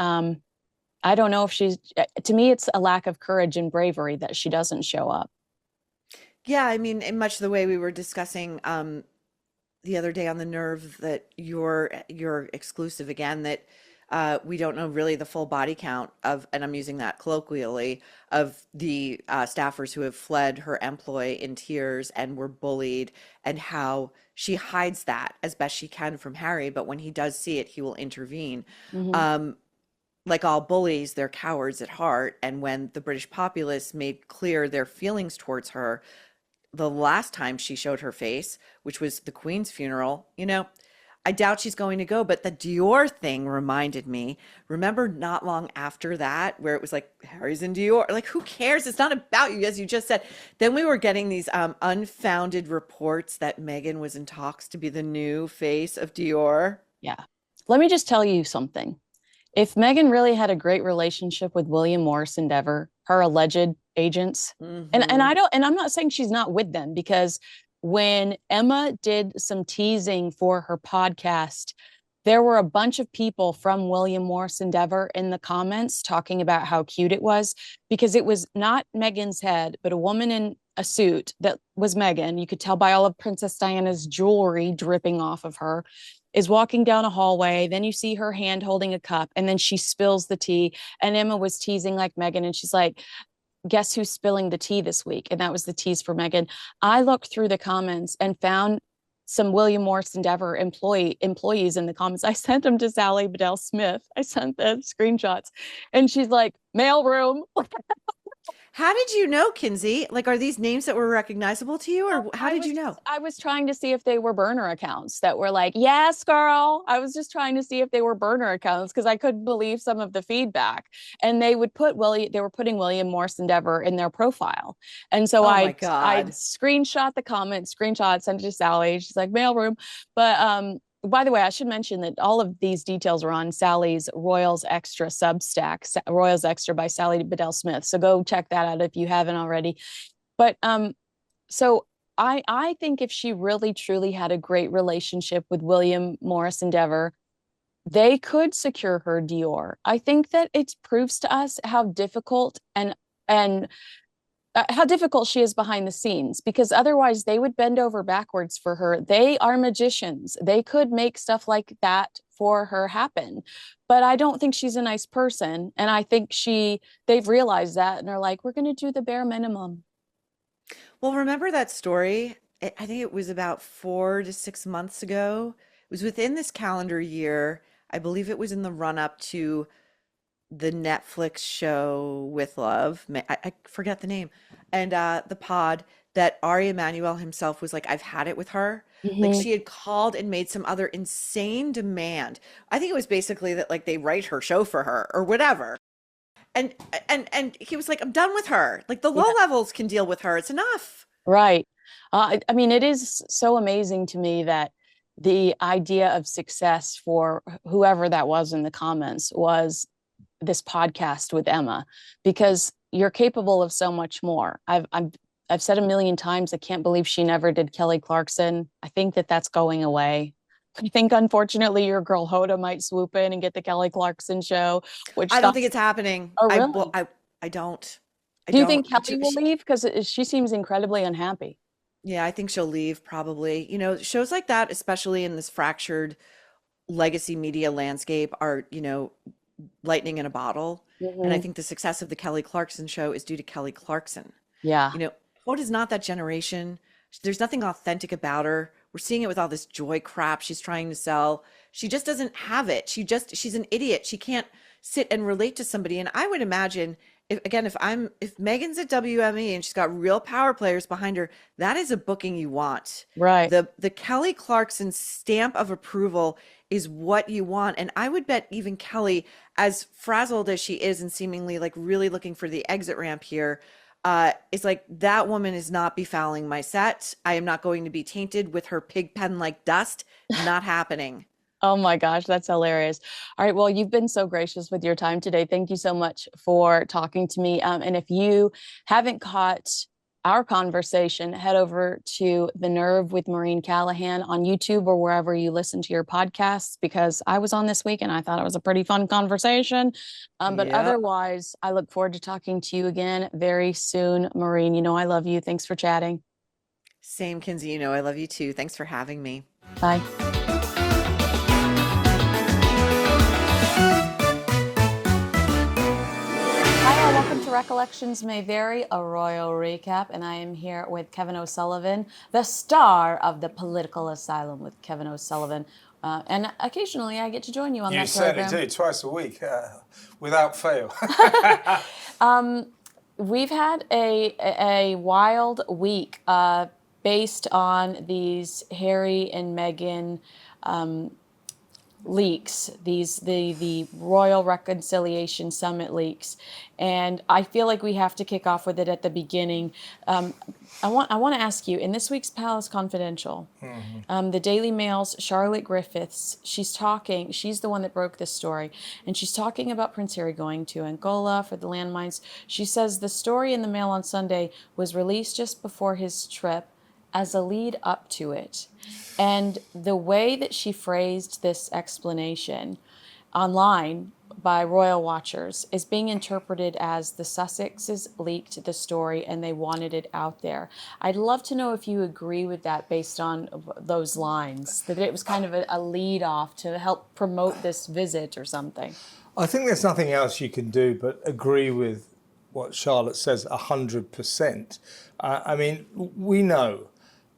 I don't know if to me, it's a lack of courage and bravery that she doesn't show up. Yeah, I mean, in much the way we were discussing the other day on the Nerve that you're exclusive again, that we don't know really the full body count of, and I'm using that colloquially, of the staffers who have fled her employ in tears and were bullied, and how she hides that as best she can from Harry, but when he does see it, he will intervene. Hmm. Um, like all bullies, they're cowards at heart, and when the British populace made clear their feelings towards her the last time she showed her face, which was the Queen's funeral, I doubt she's going to go. But the Dior thing reminded me. Remember, not long after that, where it was like Harry's in Dior. Like, who cares? It's not about you, as you just said. Then we were getting these unfounded reports that Meghan was in talks to be the new face of Dior. Yeah. Let me just tell you something. If Meghan really had a great relationship with William Morris Endeavor, her alleged agents, and Hmm. I don't, and I'm not saying she's not with them, because when Emma did some teasing for her podcast, there were a bunch of people from William Morris Endeavor in the comments talking about how cute it was, because it was not Meghan's head, but a woman in a suit that was Meghan. You could tell by all of Princess Diana's jewelry dripping off of her, is walking down a hallway. Then you see her hand holding a cup, and then she spills the tea. And Emma was teasing like Meghan, and she's like, guess who's spilling the tea this week? And that was the tease for Meghan. I looked through the comments and found some William Morris Endeavor employees in the comments. I sent them to Sally Bedell Smith. I sent the screenshots, and she's like, mailroom. How did you know, Kinsey? Like, are these names that were recognizable to you, or how did you know? I was trying to see if they were burner accounts that were like, yes, girl. I was just trying to see if they were burner accounts, because I couldn't believe some of the feedback. And they were putting William Morris Endeavor in their profile. And so Oh my I God. screenshot the comment, screenshot, sent it to Sally. She's like, mailroom. But by the way, I should mention that all of these details are on Sally's Royals Extra Substack, Royals Extra by Sally Bedell Smith. So go check that out if you haven't already. But so I think if she really truly had a great relationship with William Morris Endeavor, they could secure her Dior. I think that it proves to us how difficult and how difficult she is behind the scenes, because otherwise they would bend over backwards for her. They are magicians. They could make stuff like that for her happen. But I don't think she's a nice person, and I think they've realized that, and they're like, we're going to do the bare minimum. Well, remember that story? I think it was about 4 to 6 months ago. It was within this calendar year. I believe it was in the run up to the Netflix show With Love. I forget the name. And the pod that Ari Emanuel himself was like, I've had it with her. Like, Mm-hmm. she had called and made some other insane demand. I think it was basically that like they write her show for her or whatever. And and he was like, I'm done with her. Like, the low levels can deal with her. It's enough. Right. I mean, it is so amazing to me that the idea of success for whoever that was in the comments was this podcast with Emma, because you're capable of so much more. I've said a million times, I can't believe she never did Kelly Clarkson. I think that that's going away. I think, unfortunately, your girl Hoda might swoop in and get the Kelly Clarkson show, which I don't think thoughts. it's happening. Oh, I well, really? I don't. I Do you don't. think Kelly will leave? Because she seems incredibly unhappy. Yeah, I think she'll leave probably. Shows like that, especially in this fractured legacy media landscape, are, lightning in a bottle. And I Hmm. think the success of the Kelly Clarkson show is due to Kelly Clarkson. Yeah. Hoda's not that generation. There's nothing authentic about her. We're seeing it with all this joy crap she's trying to sell. She just doesn't have it. She's an idiot. She can't sit and relate to somebody. And I would imagine, if Megan's at WME and she's got real power players behind her, that is a booking you want. Right. The Kelly Clarkson stamp of approval is what you want. And I would bet even Kelly, as frazzled as she is and seemingly like really looking for the exit ramp here, is like, that woman is not befouling my set. I am not going to be tainted with her pig pen like dust. Not happening. Oh my gosh, that's hilarious. All right. Well, you've been so gracious with your time today. Thank you so much for talking to me. And if you haven't caught our conversation, head over to The Nerve with Maureen Callahan on YouTube or wherever you listen to your podcasts, because I was on this week and I thought it was a pretty fun conversation. But Yep. otherwise, I look forward to talking to you again very soon, Maureen. You know, I love you. Thanks for chatting. Same, Kinsey. I love you too. Thanks for having me. Bye. Hi, all. Welcome to Recollections May Vary, a royal recap. And I am here with Kevin O'Sullivan, the star of The Political Asylum with Kevin O'Sullivan. And occasionally I get to join you on that program. You certainly do, twice a week, without fail. We've had a wild week based on these Harry and Meghan leaks, the Royal Reconciliation Summit leaks, and I feel like we have to kick off with it at the beginning. I want to ask you, in this week's Palace Confidential, the Daily Mail's Charlotte Griffiths, she's the one that broke this story, and she's talking about Prince Harry going to Angola for the landmines. She says the story in the Mail on Sunday was released just before his trip as a lead up to it. And the way that she phrased this explanation online by royal watchers is being interpreted as the Sussexes leaked the story and they wanted it out there. I'd love to know if you agree with that based on those lines, that it was kind of a lead off to help promote this visit or something. I think there's nothing else you can do but agree with what Charlotte says 100%. I mean, we know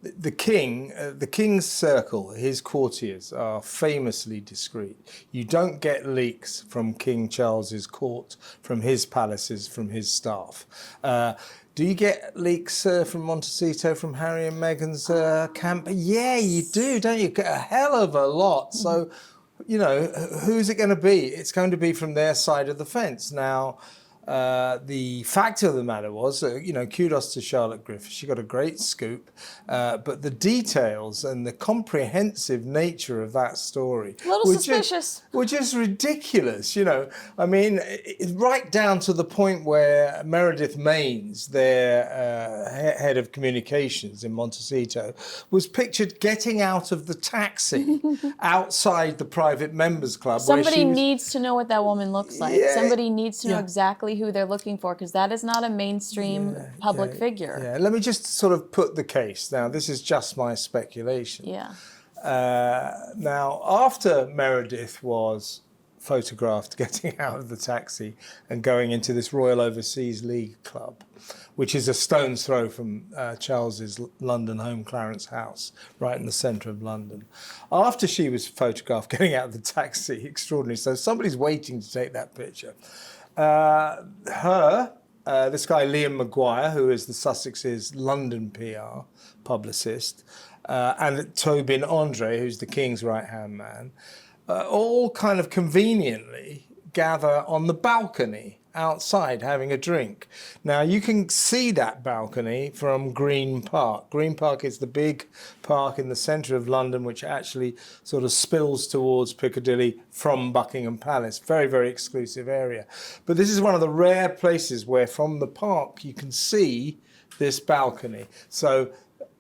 the king's circle, his courtiers are famously discreet. You don't get leaks from King Charles's court, from his palaces, from his staff. Do you get leaks from Montecito, from Harry and Meghan's camp? Yeah, you do, don't you? Get a hell of a lot. So, you know, who's it going to be? It's going to be from their side of the fence. Now, the fact of the matter was, you know, kudos to Charlotte Griffiths. She got a great scoop, but the details and the comprehensive nature of that story were just ridiculous. You know, I mean, right down to the point where Meredith Maines, their head of communications in Montecito, was pictured getting out of the taxi outside the private members club. Somebody needs to know what that woman looks like. Yeah, somebody needs to know exactly who they're looking for, because that is not a mainstream public figure. Yeah, let me just sort of put the case. Now, this is just my speculation. Yeah. Now, after Meredith was photographed getting out of the taxi and going into this Royal Overseas League Club, which is a stone's throw from Charles's London home, Clarence House, right in the centre of London. After she was photographed getting out of the taxi, extraordinary, so somebody's waiting to take that picture. This guy Liam Maguire, who is the Sussex's London PR publicist, and Tobin Andre, who's the King's right-hand man, all kind of conveniently gather on the balcony outside having a drink. Now, you can see that balcony from Green Park. Green Park is the big park in the centre of London, which actually sort of spills towards Piccadilly from Buckingham Palace. Very, very exclusive area. But this is one of the rare places where from the park you can see this balcony. So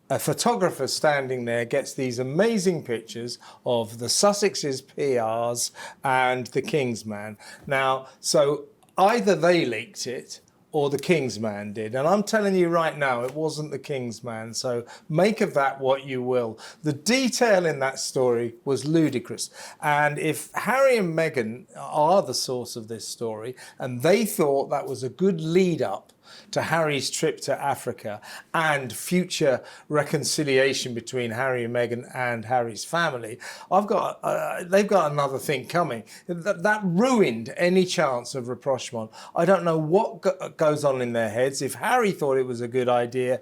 a photographer standing there gets these amazing pictures of the Sussex's PRs and the King's man. Now, so either they leaked it or the King's man did. And I'm telling you right now, it wasn't the King's man. So make of that what you will. The detail in that story was ludicrous. And if Harry and Meghan are the source of this story, and they thought that was a good lead up to Harry's trip to Africa and future reconciliation between Harry and Meghan and Harry's family, they've got another thing coming. That ruined any chance of rapprochement. I don't know what goes on in their heads. If Harry thought it was a good idea,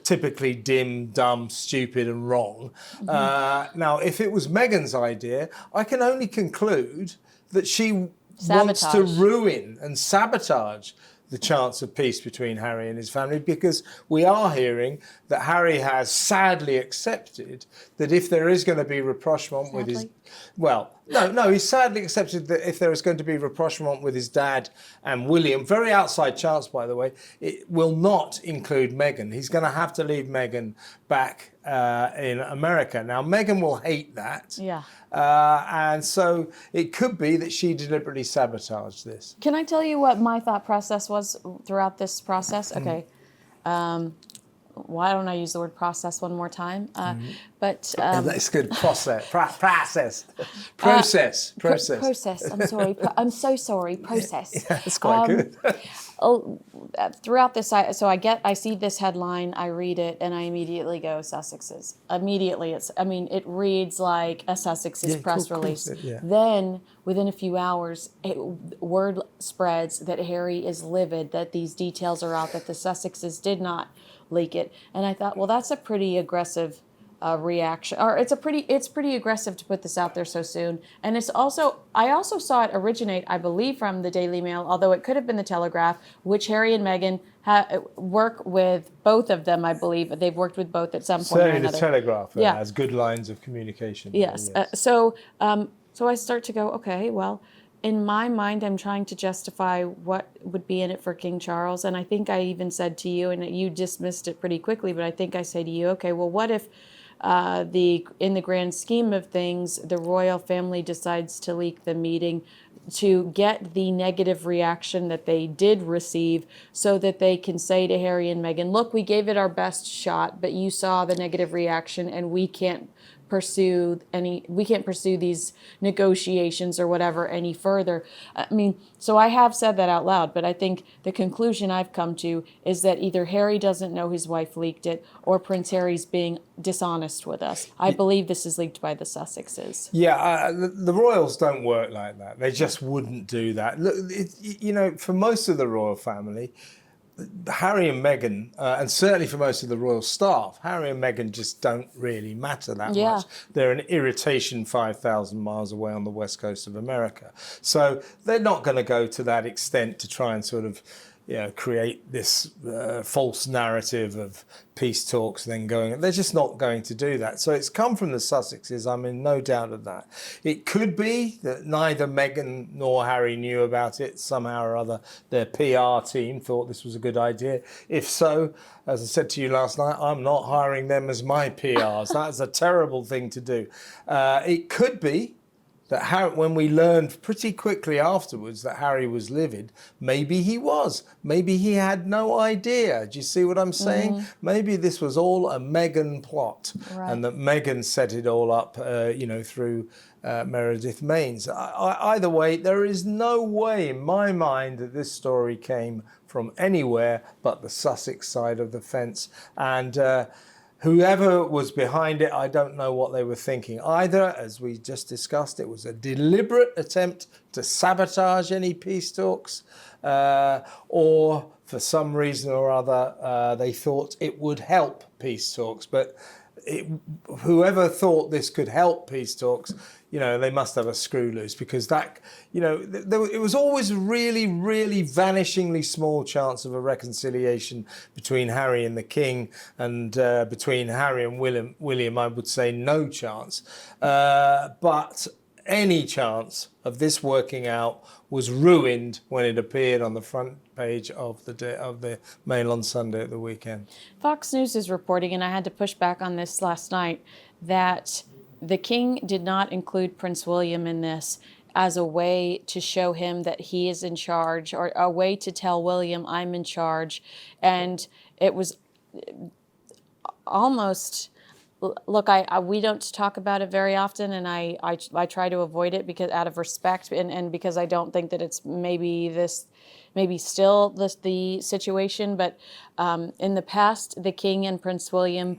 typically dim, dumb, stupid and wrong. Now, if it was Meghan's idea, I can only conclude that she wants to ruin and sabotage the chance of peace between Harry and his family, because we are hearing that Harry has sadly accepted that if there is going to be rapprochement with his... Well, no, he's sadly accepted that if there is going to be rapprochement with his dad and William, very outside chance, by the way, it will not include Meghan. He's going to have to leave Meghan back in America. Now, Meghan will hate that. Yeah. And so it could be that she deliberately sabotaged this. Can I tell you what my thought process was throughout this process? Okay. why don't I use the word process one more time? But That's good. Process. process. I'm sorry. I'm so sorry. Process. Yeah, that's quite good. Throughout this, I see this headline, I read it, and I immediately go Sussexes. Immediately, it reads like a Sussexes press release. Then, within a few hours, word spreads that Harry is livid, that these details are out, that the Sussexes did not leak it. And I thought, well, that's a pretty aggressive reaction, or it's pretty aggressive to put this out there so soon. And I also saw it originate, I believe, from the Daily Mail, although it could have been the Telegraph, which Harry and Meghan work with both of them. I believe they've worked with both at some point or another. Certainly the Telegraph has good lines of communication. Yes. So I start to go, okay, well, in my mind, I'm trying to justify what would be in it for King Charles. And I think I even said to you, and you dismissed it pretty quickly, but I think I say to you, okay, well, what if in the grand scheme of things, the royal family decides to leak the meeting to get the negative reaction that they did receive, so that they can say to Harry and Meghan, look, we gave it our best shot, but you saw the negative reaction, and we can't pursue these negotiations or whatever any further. So I have said that out loud, but I think the conclusion I've come to is that either Harry doesn't know his wife leaked it, or Prince Harry's being dishonest with us. I believe this is leaked by the Sussexes. Yeah, the royals don't work like that. They just wouldn't do that. Look, for most of the royal family, Harry and Meghan, and certainly for most of the royal staff, Harry and Meghan just don't really matter that much. They're an irritation 5,000 miles away on the west coast of America. So they're not going to go to that extent to try and sort of create this false narrative of peace talks then going. They're just not going to do that. So it's come from the Sussexes. I'm in no doubt of that. It could be that neither Meghan nor Harry knew about it. Somehow or other, their PR team thought this was a good idea. If so, as I said to you last night, I'm not hiring them as my PRs. That's a terrible thing to do. It could be that Harry, when we learned pretty quickly afterwards that Harry was livid, maybe he was. Maybe he had no idea. Do you see what I'm saying? Mm-hmm. Maybe this was all a Meghan plot, and that Meghan set it all up, through Meredith Maines. Either way, there is no way in my mind that this story came from anywhere but the Sussex side of the fence. And whoever was behind it, I don't know what they were thinking. Either, as we just discussed, it was a deliberate attempt to sabotage any peace talks, or for some reason or other, they thought it would help peace talks. But whoever thought this could help peace talks, they must have a screw loose, because that, it was always a really, really vanishingly small chance of a reconciliation between Harry and the King, and between Harry and William, I would say no chance. But any chance of this working out was ruined when it appeared on the front page of the Mail on Sunday at the weekend. Fox News is reporting, and I had to push back on this last night, that the King did not include Prince William in this as a way to show him that he is in charge, or a way to tell William, I'm in charge. And it was almost... Look, we don't talk about it very often, and I try to avoid it because out of respect, and because I don't think that it's maybe still the situation. But in the past, the King and Prince William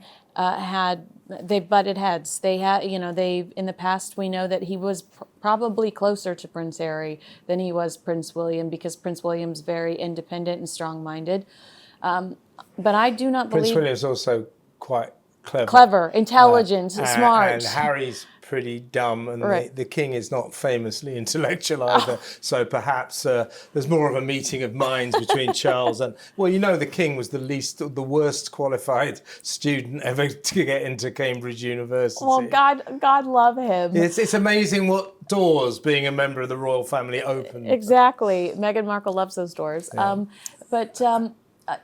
they butted heads. They had, in the past, we know that he was probably closer to Prince Harry than he was Prince William, because Prince William's very independent and strong-minded. But I do not believe... Prince William's also quite clever, intelligent, smart. And Harry's pretty dumb, and the King is not famously intellectual either. So perhaps there's more of a meeting of minds between Charles and... Well, the King was the worst qualified student ever to get into Cambridge University. Well, God love him. It's amazing what doors being a member of the royal family opened. Exactly. Meghan Markle loves those doors. Yeah. But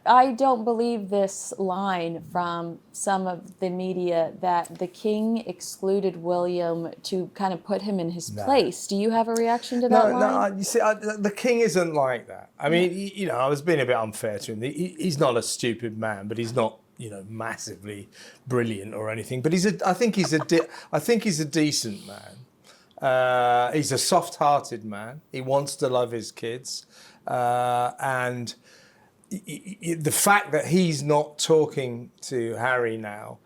I don't believe this line from some of the media that the King excluded William to kind of put him in his place. Do you have a reaction to that line? No, you see, the King isn't like that. I mean, I was being a bit unfair to him. He's not a stupid man, but he's not massively brilliant or anything, but I think he's a decent man. He's a soft-hearted man. He wants to love his kids, and the fact that he's not talking to Harry now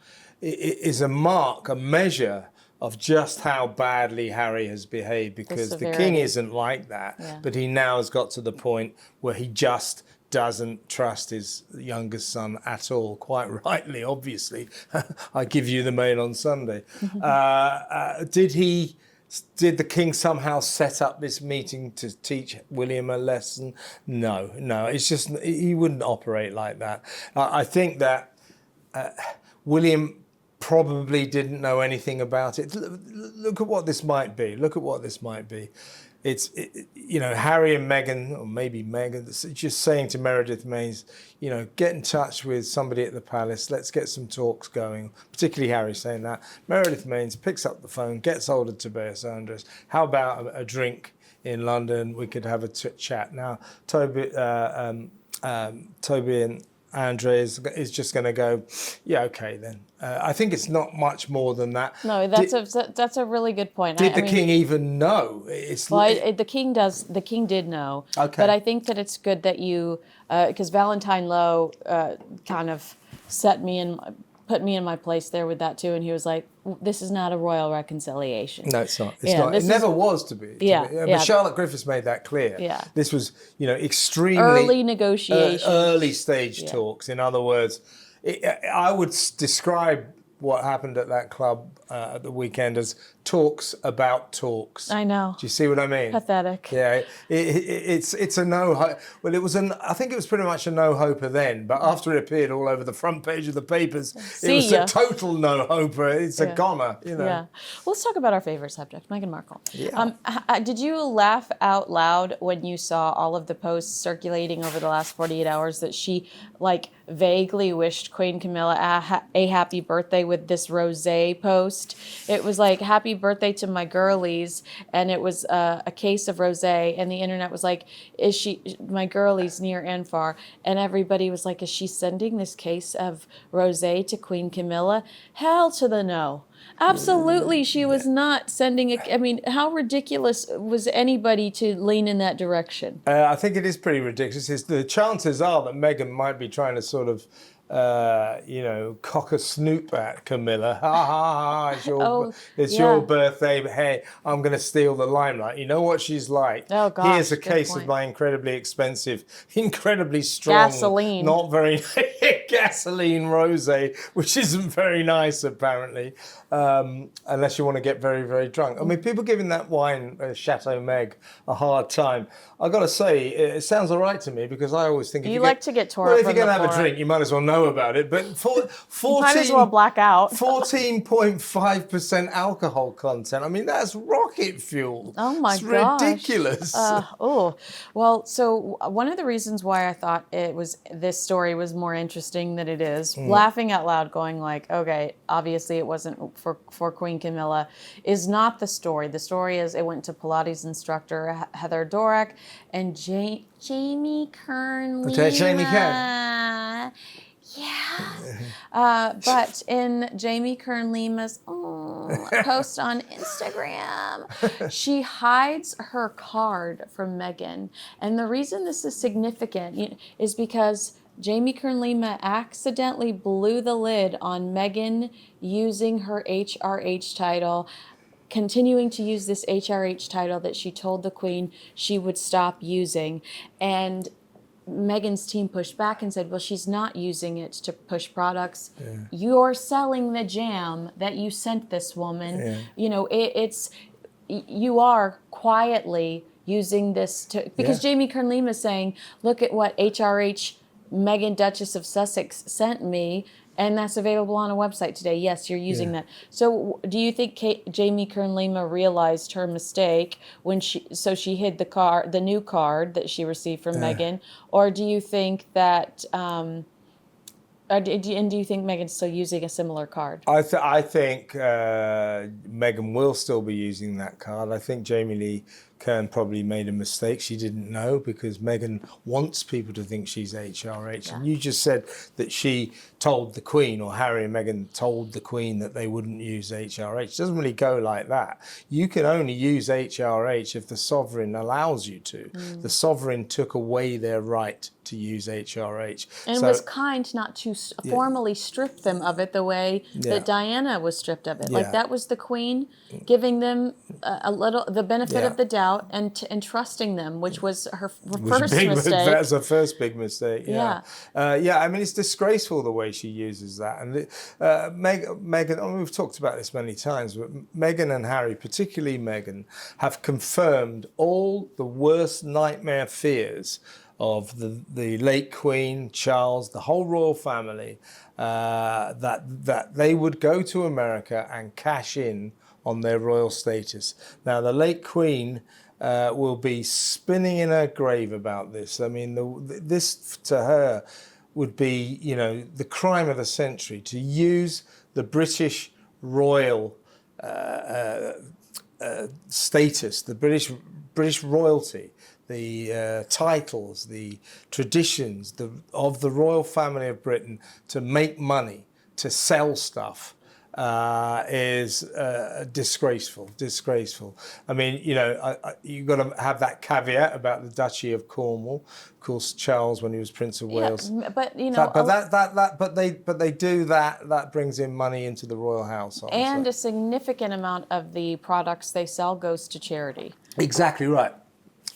is a measure of just how badly Harry has behaved, because the king isn't like that, but he now has got to the point where he just doesn't trust his youngest son at all, quite rightly, obviously. I give you the mail on Sunday. Did the king somehow set up this meeting to teach William a lesson? No, it's just, he wouldn't operate like that. I think that William probably didn't know anything about it. Look at what this might be. It's Harry and Meghan, or maybe Meghan, just saying to Meredith Maines, get in touch with somebody at the palace. Let's get some talks going. Particularly Harry saying that. Meredith Maines picks up the phone, gets hold of Tobias Andrews. How about a drink in London? We could have a chat. Now, Toby and Andre is just going to go, yeah, okay then. I think it's not much more than that. No, that's a really good point. Did the king even know? The king did know. Okay. But I think that it's good that you, because Valentine Lowe kind of put me in my place there with that too, and he was like, "This is not a royal reconciliation." No, it's not. It's not. It never was to be. But Charlotte Griffiths made that clear. Yeah. This was, extremely early negotiations, early stage talks. In other words, I would describe what happened at that club at the weekend as talks about talks. I know. Do you see what I mean? Pathetic. Yeah, it's a no hope. Well, I think it was pretty much a no hoper then, but after it appeared all over the front page of the papers, it was a total no hoper. It's a goner, Yeah. Well, let's talk about our favorite subject, Meghan Markle. Yeah. Did you laugh out loud when you saw all of the posts circulating over the last 48 hours that she vaguely wished Queen Camilla a happy birthday with this rosé post? It was like, happy birthday to my girlies, and it was a case of rosé, and the internet was like, is she my girlies near and far? And everybody was like, is she sending this case of rosé to Queen Camilla? Hell to the no. Absolutely, she was not sending I mean, how ridiculous was anybody to lean in that direction? I think it is pretty ridiculous. The chances are that Meghan might be trying to sort of, cock a snoop at Camilla. Ha ha ha! It's your birthday, but hey, I'm going to steal the limelight. You know what she's like. Oh gosh, here's a case of my incredibly expensive, incredibly strong, gasoline, not very gasoline rosé, which isn't very nice apparently, unless you want to get very, very drunk. I mean, people giving that wine, Chateau Meg, a hard time. I've got to say, it sounds all right to me, because I always think you like to get tore up. Well, if you're going to have a drink, you might as well know about it. But 14, you might as well black out. 14.5% alcohol content. I mean, that's rocket fuel. Oh my gosh. It's ridiculous. Well, so one of the reasons why I thought this story was more interesting than it is, laughing out loud, going like, okay, obviously it wasn't for Queen Camilla, is not the story. The story is it went to Pilates instructor Heather Dorack and Jamie Kern. Jamie Kern. Yeah. But in Jamie Kern Lima's post on Instagram, she hides her card from Meghan. And the reason this is significant is because Jamie Kern Lima accidentally blew the lid on Meghan using her HRH title, continuing to use this HRH title that she told the Queen she would stop using. And Meghan's team pushed back and said, well, she's not using it to push products. Yeah. You're selling the jam that you sent this woman. Yeah. You are quietly using this because Jamie Kern Lima is saying, look at what HRH Meghan Duchess of Sussex sent me, and that's available on a website today. Yes, you're using that. So do you think Jamie Kern Lima realized her mistake when she hid the new card that she received from Meghan, or do you think that do you think Meghan's still using a similar card? I think Meghan will still be using that card. I think Jamie Lee Kern probably made a mistake. She didn't know, because Meghan wants people to think she's HRH. Yeah. And you just said that she told the Queen, or Harry and Meghan told the Queen, that they wouldn't use HRH. It doesn't really go like that. You can only use HRH if the sovereign allows you to. The sovereign took away their right to use HRH. And So, was kind not to formally strip them of it the way Yeah. that Diana was stripped of it. Yeah. Like that was the Queen giving them the benefit Yeah. of the doubt and trusting them, which was her was first big, mistake. That's her first big mistake. Yeah. Yeah. I mean, it's disgraceful the way she uses that. And Meghan, I mean, we've talked about this many times, but Meghan and Harry, particularly Meghan, have confirmed all the worst nightmare fears of the late Queen, Charles, the whole royal family, that they would go to America and cash in on their royal status. Now, the late Queen will be spinning in her grave about this. I mean, this to her would be, the crime of the century, to use the British royal status, the British royalty, the titles, the traditions of the royal family of Britain to make money, to sell stuff, is disgraceful. I mean, you've got to have that caveat about the Duchy of Cornwall. Of course, Charles, when he was Prince of Wales. Yeah, but But they do that. That brings in money into the royal household. and a significant amount of the products they sell goes to charity. Exactly right.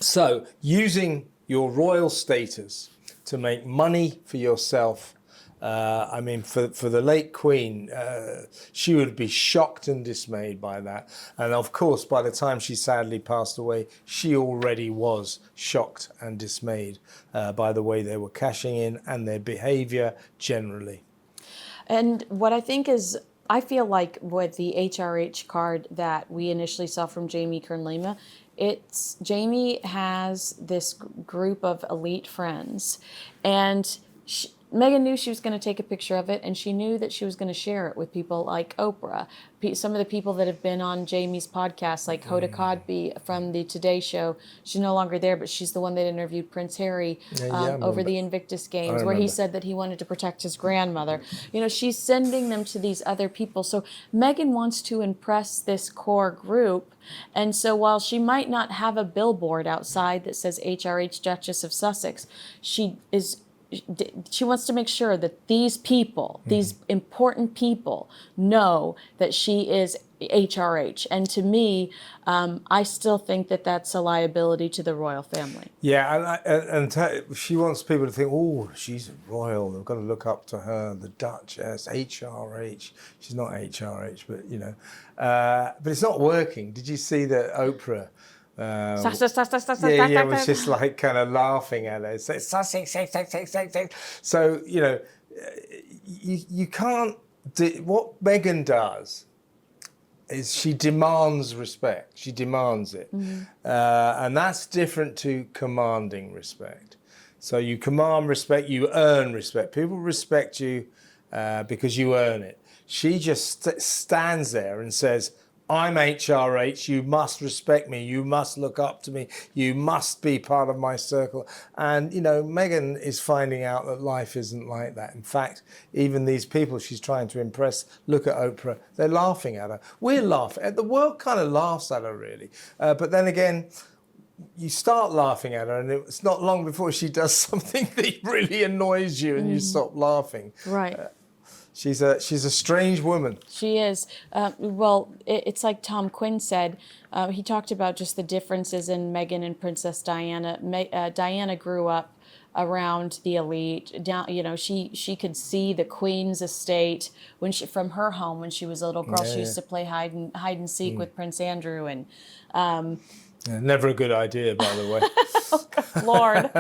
So, using your royal status to make money for yourself, I mean, for the late Queen, she would be shocked and dismayed by that. And of course, by the time she sadly passed away, she already was shocked and dismayed by the way they were cashing in and their behaviour generally. And what I think is, I feel like with the HRH card that we initially saw from Jamie Kern-Lima, Jamie has this group of elite friends, and Meghan knew she was going to take a picture of it, and she knew that she was going to share it with people like Oprah, some of the people that have been on Jamie's podcast, like Hoda Kotb from the Today Show. She's no longer there, but she's the one that interviewed Prince Harry over the Invictus Games, where he said that he wanted to protect his grandmother. She's sending them to these other people. So Meghan wants to impress this core group. And so while she might not have a billboard outside that says HRH Duchess of Sussex, she wants to make sure that these people, these important people, know that she is HRH. And to me, I still think that that's a liability to the royal family. Yeah, and she wants people to think, oh, she's royal. They've got to look up to her, the Duchess, HRH. She's not HRH, but it's not working. Did you see that Oprah? Was just like kind of laughing at her. So, so you can't do what Meghan does. Is she demands respect. She demands it. And that's different to commanding respect. So you command respect, you earn respect. People respect you because you earn it. She just stands there and says, I'm HRH, you must respect me, you must look up to me, you must be part of my circle. And, Meghan is finding out that life isn't like that. In fact, even these people she's trying to impress, look at Oprah, they're laughing at her. We're laughing, the world kind of laughs at her, really. But then again, you start laughing at her, and it's not long before she does something that really annoys you and you stop laughing. Right. She's a strange woman. She is. It's like Tom Quinn said. He talked about just the differences in Meghan and Princess Diana. Diana grew up around the elite. She could see the Queen's estate from her home when she was a little girl. She used to play hide and seek with Prince Andrew, and never a good idea, by the way. Oh, Lord.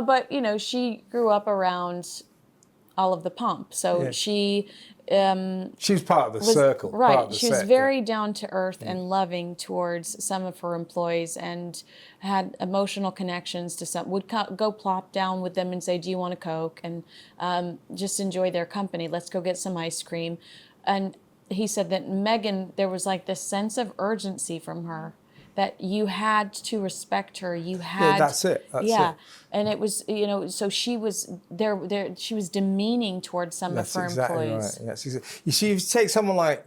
But she grew up around all of the pomp. So she was part of the circle. Right. Part of the She was set, very down to earth and loving towards some of her employees, and had emotional connections to some. Would go plop down with them and say, do you want a Coke? And just enjoy their company. Let's go get some ice cream. And he said that Meghan, there was like this sense of urgency from her that you had to respect her. You had, Yeah, that's it. That's yeah, it. and it was, so she was there. She was demeaning towards some of That's her exactly right. employees. That's you see, if you take someone like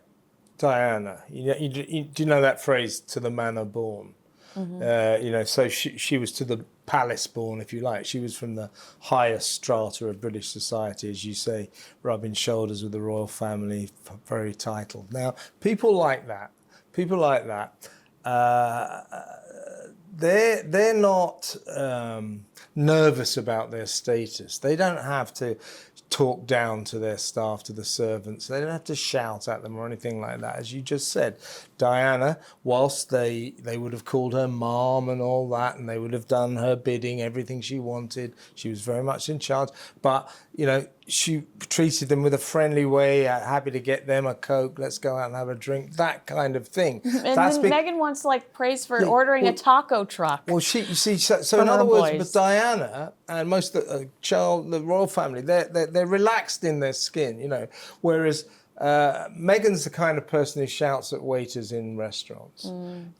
Diana, do you know that phrase, to the manor born? So she was to the palace born, if you like. She was from the highest strata of British society, as you say, rubbing shoulders with the royal family, very titled. Now, people like that, uh, they're not nervous about their status. They don't have to talk down to their staff, to the servants. They don't have to shout at them or anything like that. As you just said, Diana, whilst they would have called her mom and all that, and they would have done her bidding, everything she wanted, she was very much in charge. But, she treated them with a friendly way, happy to get them a Coke, let's go out and have a drink, that kind of thing. And then Meghan wants praise for ordering a taco truck. Well, so in other words, with Diana and most of the royal family, they're relaxed in their skin, whereas Meghan's the kind of person who shouts at waiters in restaurants, and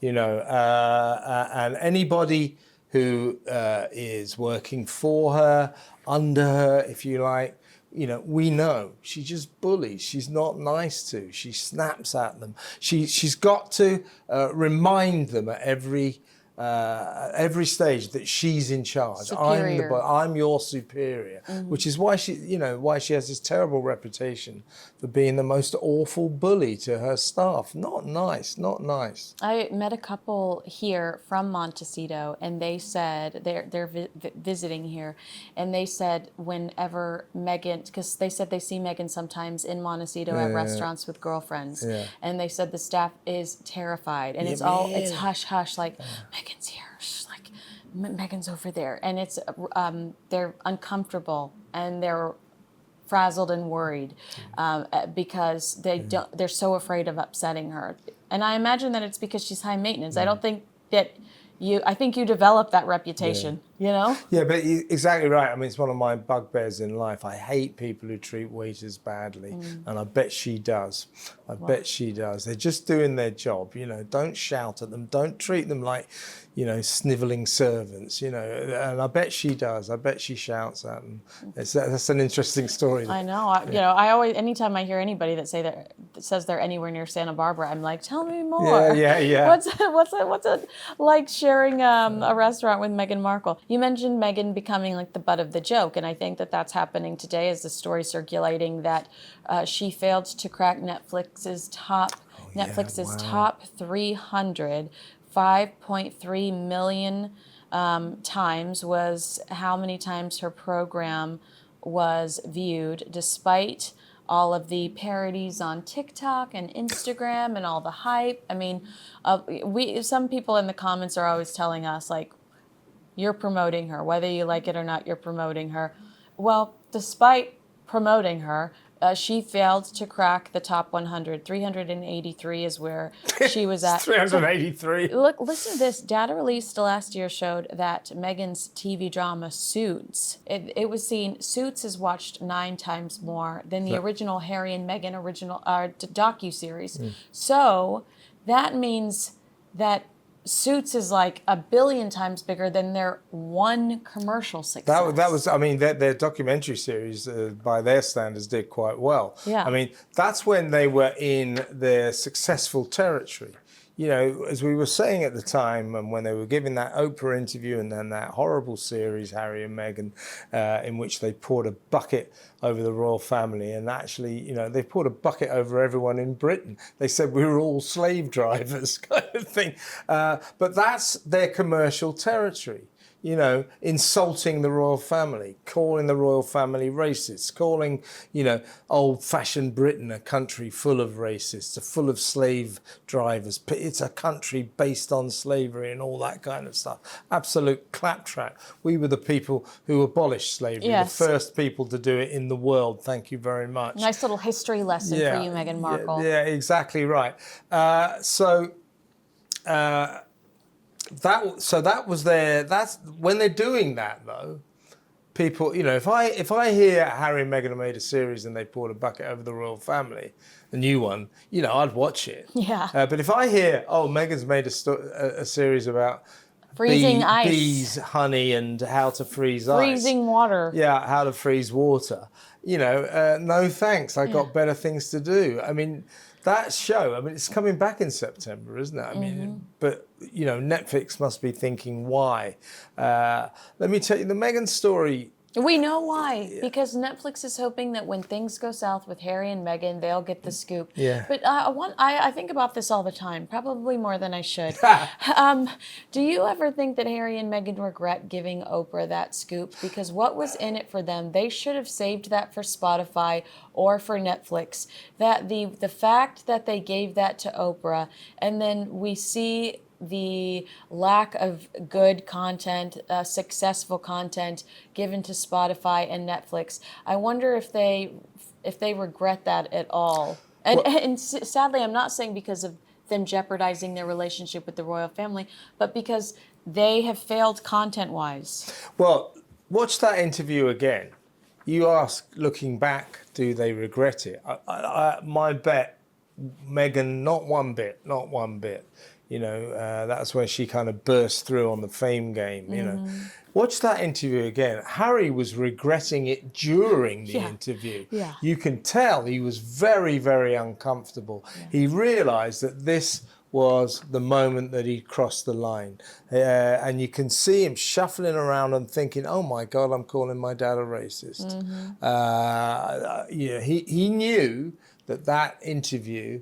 anybody who is working for her, under her, if you like. We know she just bullies. She's not nice to. She snaps at them. She's got to remind them at every stage that she's in charge. Superior. I'm your superior, which is why she has this terrible reputation for being the most awful bully to her staff. Not nice. I met a couple here from Montecito, and they said they're visiting here, and they said whenever Meghan, because they said they see Meghan sometimes in Montecito at restaurants with girlfriends, and they said the staff is terrified, and it's hush hush, like Meghan's here, shh, like Meghan's over there, and it's they're uncomfortable and they're frazzled and worried because they're so afraid of upsetting her. And I imagine that it's because she's high maintenance. I don't think that I think you develop that reputation, Yeah, but you're exactly right. I mean, it's one of my bugbears in life. I hate people who treat waiters badly, and I bet she does. I bet she does. They're just doing their job, Don't shout at them. Don't treat them like, snivelling servants, And I bet she does. I bet she shouts at them. That's an interesting story. I know. I always, anytime I hear anybody that says they're anywhere near Santa Barbara, I'm like, tell me more. Yeah. What's it like sharing a restaurant with Meghan Markle? You mentioned Meghan becoming like the butt of the joke, and I think that that's happening today as the story circulating that she failed to crack Netflix's top 300. 5.3 million times was how many times her program was viewed, despite all of the parodies on TikTok and Instagram and all the hype. I mean, some people in the comments are always telling us, like, you're promoting her. Whether you like it or not, you're promoting her. Well, despite promoting her, she failed to crack the top 100. 383 is where she was at. 383. So, look, listen to this. Data released last year showed that Meghan's TV drama Suits, Suits is watched 9 times more than the original Harry and Meghan docuseries. So that means that Suits is like 1 billion times bigger than their one commercial success. That was, I mean, their documentary series, by their standards, did quite well. Yeah. I mean, that's when they were in their successful territory. As we were saying at the time, and when they were giving that Oprah interview and then that horrible series, Harry and Meghan, in which they poured a bucket over the royal family, and actually, they poured a bucket over everyone in Britain. They said we were all slave drivers, kind of thing. But that's their commercial territory. Insulting the royal family, calling the royal family racist, calling, old-fashioned Britain a country full of racists, full of slave drivers. It's a country based on slavery and all that kind of stuff. Absolute claptrap. We were the people who abolished slavery, yes. The first people to do it in the world. Thank you very much. Nice little history lesson for you, Meghan Markle. Yeah, exactly right. That was their. That's when they're doing that though. people, if I hear Harry and Meghan made a series and they poured a bucket over the royal family, the new one, I'd watch it. Yeah. But if I hear, Meghan's made a series about freezing ice, bees, honey, and how to freeze freezing water. Yeah, how to freeze water. No thanks. I got better things to do. I mean, that show, it's coming back in September, isn't it? I mean, but, Netflix must be thinking, why? Let me tell you, the Meghan story. We know why, because Netflix is hoping that when things go south with Harry and Meghan, they'll get the scoop. Yeah. But I think about this all the time, probably more than I should. Do you ever think that Harry and Meghan regret giving Oprah that scoop? Because what was in it for them? They should have saved that for Spotify or for Netflix. That the fact that they gave that to Oprah, and then we see the lack of good content, successful content given to Spotify and Netflix. I wonder if they regret that at all. And sadly, I'm not saying because of them jeopardizing their relationship with the royal family, but because they have failed content-wise. Well, watch that interview again. You ask, looking back, do they regret it? My bet, Meghan, not one bit. That's where she kind of burst through on the fame game, Watch that interview again. Harry was regretting it during the interview. Yeah. You can tell he was very, very uncomfortable. Yeah. He realised that this was the moment that he crossed the line. And you can see him shuffling around and thinking, oh my God, I'm calling my dad a racist. He knew that interview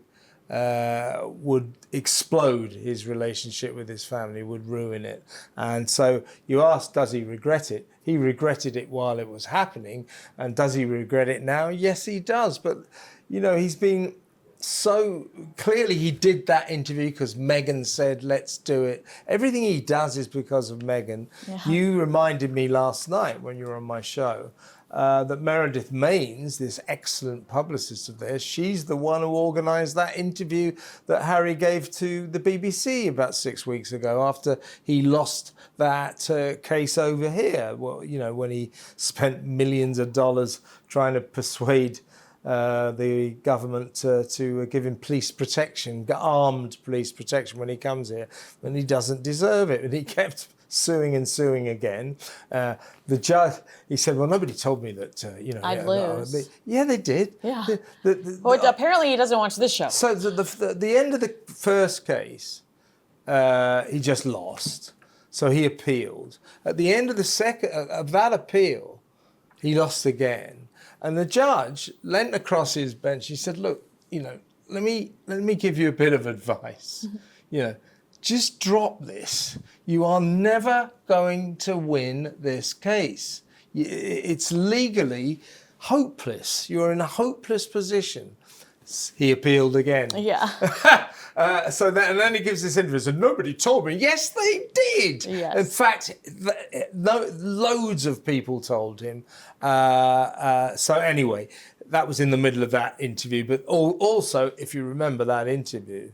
would explode his relationship with his family, would ruin it. And so you ask, does he regret it? He regretted it while it was happening. And does he regret it now? Yes, he does. But, he's been so clearly, he did that interview because Meghan said, let's do it. Everything he does is because of Meghan. Yeah. You reminded me last night when you were on my show that Meredith Maines, this excellent publicist of theirs, she's the one who organised that interview that Harry gave to the BBC about 6 weeks ago after he lost that case over here. Well, when he spent millions of dollars trying to persuade the government to give him police protection, armed police protection when he comes here, when he doesn't deserve it. And he kept suing and suing again. The judge, he said, well, nobody told me that, I'd lose. Yeah, they did. Yeah. But apparently he doesn't watch this show. So the end of the first case, he just lost. So he appealed. At the end of the second, of that appeal, he lost again. And the judge leant across his bench. He said, look, let me give you a bit of advice. Just drop this. You are never going to win this case. It's legally hopeless. You're in a hopeless position. He appealed again. Yeah. And then he gives this interview, and nobody told me. Yes, they did. Yes. In fact, loads of people told him. So anyway, that was in the middle of that interview. But also, if you remember that interview,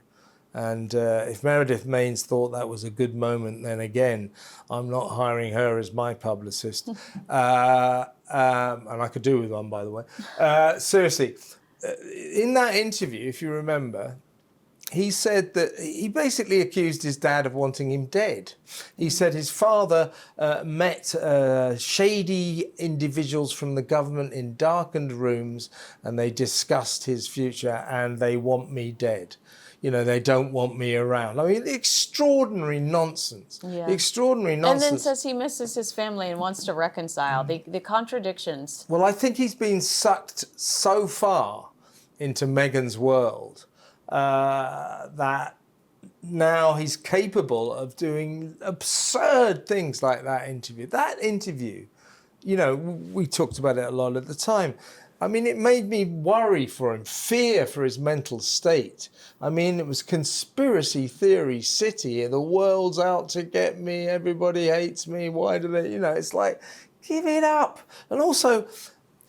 and if Meredith Maines thought that was a good moment, then again, I'm not hiring her as my publicist. And I could do with one, by the way. Seriously, in that interview, if you remember, he said that he basically accused his dad of wanting him dead. He said his father met shady individuals from the government in darkened rooms and they discussed his future and they want me dead. They don't want me around. I mean, extraordinary nonsense. Yeah. Extraordinary nonsense. And then says he misses his family and wants to reconcile. The contradictions. Well, I think he's been sucked so far into Meghan's world that now he's capable of doing absurd things like that interview. That interview, we talked about it a lot at the time. I mean, it made me worry for him, fear for his mental state. I mean, it was conspiracy theory city. The world's out to get me. Everybody hates me. Why do they, it's like, give it up. And also,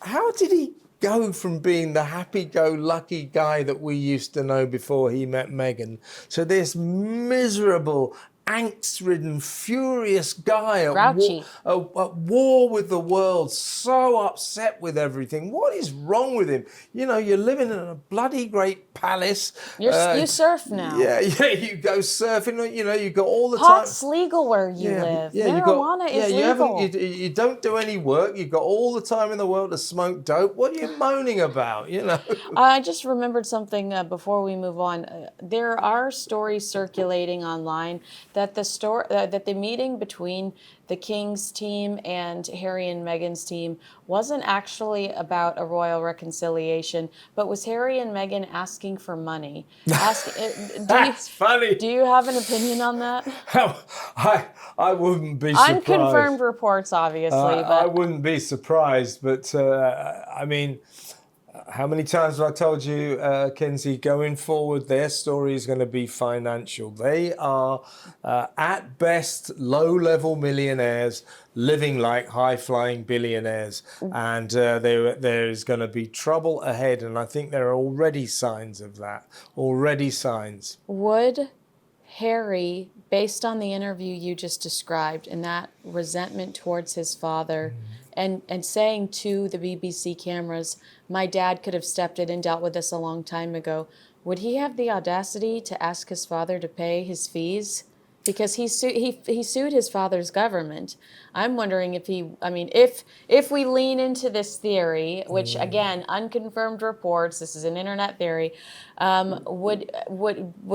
how did he go from being the happy-go-lucky guy that we used to know before he met Meghan to this miserable, angst-ridden, furious guy Grouchy. at war with the world, so upset with everything. What is wrong with him? You know, you're living in a bloody great palace. You surf now. Yeah, you go surfing. You know, you got all the time. Pot's legal where you live. Yeah, Marijuana is legal. You don't do any work. You've got all the time in the world to smoke dope. What are you moaning about? You know. I just remembered something before we move on. There are stories circulating online that that the meeting between the King's team and Harry and Meghan's team wasn't actually about a royal reconciliation, but was Harry and Meghan asking for money. That's funny. Do you have an opinion on that? I wouldn't be surprised. Unconfirmed reports, obviously. But I wouldn't be surprised, but I mean, how many times have I told you, Kinsey, going forward, their story is going to be financial. They are, at best, low-level millionaires living like high-flying billionaires. And there is going to be trouble ahead. And I think there are already signs of that. Already signs. Would Harry, based on the interview you just described and that resentment towards his father, and saying to the BBC cameras, my dad could have stepped in and dealt with this a long time ago, would he have the audacity to ask his father to pay his fees? Because he sued his father's government. I'm wondering if if we lean into this theory, which again, unconfirmed reports, this is an internet theory, would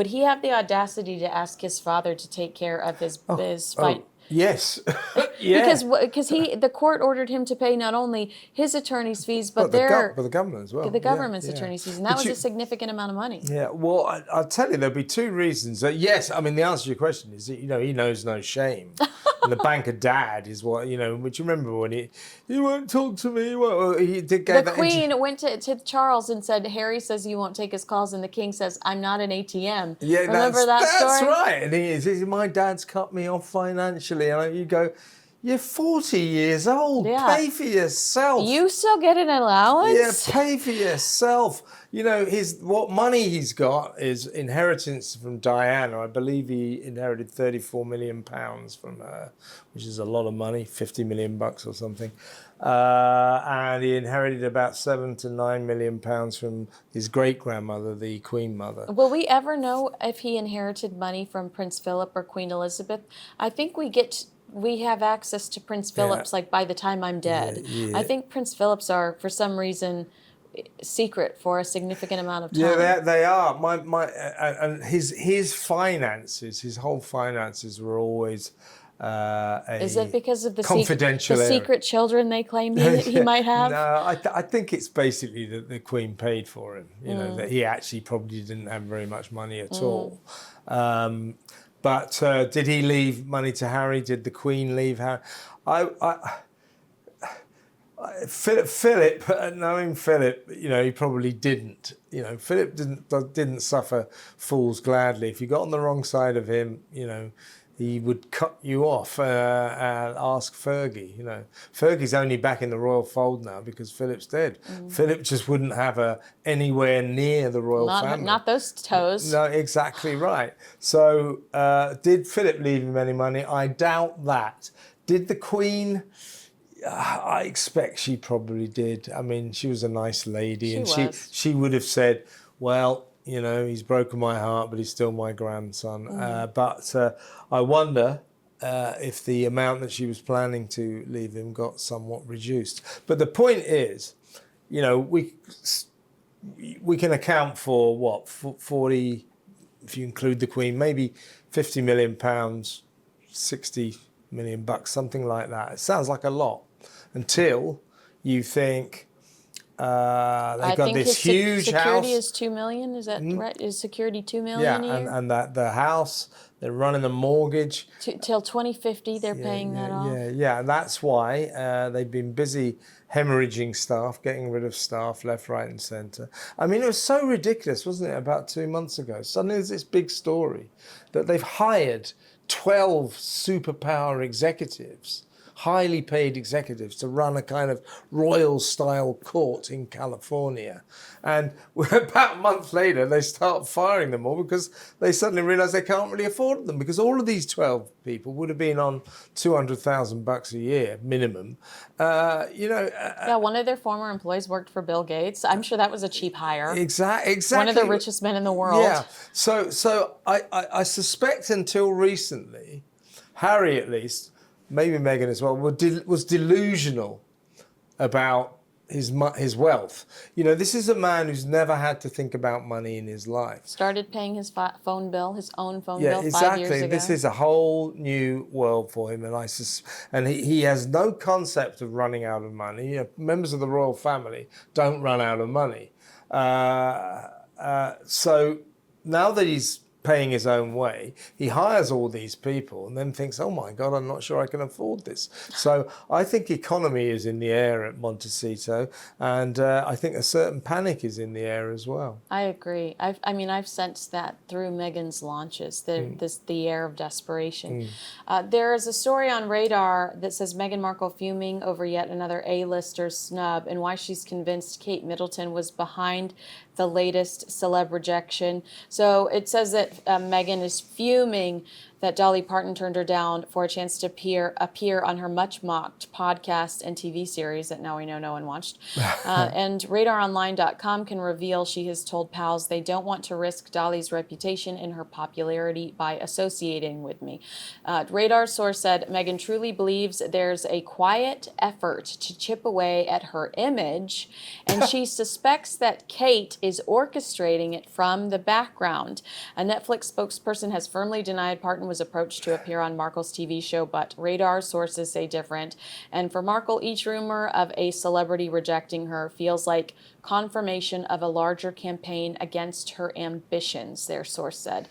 he have the audacity to ask his father to take care of his fight? Yes. Yeah. Because the court ordered him to pay not only his attorney's fees, but the government as well. The government's attorney's fees, and that was a significant amount of money. Yeah. Well, I'll tell you, there'll be two reasons. Yes, I mean the answer to your question is that, you know, he knows no shame. And the banker dad is what, you know. But you remember when he won't talk to me. Well, he did. The Queen went to Charles and said, Harry says you won't take his calls, and the King says, I'm not an ATM. Yeah, remember that story? That's right. And he is. My dad's cut me off financially. And you go, you're 40 years old. Yeah. Pay for yourself. You still get an allowance? Yeah, pay for yourself. You know, what money he's got is inheritance from Diana. I believe he inherited £34 million from her, which is a lot of money, $50 million or something. And he inherited about £7 to $9 million from his great-grandmother, the Queen Mother. Will we ever know if he inherited money from Prince Philip or Queen Elizabeth? I think we have access to Prince Philip's like by the time I'm dead. Yeah. I think Prince Philip's are for some reason secret for a significant amount of time. Yeah, they are. And his finances, his whole finances were always is it because of the confidential secret children they claim he might have? No, I think it's basically that the Queen paid for him. You know, that he actually probably didn't have very much money at all. But did he leave money to Harry? Did the Queen leave Harry? Philip, knowing Philip, you know, he probably didn't. You know, Philip didn't suffer fools gladly. If you got on the wrong side of him, you know, he would cut you off and ask Fergie. You know, Fergie's only back in the royal fold now because Philip's dead. Philip just wouldn't have her anywhere near the royal family. Not those toes. No, exactly right. So, did Philip leave him any money? I doubt that. Did the Queen? I expect she probably did. I mean, she was a nice lady, she would have said, well, you know, he's broken my heart, but he's still my grandson. But I wonder if the amount that she was planning to leave him got somewhat reduced. But the point is, you know, we can account for what, 40, if you include the Queen, maybe £50 million, £60 million, something like that. It sounds like a lot until you think they've got this huge house. Security is $2 million. Is that right? Is security $2 million? Yeah, and that the house, they're running the mortgage till 2050. They're paying that off. Yeah, and that's why they've been busy hemorrhaging staff, getting rid of staff left, right, and centre. I mean, it was so ridiculous, wasn't it? About 2 months ago, suddenly there's this big story that they've hired 12 superpower executives. highly paid executives to run a kind of royal-style court in California. And about a month later, they start firing them all because they suddenly realize they can't really afford them, because all of these 12 people would have been on $200,000 a year minimum. Yeah, one of their former employees worked for Bill Gates. I'm sure that was a cheap hire. Exactly. One of the richest men in the world. Yeah. So I suspect until recently, Harry at least, maybe Meghan as well, was delusional about his wealth. This is a man who's never had to think about money in his life. Started paying his phone bill, his own phone Yeah, bill, exactly. 5 years ago. This is a whole new world for him, and he has no concept of running out of money. Members of the royal family don't run out of money. So now that he's paying his own way, he hires all these people and then thinks, oh my God, I'm not sure I can afford this. So I think economy is in the air at Montecito, and I think a certain panic is in the air as well. I agree. I've sensed that through Meghan's launches, the air of desperation. There is a story on Radar that says Meghan Markle fuming over yet another A-lister snub, and why she's convinced Kate Middleton was behind the latest celeb rejection. So it says that Meghan is fuming that Dolly Parton turned her down for a chance to appear on her much-mocked podcast and TV series that now we know no one watched. And RadarOnline.com can reveal she has told pals they don't want to risk Dolly's reputation and her popularity by associating with me. Radar source said Meghan truly believes there's a quiet effort to chip away at her image, and she suspects that Kate is orchestrating it from the background. A Netflix spokesperson has firmly denied Parton was approached to appear on Markle's TV show, but Radar sources say different. And for Markle, each rumor of a celebrity rejecting her feels like confirmation of a larger campaign against her ambitions, their source said.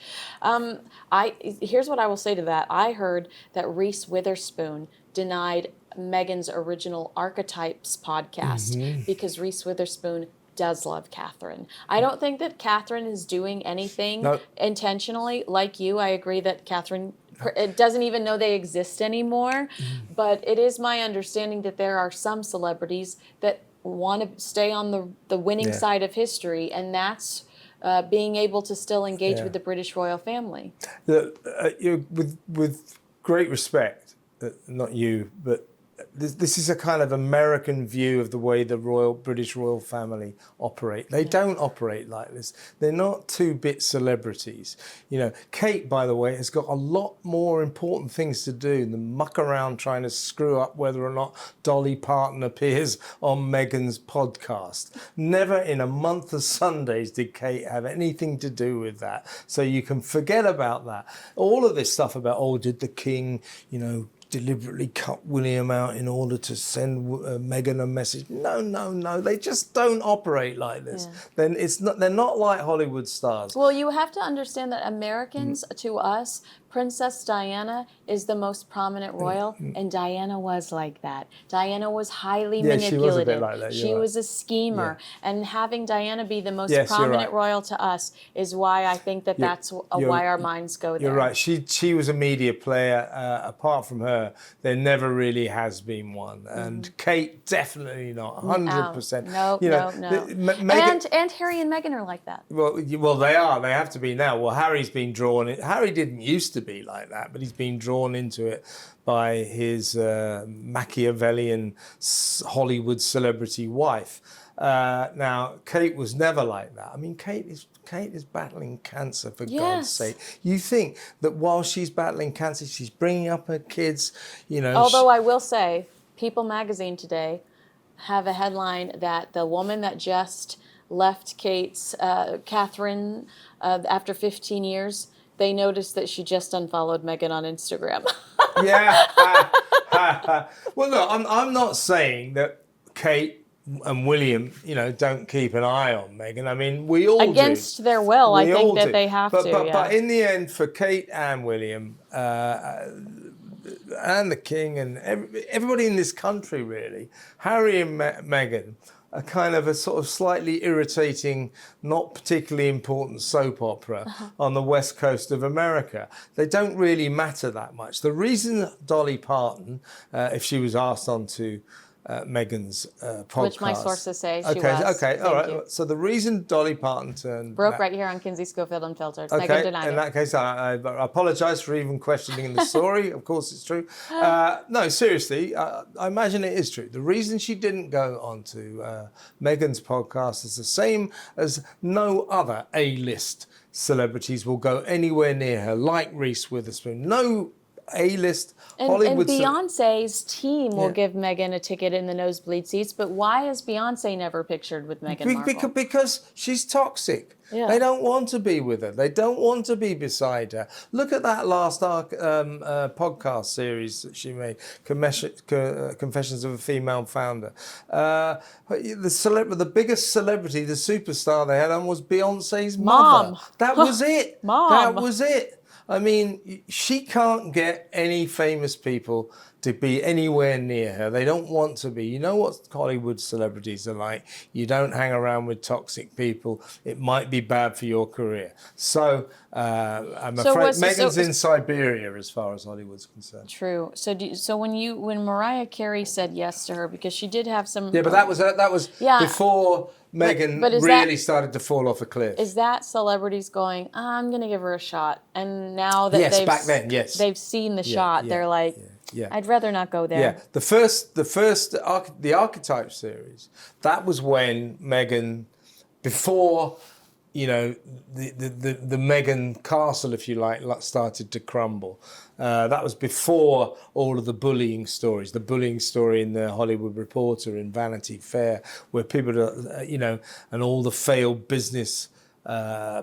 Here's what I will say to that. I heard that Reese Witherspoon denied Meghan's original Archetypes podcast because Reese Witherspoon does love Catherine. I don't think that Catherine is doing anything intentionally. Like you, I agree that Catherine doesn't even know they exist anymore. But it is my understanding that there are some celebrities that want to stay on the winning side of history, and that's being able to still engage with the British royal family. With great respect, not you, but this is a kind of American view of the way the British royal family operate. They don't operate like this. They're not two-bit celebrities. Kate, by the way, has got a lot more important things to do than muck around trying to screw up whether or not Dolly Parton appears on Meghan's podcast. Never in a month of Sundays did Kate have anything to do with that. So you can forget about that. All of this stuff about, did the king, deliberately cut William out in order to send Meghan a message. No. They just don't operate like this. Then they're not like Hollywood stars. Well, you have to understand that Americans, to us, Princess Diana is the most prominent royal, and Diana was like that. Diana was highly manipulative. She was a bit like that. She was a schemer. And having Diana be the most prominent royal to us is why I think that's why our minds go there. You're right. She was a media player. Apart from her, there never really has been one. And Kate, definitely not. 100%. No. And Harry and Meghan are like that. Well, they are. They have to be now. Well, Harry's been drawn in. Harry didn't used to be like that, but he's been drawn into it by his Machiavellian Hollywood celebrity wife. Now, Kate was never like that. I mean, Kate is battling cancer, for God's sake. You think that while she's battling cancer, she's bringing up her kids, Although I will say, People magazine today have a headline that the woman that just left Catherine, after 15 years, they noticed that she just unfollowed Meghan on Instagram. Well, look, I'm not saying that Kate and William, don't keep an eye on Meghan. I mean, we all Against their will, I think that they have to. But in the end, for Kate and William, and the King and everybody in this country, really, Harry and Meghan a kind of a sort of slightly irritating, not particularly important soap opera on the west coast of America. They don't really matter that much. The reason Dolly Parton, if she was asked onto Meghan's podcast. Which my sources say she okay, was. Okay, all Thank right. you. So the reason Dolly Parton turned... Broke right here on Kinsey, Schofield, Unfiltered. Okay, Meghan denied in it. that case, I apologise for even questioning the story. Of course it's true. No, seriously, I imagine it is true. The reason she didn't go onto Meghan's podcast is the same as no other A-list celebrities will go anywhere near her, like Reese Witherspoon. No A-list Hollywood... And Beyonce's team will give Meghan a ticket in the nosebleed seats, but why is Beyonce never pictured with Meghan Markle? Because she's toxic. Yeah. They don't want to be with her. They don't want to be beside her. Look at that last podcast series that she made, Confessions of a Female Founder. The biggest celebrity, the superstar they had on was Beyonce's mother. That was it. Mom. That was it. I mean, she can't get any famous people to be anywhere near her. They don't want to be. You know what Hollywood celebrities are like. You don't hang around with toxic people. It might be bad for your career. So I'm afraid Meghan's in Siberia as far as Hollywood's concerned. True. So when Mariah Carey said yes to her, because she did have some... Yeah, but that was before Meghan really started to fall off a cliff. Is that celebrities going, I'm going to give her a shot? And now that back then, they've seen the shot, they're like... Yeah. I'd rather not go there. Yeah, the Archetype series, that was when Meghan, before, you know, the Meghan castle, if you like, started to crumble. That was before all of the bullying stories, the bullying story in the Hollywood Reporter, in Vanity Fair, where people, and all the failed business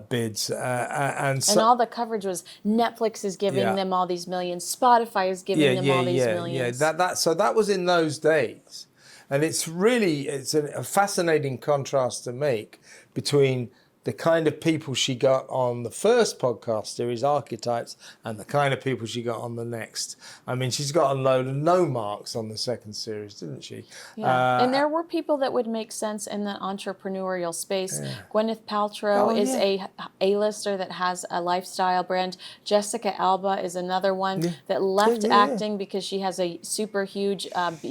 bids and all the coverage was Netflix is giving them all these millions, Spotify is giving them all these millions. So that was in those days, and it's a fascinating contrast to make between the kind of people she got on the first podcast series, Archetypes, and the kind of people she got on the next. I mean, she's got a load of no marks on the second series, didn't she? Yeah, and there were people that would make sense in the entrepreneurial space. Yeah. Gwyneth Paltrow is a A-lister that has a lifestyle brand. Jessica Alba is another one that left acting because she has a super huge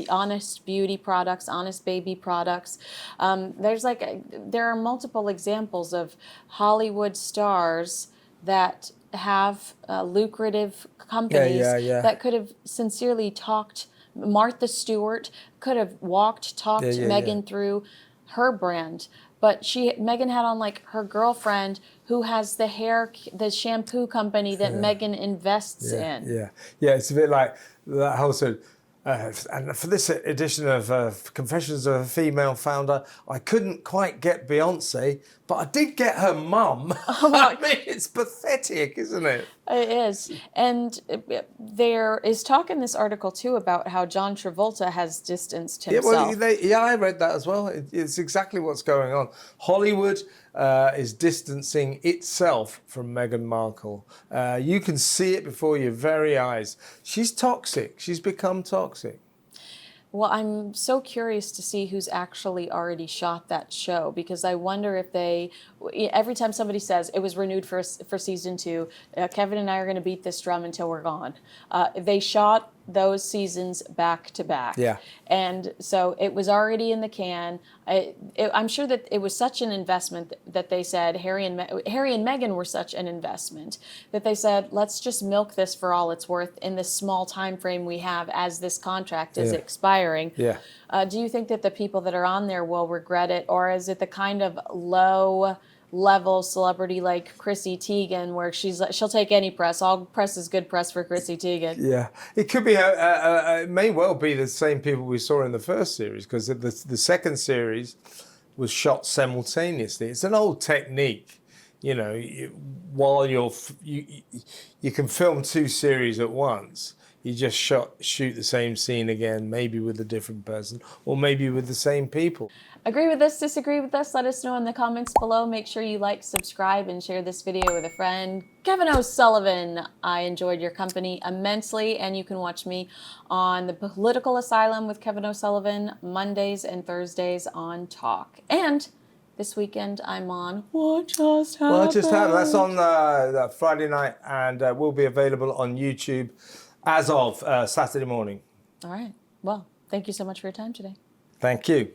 Honest Beauty products, Honest Baby products. There are multiple examples of Hollywood stars that have lucrative companies that could have sincerely talked. Martha Stewart could have talked Meghan through her brand, but Meghan had on like her girlfriend who has the shampoo company that Meghan invests in. It's a bit like that whole sort of. And for this edition of Confessions of a Female Founder, I couldn't quite get Beyonce, but I did get her mum. I mean, it's pathetic, isn't it? It is. And there is talk in this article, too, about how John Travolta has distanced himself. I read that as well. It's exactly what's going on. Hollywood is distancing itself from Meghan Markle. You can see it before your very eyes. She's toxic. She's become toxic. Well, I'm so curious to see who's actually already shot that show, because I wonder if every time somebody says it was renewed for season 2, Kevin and I are going to beat this drum until we're gone. They shot those seasons back to back. Yeah. And so it was already in the can. I'm sure that it was such an investment that they said, Harry and Meghan were such an investment that they said, let's just milk this for all it's worth in this small time frame we have as this contract is expiring. Yeah. Do you think that the people that are on there will regret it, or is it the kind of low level celebrity like Chrissy Teigen, where she'll take any press? All press is good press for Chrissy Teigen. Yeah, it could be. It may well be the same people we saw in the first series, because the second series was shot simultaneously. It's an old technique, you know. While you can film 2 series at once. you just shoot the same scene again, maybe with a different person or maybe with the same people. Agree with us, disagree with us? Let us know in the comments below. Make sure you like, subscribe, and share this video with a friend. Kevin O'Sullivan, I enjoyed your company immensely, and you can watch me on The Political Asylum with Kevin O'Sullivan Mondays and Thursdays on Talk. And this weekend I'm on What Just Happened. What Just Happened. That's on Friday night and will be available on YouTube as of Saturday morning. All right. Well, thank you so much for your time today. Thank you.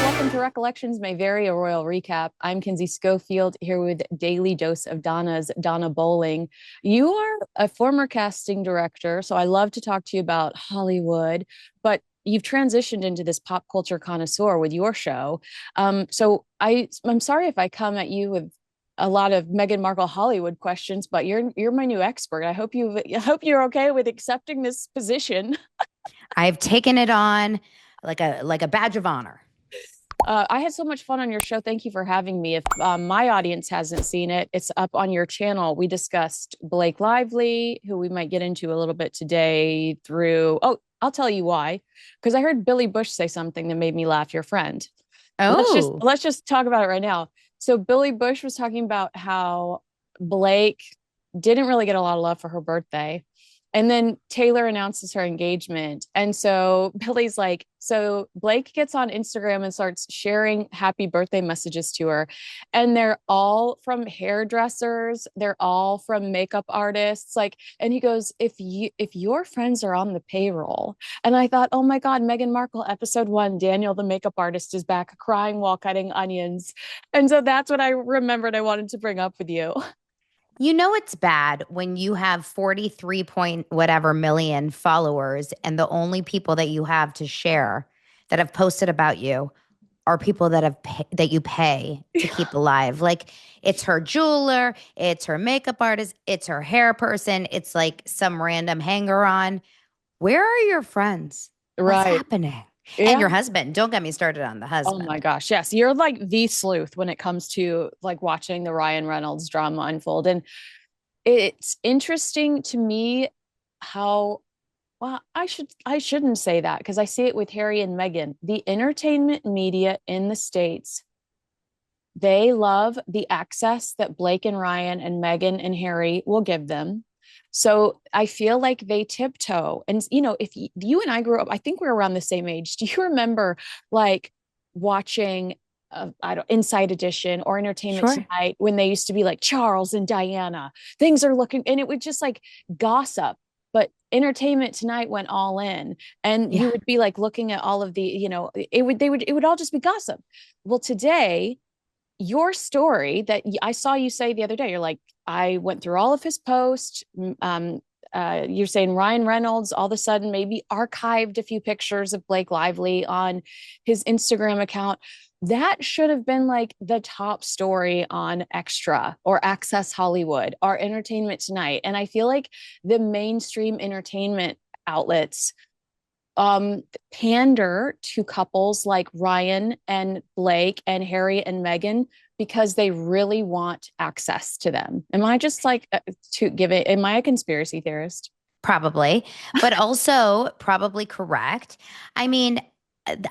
Welcome to Recollections, my very royal recap. I'm Kinsey Schofield here with Daily Dose of Donna's Donna Bowling. You are a former casting director, so I love to talk to you about Hollywood, but you've transitioned into this pop culture connoisseur with your show. So I'm sorry if I come at you with a lot of Meghan Markle Hollywood questions, but you're my new expert. I hope you're okay with accepting this position. I've taken it on like a badge of honor. I had so much fun on your show. Thank you for having me. If my audience hasn't seen it, it's up on your channel. We discussed Blake Lively, who we might get into a little bit today I'll tell you why. Because I heard Billy Bush say something that made me laugh, your friend. Oh. Let's just talk about it right now. So Billy Bush was talking about how Blake didn't really get a lot of love for her birthday. And then Taylor announces her engagement. And so Billy's like, so Blake gets on Instagram and starts sharing happy birthday messages to her. And they're all from hairdressers. They're all from makeup artists. And he goes, if your friends are on the payroll. And I thought, oh my God, Meghan Markle, episode 1, Daniel, the makeup artist, is back crying while cutting onions. And so that's what I remembered I wanted to bring up with you. You know it's bad when you have 43 point whatever million followers and the only people that you have to share that have posted about you are people that that you pay to keep alive. Like, it's her jeweler, it's her makeup artist, it's her hair person, it's like some random hanger-on. Where are your friends? What's happening? Yeah. And your husband. Don't get me started on the husband. Oh my gosh. Yes. You're like the sleuth when it comes to like watching the Ryan Reynolds drama unfold. And it's interesting to me how, well, I shouldn't say that because I see it with Harry and Meghan. The entertainment media in the States, they love the access that Blake and Ryan and Meghan and Harry will give them. So I feel like they tiptoe. And, if you and I grew up, I think we're around the same age. Do you remember like watching Inside Edition or Entertainment Tonight when they used to be like Charles and Diana? Things are looking, and it would just like gossip. But Entertainment Tonight went all in, and you would be like looking at all of the, it would all just be gossip. Well, today, your story that I saw you say the other day, you're like, I went through all of his posts. You're saying Ryan Reynolds all of a sudden maybe archived a few pictures of Blake Lively on his Instagram account. That should have been like the top story on Extra or Access Hollywood or Entertainment Tonight. And I feel like the mainstream entertainment outlets pander to couples like Ryan and Blake and Harry and Meghan because they really want access to them. Am I just like am I a conspiracy theorist? Probably, but also probably correct. I mean,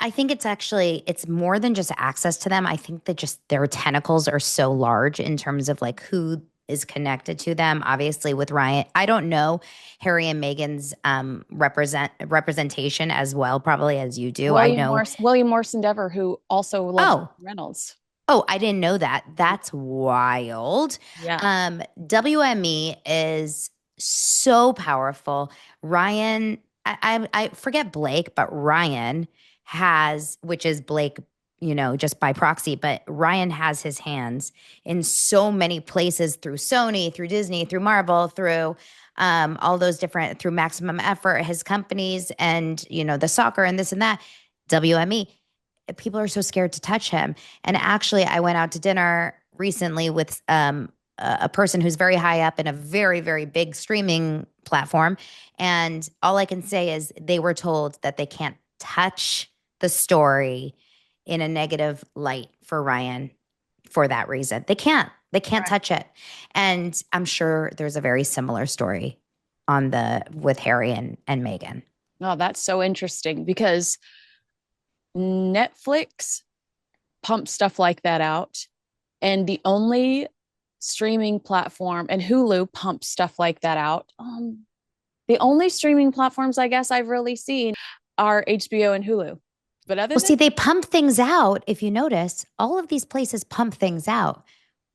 I think it's more than just access to them. I think that just their tentacles are so large in terms of like who is connected to them. Obviously with Ryan, I don't know Harry and Meghan's representation as well, probably as you do. William Morrison Dever, who also loves Reynolds. Oh, I didn't know that. That's wild. Yeah. WME is so powerful. Ryan, I forget Blake, but Ryan has, which is Blake, just by proxy, but Ryan has his hands in so many places through Sony, through Disney, through Marvel, through all those different, through Maximum Effort, his companies, and, the soccer and this and that. WME, people are so scared to touch him. And actually, I went out to dinner recently with a person who's very high up in a very, very big streaming platform. And all I can say is they were told that they can't touch the story in a negative light for Ryan for that reason. They can't. They can't Right. touch it. And I'm sure there's a very similar story on the with Harry and Meghan. Oh, that's so interesting because Netflix pumps stuff like that out. And the only streaming platform, and Hulu pumps stuff like that out. The only streaming platforms I guess I've really seen are HBO and Hulu. But other Well, than see, they pump things out. If you notice, all of these places pump things out,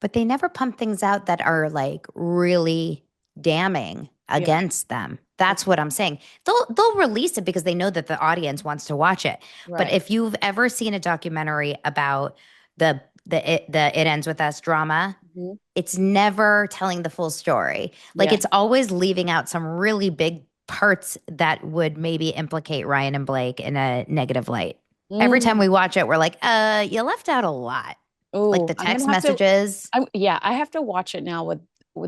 but they never pump things out that are like really damning yeah, against them. That's what I'm saying. They'll release it because they know that the audience wants to watch it. But right. if you've ever seen a documentary about the It Ends With Us drama, Mhm. it's never telling the full story. Like Yeah. it's always leaving out some really big parts that would maybe implicate Ryan and Blake in a negative light. Every time Mm. we watch it, we're like, you left out a lot. Like Oh, the text messages. Yeah, I have to watch it now with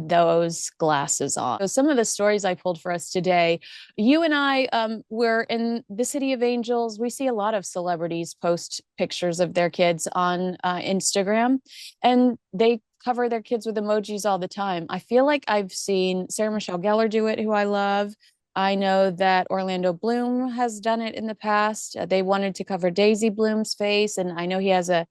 those glasses on. So some of the stories I pulled for us today, you and I we're in the City of Angels. We see a lot of celebrities post pictures of their kids on Instagram, and they cover their kids with emojis all the time. I feel like I've seen Sarah Michelle Gellar do it, who I love. I know that Orlando Bloom has done it in the past. They wanted to cover Daisy Bloom's face, and I know he has a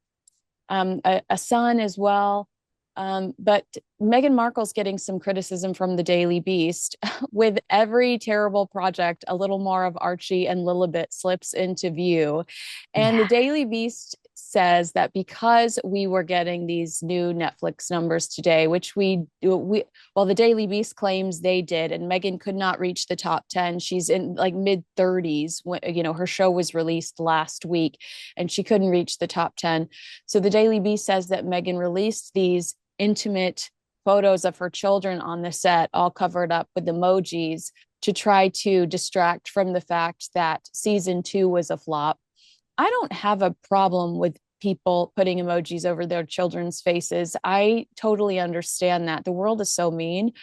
son as well. But Meghan Markle's getting some criticism from the Daily Beast. With every terrible project, a little more of Archie and Lilibet slips into view. And the Yeah. Daily Beast says that because we were getting these new Netflix numbers today, which well, the Daily Beast claims they did, and Meghan could not reach the top 10. She's in like mid 30s when, her show was released last week and she couldn't reach the top 10. So the Daily Beast says that Meghan released these intimate photos of her children on the set, all covered up with emojis, to try to distract from the fact that season 2 was a flop. I don't have a problem with people putting emojis over their children's faces. I totally understand that. The world is so mean.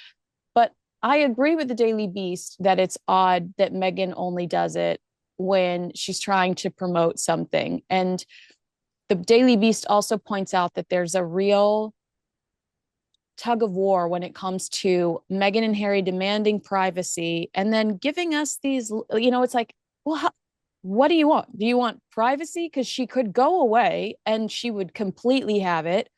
But I agree with the Daily Beast that it's odd that Meghan only does it when she's trying to promote something. And the Daily Beast also points out that there's a real tug of war when it comes to Meghan and Harry demanding privacy and then giving us these, it's like, well, what do you want? Do you want privacy? Because she could go away and she would completely have it.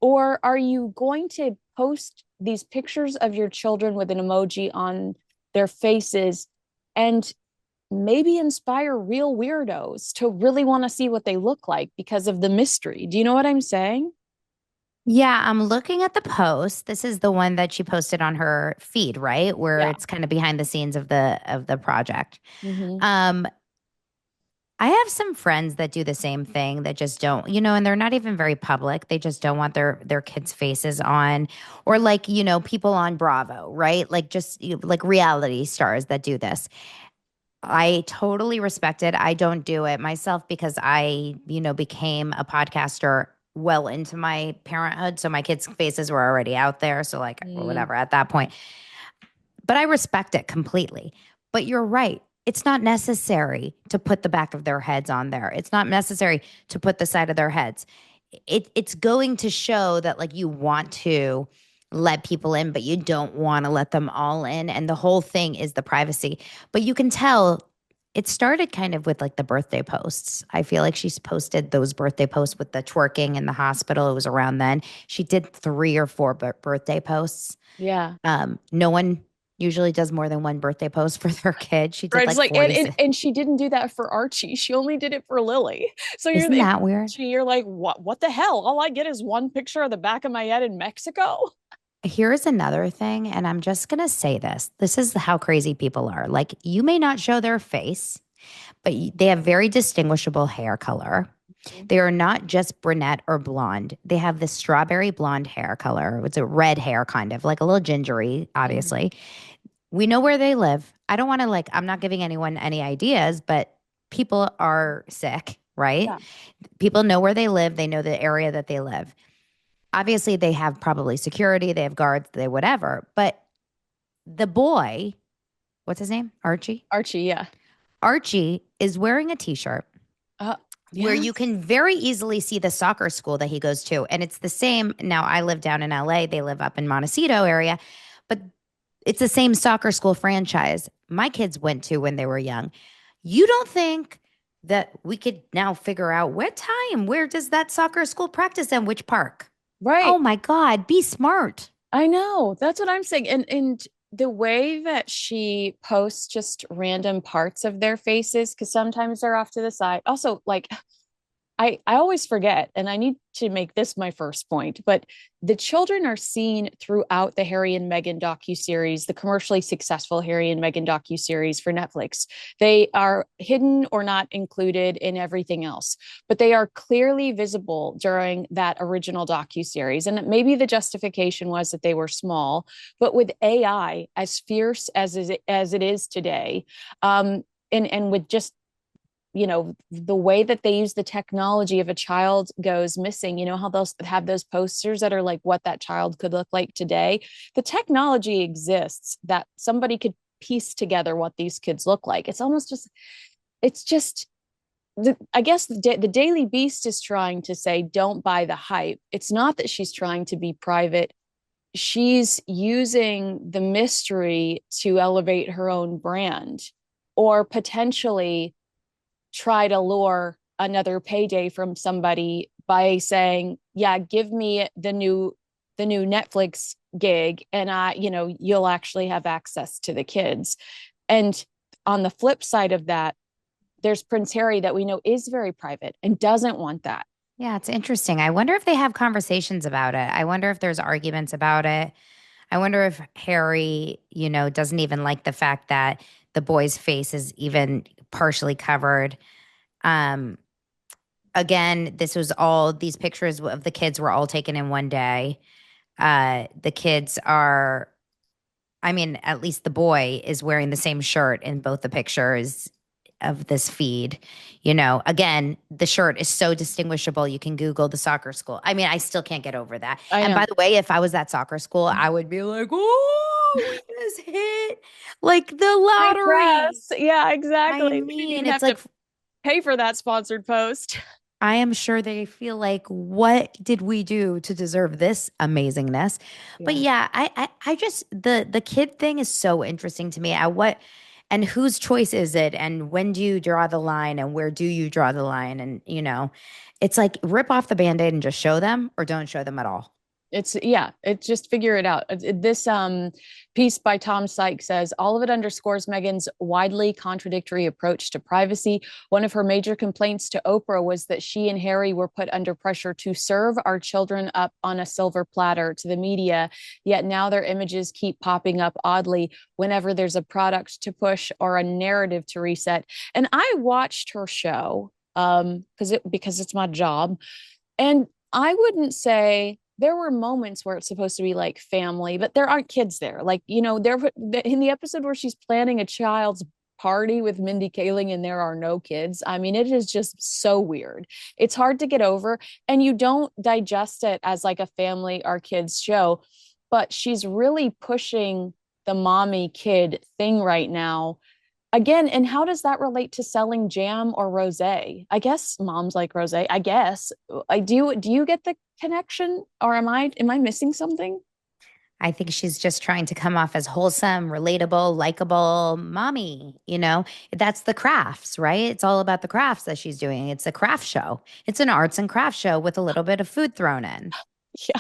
Or are you going to post these pictures of your children with an emoji on their faces and maybe inspire real weirdos to really want to see what they look like because of the mystery? Do you know what I'm saying? Yeah, I'm looking at the post. This is the one that she posted on her feed, right? Where Yeah. it's kind of behind the scenes of the project. Mm-hmm. Um, I have some friends that do the same thing that just don't, and they're not even very public. They just don't want their kids' faces on, or like, people on Bravo, right? Like just like reality stars that do this. I totally respect it. I don't do it myself because I, became a podcaster well into my parenthood. So my kids' faces were already out there. So like Mm. whatever at that point. But I respect it completely. But you're right. It's not necessary to put the back of their heads on there. It's not necessary to put the side of their heads. It's going to show that like you want to let people in, but you don't want to let them all in. And the whole thing is the privacy. But you can tell it started kind of with like the birthday posts. I feel like she's posted those birthday posts with the twerking in the hospital. It was around then. She did 3 or 4 birthday posts. Yeah. No one usually does more than one birthday post for their kid. She did Right. It's like like, and, 40. and and she didn't do that for Archie. She only did it for Lily. So Isn't if that weird? you're like, what the hell? All I get is one picture of the back of my head in Mexico. Here's another thing, and I'm just going to say this. This is how crazy people are. Like, you may not show their face, but they have very distinguishable hair color. They are not just brunette or blonde. They have this strawberry blonde hair color. It's a red hair, kind of like a little gingery, Mhm. obviously. We know where they live. I don't want to like, I'm not giving anyone any ideas, but people are sick, right? Yeah. People know where they live. They know the area that they live. Obviously, they have probably security, they have guards, they whatever. But the boy, what's his name? Archie. Archie, yeah. Archie is wearing a t-shirt Uh, where you Yes. can very easily see the soccer school that he goes to. And it's the same. Now, I live down in LA, they live up in Montecito area, but it's the same soccer school franchise my kids went to when they were young. You don't think that we could now figure out what time, where does that soccer school practice and which park? Oh Right. my God, be smart. I know. That's what I'm saying. And the way that she posts just random parts of their faces, because sometimes they're off to the side. Also, like I always forget, and I need to make this my first point, but the children are seen throughout the Harry and Meghan docuseries, the commercially successful Harry and Meghan docuseries for Netflix. They are hidden or not included in everything else, but they are clearly visible during that original docuseries. And maybe the justification was that they were small, but with AI as fierce as it is today, and with just the way that they use the technology, if a child goes missing, how they'll have those posters that are like what that child could look like today. The technology exists that somebody could piece together what these kids look like. It's just I guess the Daily Beast is trying to say don't buy the hype. It's not that she's trying to be private. She's using the mystery to elevate her own brand, or potentially try to lure another payday from somebody by saying, "Yeah, give me the new Netflix gig, and you'll actually have access to the kids." And on the flip side of that, there's Prince Harry that we know is very private and doesn't want that. Yeah, it's interesting. I wonder if they have conversations about it. I wonder if there's arguments about it. I wonder if Harry, doesn't even like the fact that the boy's face is even partially covered. Um, Again, these pictures of the kids were all taken in one day. The kids are, I mean, at least the boy is wearing the same shirt in both the pictures of this feed. Again, the shirt is so distinguishable. You can Google the soccer school. I mean, I still can't get over that. I And by know. the way, if I was at soccer school, I would be like, oh, we just hit like the Free lottery. press. Yeah, I exactly. We didn't mean, even it's have to like pay for that sponsored post. I am sure they feel like, what did we do to deserve this amazingness? But Yeah. yeah, I just the kid thing is so interesting to me. And whose choice is it? And when do you draw the line? And where do you draw the line? And it's like rip off the band-aid and just show them, or don't show them at all. It's just figure it out. This piece by Tom Sykes says all of it underscores Meghan's widely contradictory approach to privacy. One of her major complaints to Oprah was that she and Harry were put under pressure to serve our children up on a silver platter to the media, yet now their images keep popping up oddly whenever there's a product to push or a narrative to reset. And I watched her show because it's my job, and I wouldn't say there were moments where it's supposed to be like family, but there aren't kids there. Like, there in the episode where she's planning a child's party with Mindy Kaling and there are no kids. I mean, it is just so weird. It's hard to get over, and you don't digest it as like a family or kids show, but she's really pushing the mommy kid thing right now. Again, and how does that relate to selling jam or rosé? I guess moms like rosé. I guess. I do. Do you get the connection, or am I missing something? I think she's just trying to come off as wholesome, relatable, likable mommy. That's the crafts, right? It's all about the crafts that she's doing. It's a craft show. It's an arts and craft show with a little bit of food thrown in. Yeah.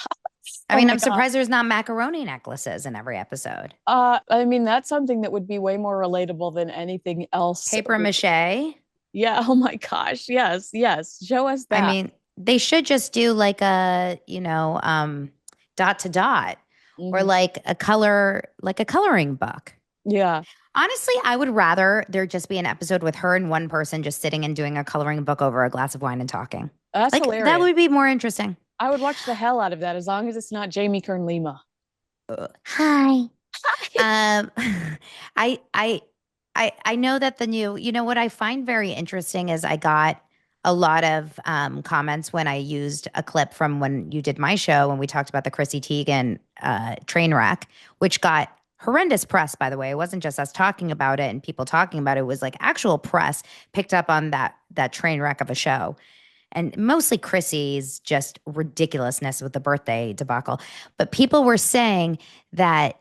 I Oh mean, my I'm God. surprised there's not macaroni necklaces in every episode. I mean, that's something that would be way more relatable than anything else. Paper mache. Yeah. Oh my gosh. Yes. Yes. Show us I that. mean, they should just do like a, dot to dot, or Mhm. like a coloring book. Yeah. Honestly, I would rather there just be an episode with her and one person just sitting and doing a coloring book over a glass of wine and talking. That's Like that hilarious. would be more interesting. I would watch the hell out of that as long as it's not Jamie Kern Lima. Hi. Um, I I I know that what I find very interesting is I got a lot of comments when I used a clip from when you did my show when we talked about the Chrissy Teigen train wreck, which got horrendous press, by the way. It wasn't just us talking about it and people talking about it. It was like actual press picked up on that train wreck of a show. And mostly Chrissy's just ridiculousness with the birthday debacle. But people were saying that,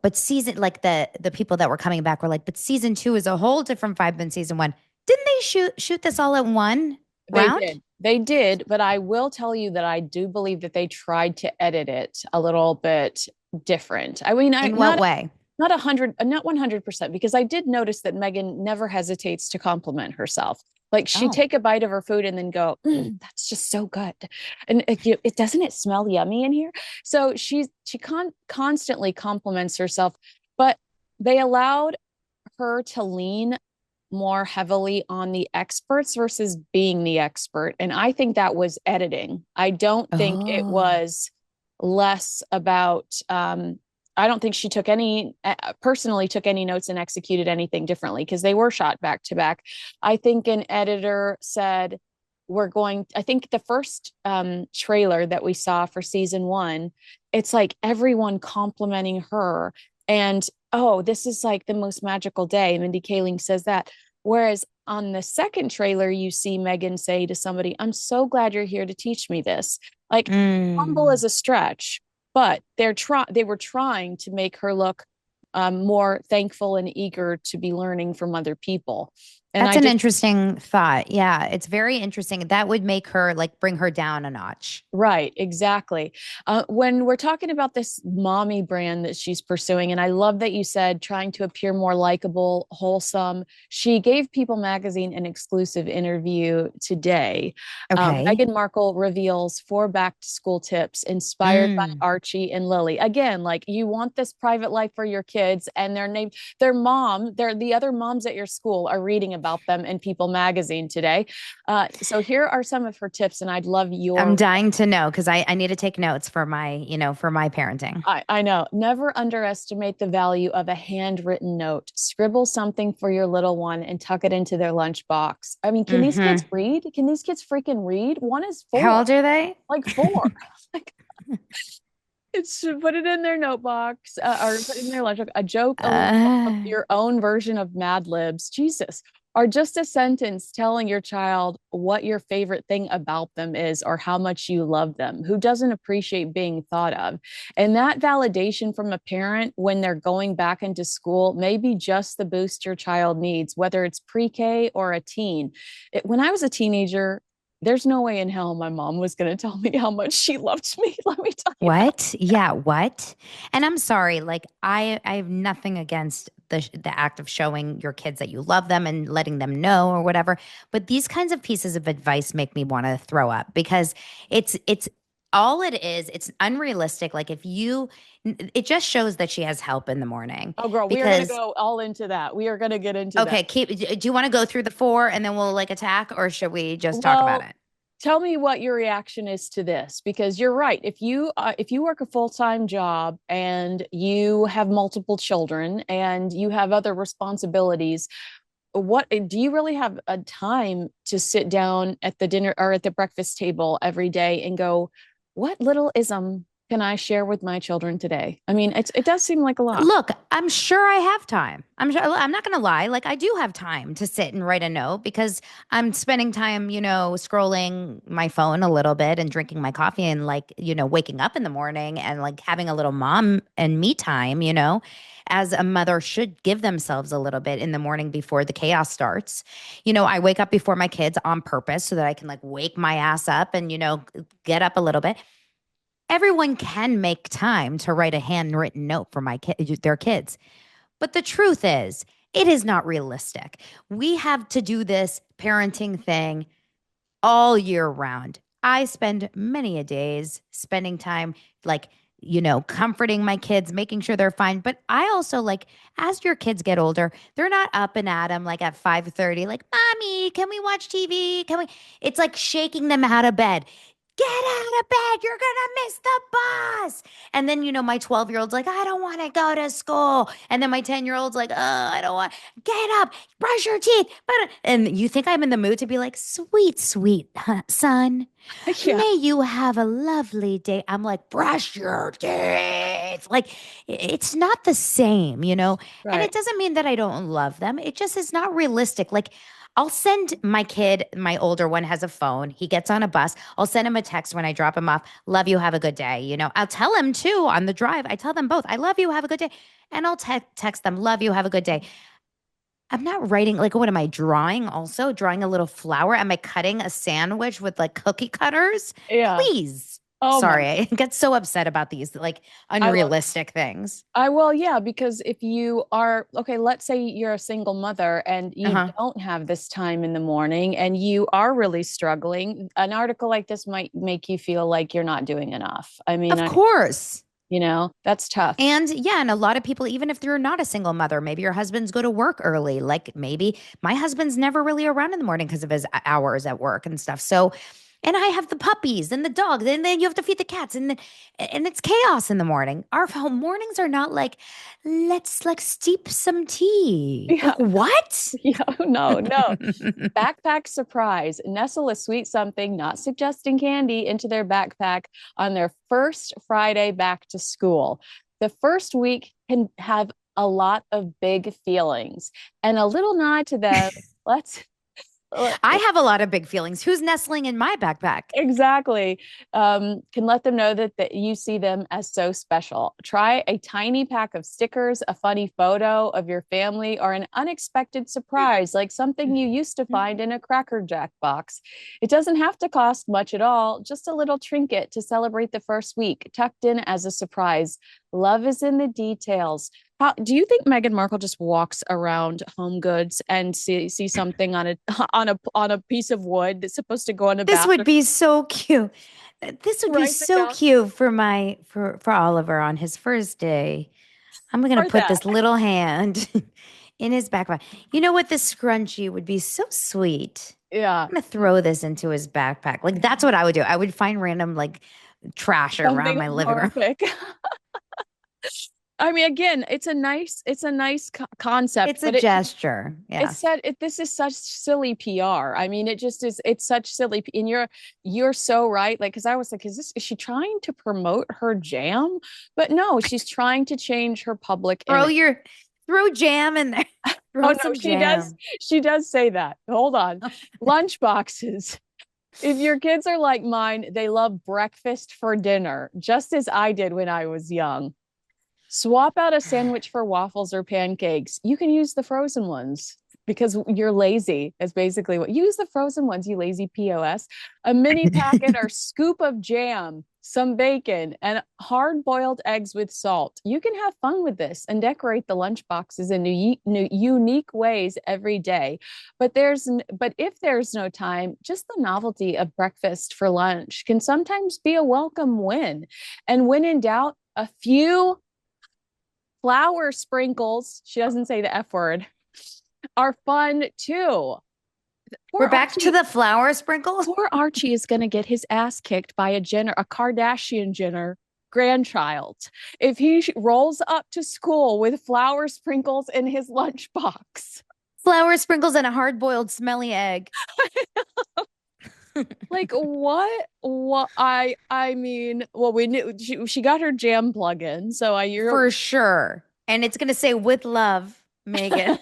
but season like the people that were coming back were like, but season 2 is a whole different vibe than season 1. Didn't they shoot this all at one They round? did. They did, but I will tell you that I do believe that they tried to edit it a little bit different. I mean, I In what way? not 100, not 100%, because I did notice that Megan never hesitates to compliment herself. Like she'd Oh. take a bite of her food and then go, "That's just so good," and it doesn't it smell yummy in here. So she constantly compliments herself, but they allowed her to lean more heavily on the experts versus being the expert. And I think that was editing. I don't think it Oh. was less about, I don't think she took any, personally took any notes and executed anything differently because they were shot back to back. I think an editor said, I think the first trailer that we saw for season 1, it's like everyone complimenting her. And oh, this is like the most magical day. Mindy Kaling says that. Whereas on the second trailer, you see Megan say to somebody, "I'm so glad you're here to teach me this." Like humble Mm. is a stretch, but they were trying to make her look more thankful and eager to be learning from other people. And That's I an just interesting thought. Yeah, it's very interesting. That would make her like bring her down a notch. Right, exactly. When we're talking about this mommy brand that she's pursuing, and I love that you said trying to appear more likable, wholesome. She gave People Magazine an exclusive interview today. Okay. Meghan Markle reveals 4 back to school tips inspired by Mm. Archie and Lily. Again, like you want this private life for your kids, and the other moms at your school are reading about them in People Magazine today. So here are some of her tips, and I'd love I'm your dying to know because I need to take notes for my parenting. I know. Never underestimate the value of a handwritten note. Scribble something for your little one and tuck it into their lunchbox. I mean, can these kids Hmm. read? Can these kids freaking read? One is How 4, old are they? like 4. Like it's put it in their notebox or put it in their lunchbox. A joke, a little of Uh, your own version of Mad Libs. Jesus. Or just a sentence telling your child what your favorite thing about them is or how much you love them. Who doesn't appreciate being thought of? And that validation from a parent when they're going back into school may be just the boost your child needs, whether it's pre-K or a teen. When I was a teenager, there's no way in hell my mom was going to tell me how much she loved me. Let me tell you that. what? Yeah, what? And I'm sorry, like I have nothing against the act of showing your kids that you love them and letting them know or whatever, but these kinds of pieces of advice make me want to throw up because it's all it is, it's unrealistic. Like if you it just shows that she has help in the morning Oh, girl, we are going to because go all into that. We are going to get into that. okay, do you want to go through the 4 and then we'll like attack or should we just talk about Well, it? tell me what your reaction is to this because you're right. If you work a full-time job and you have multiple children and you have other responsibilities, what do you really have a time to sit down at the dinner or at the breakfast table every day and go, what little ism can I share with my children today? I mean, it does seem like a lot. Look, I'm sure I have time. I'm not going to lie. Like I do have time to sit and write a note because I'm spending time, scrolling my phone a little bit and drinking my coffee and like, waking up in the morning and like having a little mom and me time, as a mother should give themselves a little bit in the morning before the chaos starts. I wake up before my kids on purpose so that I can like wake my ass up and, get up a little bit. Everyone can make time to write a handwritten note for their kids. But the truth is, it is not realistic. We have to do this parenting thing all year round. I spend many a days spending time like, comforting my kids, making sure they're fine. But I also like as your kids get older, they're not up and at them like at 5:30, like, "Mommy, can we watch TV? Can we?" It's like shaking them out of bed. Get out of bed. You're going to miss the bus. And then, my 12-year-old's like, I don't want to go to school. And then my 10-year-old's like, oh, I don't want, get up, brush your teeth. And you think I'm in the mood to be like, sweet, sweet son, Yeah. may you have a lovely day. I'm like, brush your teeth. Like, it's not the same, And Right. it doesn't mean that I don't love them. It just is not realistic. Like, I'll send my kid, my older one has a phone. He gets on a bus. I'll send him a text when I drop him off. Love you. Have a good day. I'll tell him too on the drive. I tell them both, I love you. Have a good day. And I'll text them, love you. Have a good day. I'm not writing, like, what am I drawing also? Drawing a little flower? Am I cutting a sandwich with like cookie cutters? Yeah. Please. Oh my. Sorry, I get so upset about these like I love unrealistic things. I will, yeah, because if you are, okay, let's say you're a single mother and you Uh-huh. don't have this time in the morning and you are really struggling, an article like this might make you feel like you're not doing enough. I mean, Of course. that's tough. And yeah, and a lot of people, even if you're not a single mother, maybe your husbands go to work early. Like maybe my husband's never really around in the morning because of his hours at work and stuff. So, and I have the puppies and the dogs, and then you have to feed the cats, and it's chaos in the morning. Our home mornings are not like, let's like steep some tea. Yeah. Like what? Yeah, no, no. Backpack surprise. Nestle a sweet something, not suggesting candy, into their backpack on their first Friday back to school. The first week can have a lot of big feelings. And a little nod to them. Let's I have a lot of big feelings. Who's nestling in my backpack? exactly. Can let them know that you see them as so special. Try a tiny pack of stickers, a funny photo of your family, or an unexpected surprise, like something you used to find in a Cracker Jack box. It doesn't have to cost much at all, just a little trinket to celebrate the first week, tucked in as a surprise. Love is in the details. Do you think Meghan Markle just walks around Home Goods and see something on a on a piece of wood that's supposed to go in a This would bathroom? be so cute. This would be Writes it so down cute for Oliver on his first day. I'm gonna for put that. this little hand in his backpack. You know what? This scrunchie would be so sweet. Yeah, I'm gonna throw this into his backpack. Like that's what I would do. I would find random like trash around something my living room. horrific. I mean, again, it's a nice concept, It's a but it gesture. it's Yes. said this is such silly PR. I mean, it just is. It's such silly, and you're so right. Like, because I was like, is she trying to promote her jam? But no, she's trying to change her public Throw image. your throw jam in there. Oh Throw no, some she does. jam. She does say that. Hold on. Lunch boxes. If your kids are like mine, they love breakfast for dinner, just as I did when I was young. Swap out a sandwich for waffles or pancakes. You can use the frozen ones because you're lazy. That's basically what use the frozen ones, you lazy POS. A mini packet or scoop of jam, some bacon, and hard boiled eggs with salt. You can have fun with this and decorate the lunch boxes in unique ways every day. But if there's no time, just the novelty of breakfast for lunch can sometimes be a welcome win. And when in doubt, a few flour sprinkles, she doesn't say the F word, are fun too. We're Poor back to Archie, the flour sprinkles. poor Archie is going to get his ass kicked by a Kardashian Jenner grandchild if he rolls up to school with flour sprinkles in his lunchbox. Flour sprinkles and a hard-boiled smelly egg. Like what? What I mean, well, we knew she got her jam plug-in, so you're For sure. And it's gonna say with love, Megan.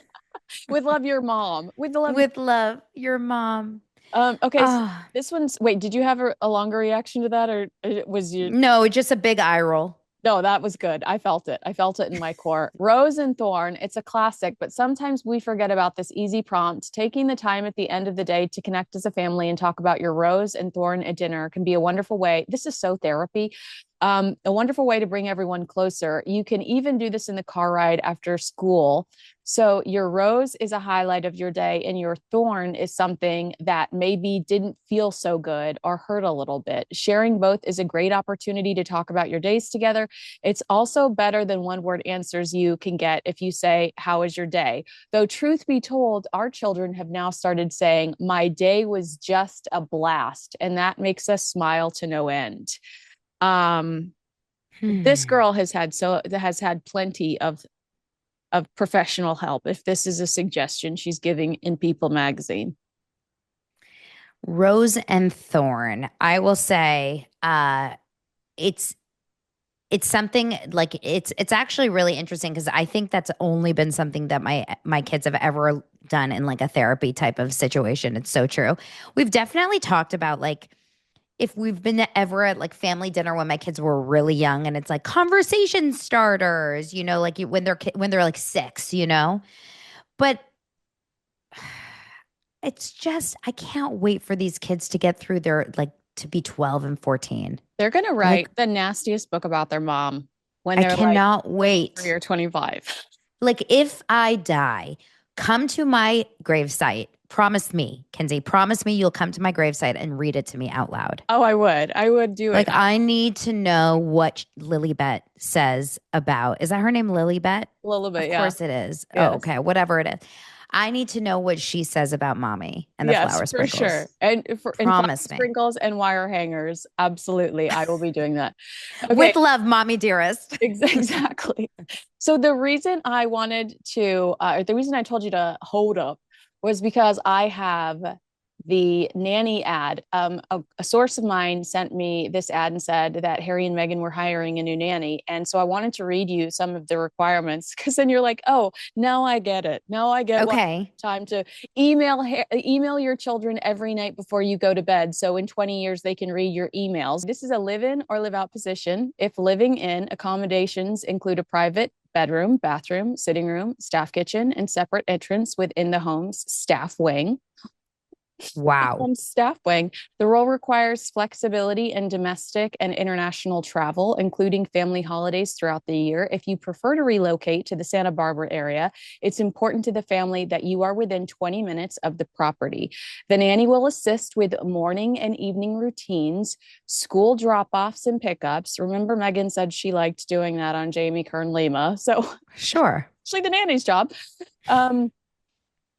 with love your mom. With the love With love, your mom. okay, so Oh, this one's wait, did you have a longer reaction to that or was you no, just a big eye roll. no, that was good. I felt it. I felt it in my core. Rose and Thorn, it's a classic, but sometimes we forget about this easy prompt. Taking the time at the end of the day to connect as a family and talk about your rose and thorn at dinner can be a wonderful way. This is so therapy. A wonderful way to bring everyone closer. You can even do this in the car ride after school. So your rose is a highlight of your day, and your thorn is something that maybe didn't feel so good or hurt a little bit. Sharing both is a great opportunity to talk about your days together. It's also better than one word answers you can get if you say, "How was your day?" Though, truth be told, our children have now started saying, "My day was just a blast." And that makes us smile to no end. Um, this Hmm. girl has had plenty of professional help. If this is a suggestion she's giving in People magazine. Rose and thorn. I will say, it's it's something like it's actually really interesting because I think that's only been something that my kids have ever done in like a therapy type of situation. It's so true. We've definitely talked about like if we've been ever at like family dinner when my kids were really young and it's like conversation starters, like when they're like 6, But it's just I can't wait for these kids to get through their like to be 12 and 14. They're going to Like write the nastiest book about their mom when I they're like cannot 23 wait. or 25. Like if I die, come to my gravesite. Promise me, Kinsey, promise me you'll come to my gravesite and read it to me out loud. Oh, I would. I would do it. Like I need to know what Lilybet says about. Is that her name, Lilybet? A little Of bit, yeah. course it is. Oh, Yes. okay, whatever it is. I need to know what she says about mommy and the Yes, flower for sure. sprinkles. And flower Promise me. sprinkles and wire hangers. Absolutely. I will be doing that. Okay. With love, mommy dearest. Exactly. So the reason I wanted to, the reason I told you to hold up was because I have the nanny ad. A source of mine sent me this ad and said that Harry and Meghan were hiring a new nanny. And so I wanted to read you some of the requirements because then you're like, oh, now I get it. Now I get why Okay. time to email your children every night before you go to bed. So in 20 years, they can read your emails. This is a live in or live out position. If living in, accommodations include a private bedroom, bathroom, sitting room, staff kitchen, and separate entrance within the home's staff wing. Wow. Staff wing. The role requires flexibility in domestic and international travel, including family holidays throughout the year. If you prefer to relocate to the Santa Barbara area, it's important to the family that you are within 20 minutes of the property. The nanny will assist with morning and evening routines, school drop offs and pickups. Remember, Meghan said she liked doing that on Jamie Kern Lima. So, Sure. actually, the nanny's job. Um,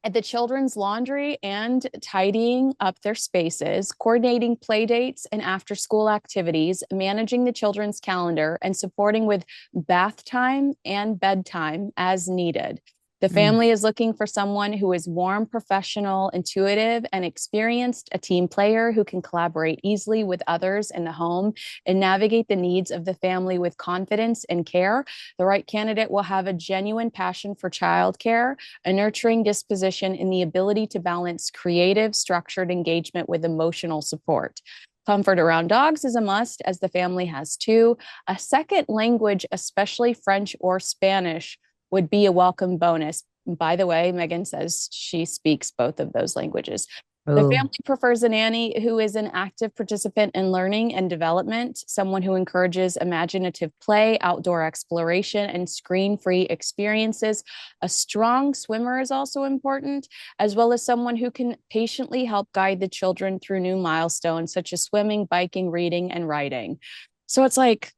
at the children's laundry and tidying up their spaces, coordinating play dates and after school activities, managing the children's calendar, and supporting with bath time and bedtime as needed. The Mm. family is looking for someone who is warm, professional, intuitive, and experienced, a team player who can collaborate easily with others in the home and navigate the needs of the family with confidence and care. The right candidate will have a genuine passion for childcare, a nurturing disposition, and the ability to balance creative, structured engagement with emotional support. Comfort around dogs is a must, as the family has two. A second language, especially French or Spanish, would be a welcome bonus. By the way, Meghan says she speaks both of those languages. The Oh. family prefers a nanny who is an active participant in learning and development, someone who encourages imaginative play, outdoor exploration, and screen free experiences. A strong swimmer is also important, as well as someone who can patiently help guide the children through new milestones, such as swimming, biking, reading, and writing. So it's like,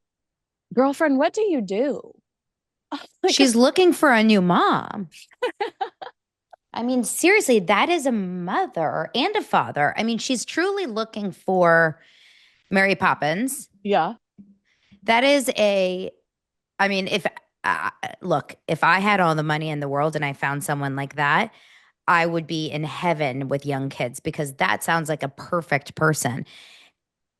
girlfriend, what do you do? Like, She's looking for a new mom. I mean, seriously, that is a mother and a father. I mean, she's truly looking for Mary Poppins. yeah. That is I mean, if look, if I had all the money in the world and I found someone like that, I would be in heaven with young kids because that sounds like a perfect person.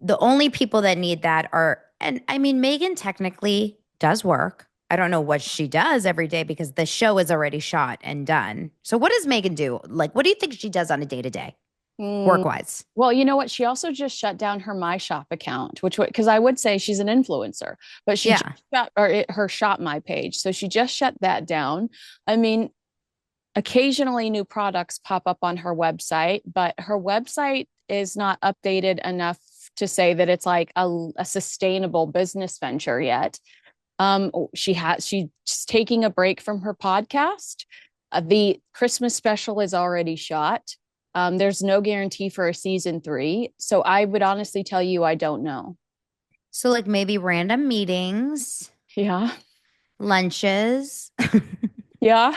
The only people that need that are, and I mean, Megan technically does work. I don't know what she does every day because the show is already shot and done. So, what does Megan do? Like, what do you think she does on a day to day, work wise? Well, you know what? She also just shut down her My Shop account, which because I would say she's an influencer, but she just Yeah. shut her Shop My page. So she just shut that down. I mean, occasionally new products pop up on her website, but her website is not updated enough to say that it's like a sustainable business venture yet. She's taking a break from her podcast. The Christmas special is already shot. There's no guarantee for a season 3. So I would honestly tell you, I don't know. So like maybe random meetings, Yeah. lunches. Yeah.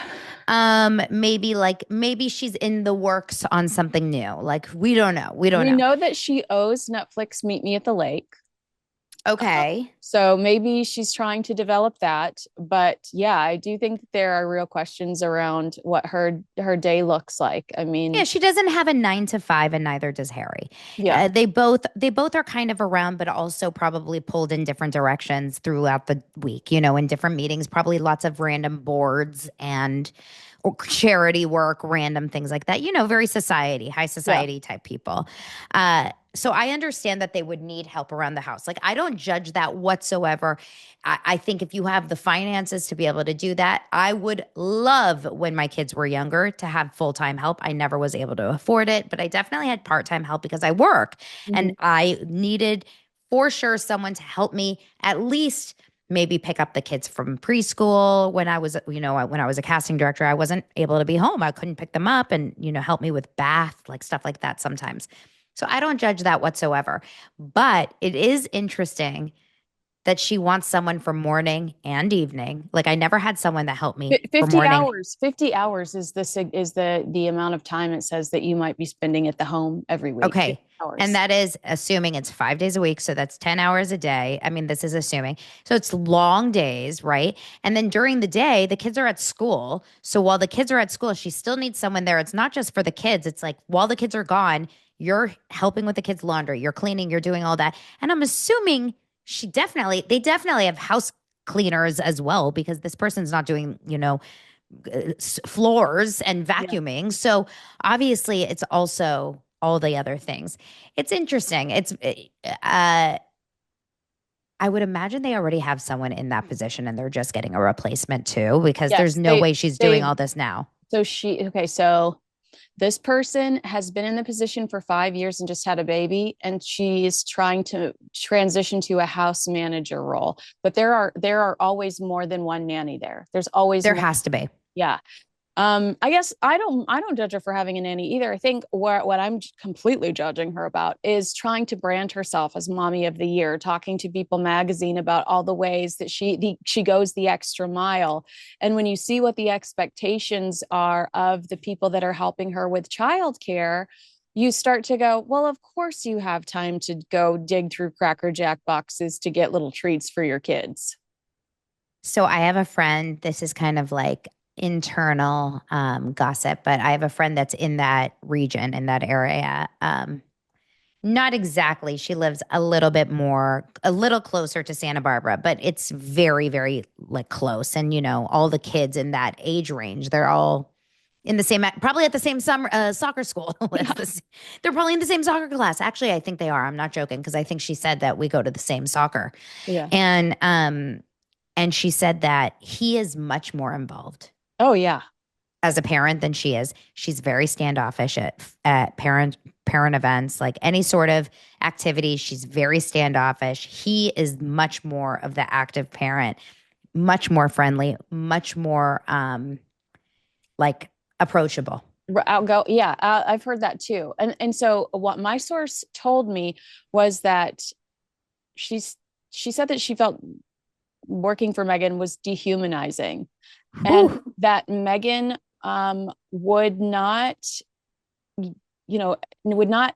Maybe she's in the works on something new. Like we don't know. We don't We know. know that she owes Netflix Meet Me at the Lake. Okay. So maybe she's trying to develop that. But yeah, I do think that there are real questions around what her day looks like. I Yeah, mean, she doesn't have a 9 to 5, and neither does Harry. yeah. They both are kind of around, but also probably pulled in different directions throughout the week. In different meetings, probably lots of random boards and or charity work, random things like that. Very high Yeah. society type people. So I understand that they would need help around the house. Like I don't judge that whatsoever. I think if you have the finances to be able to do that, I would love when my kids were younger to have full-time help. I never was able to afford it, but I definitely had part-time help because I work and Mhm. I needed for sure someone to help me at least maybe pick up the kids from preschool when I was, when I was a casting director, I wasn't able to be home. I couldn't pick them up and, help me with bath, like stuff like that sometimes. So I don't judge that whatsoever. But it is interesting that she wants someone for morning and evening. Like I never had someone that helped me for 50 morning. hours. 50 hours is the amount of time it says that you might be spending at the home every week. 50 Okay. And hours. that is assuming it's 5 days a week. So that's 10 hours a day. I mean, this is assuming. So it's long days, right? And then during the day, the kids are at school. So while the kids are at school, she still needs someone there. It's not just for the kids. It's like while the kids are gone, you're helping with the kids' laundry, you're cleaning, you're doing all that. And I'm assuming they definitely have house cleaners as well because this person's not doing, floors and Yeah. vacuuming. So obviously, it's also all the other things. It's interesting. I would imagine they already have someone in that position and they're just getting a replacement too, because there's Yes, no way she's doing they all this now. so this person has been in the position for 5 years and just had a baby, and she's trying to transition to a house manager role. But there are always more than one nanny there. There's always There more. has to be. Yeah. I guess I don't judge her for having a nanny either. I think what I'm completely judging her about is trying to brand herself as mommy of the year, talking to People magazine about all the ways that she goes the extra mile. And when you see what the expectations are of the people that are helping her with childcare, you start to go, well, of course you have time to go dig through Cracker Jack boxes to get little treats for your kids. So I have a friend, this is kind of like internal gossip, but I have a friend that's in that region, in that area. Not exactly. She lives a little closer to Santa Barbara, but it's very, very like close. And, all the kids in that age range, they're all in the same, probably at the same summer soccer school. Yeah. They're probably in the same soccer class. Actually, I think they are. I'm not joking because I think she said that we go to the same soccer. Yeah. And she said that he is much more involved Oh yeah. as a parent than she is. She's very standoffish at parent events, like any sort of activity. She's very standoffish. He is much more of the active parent, much more friendly, much more like approachable. I'll go. Yeah, I've heard that too. And so what my source told me was that she's she said that she felt working for Megan was dehumanizing, and Whew. that Megan would not, would not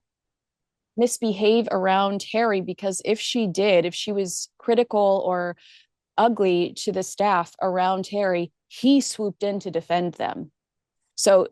misbehave around Harry, because if she was critical or ugly to the staff around Harry, he swooped in to defend them. So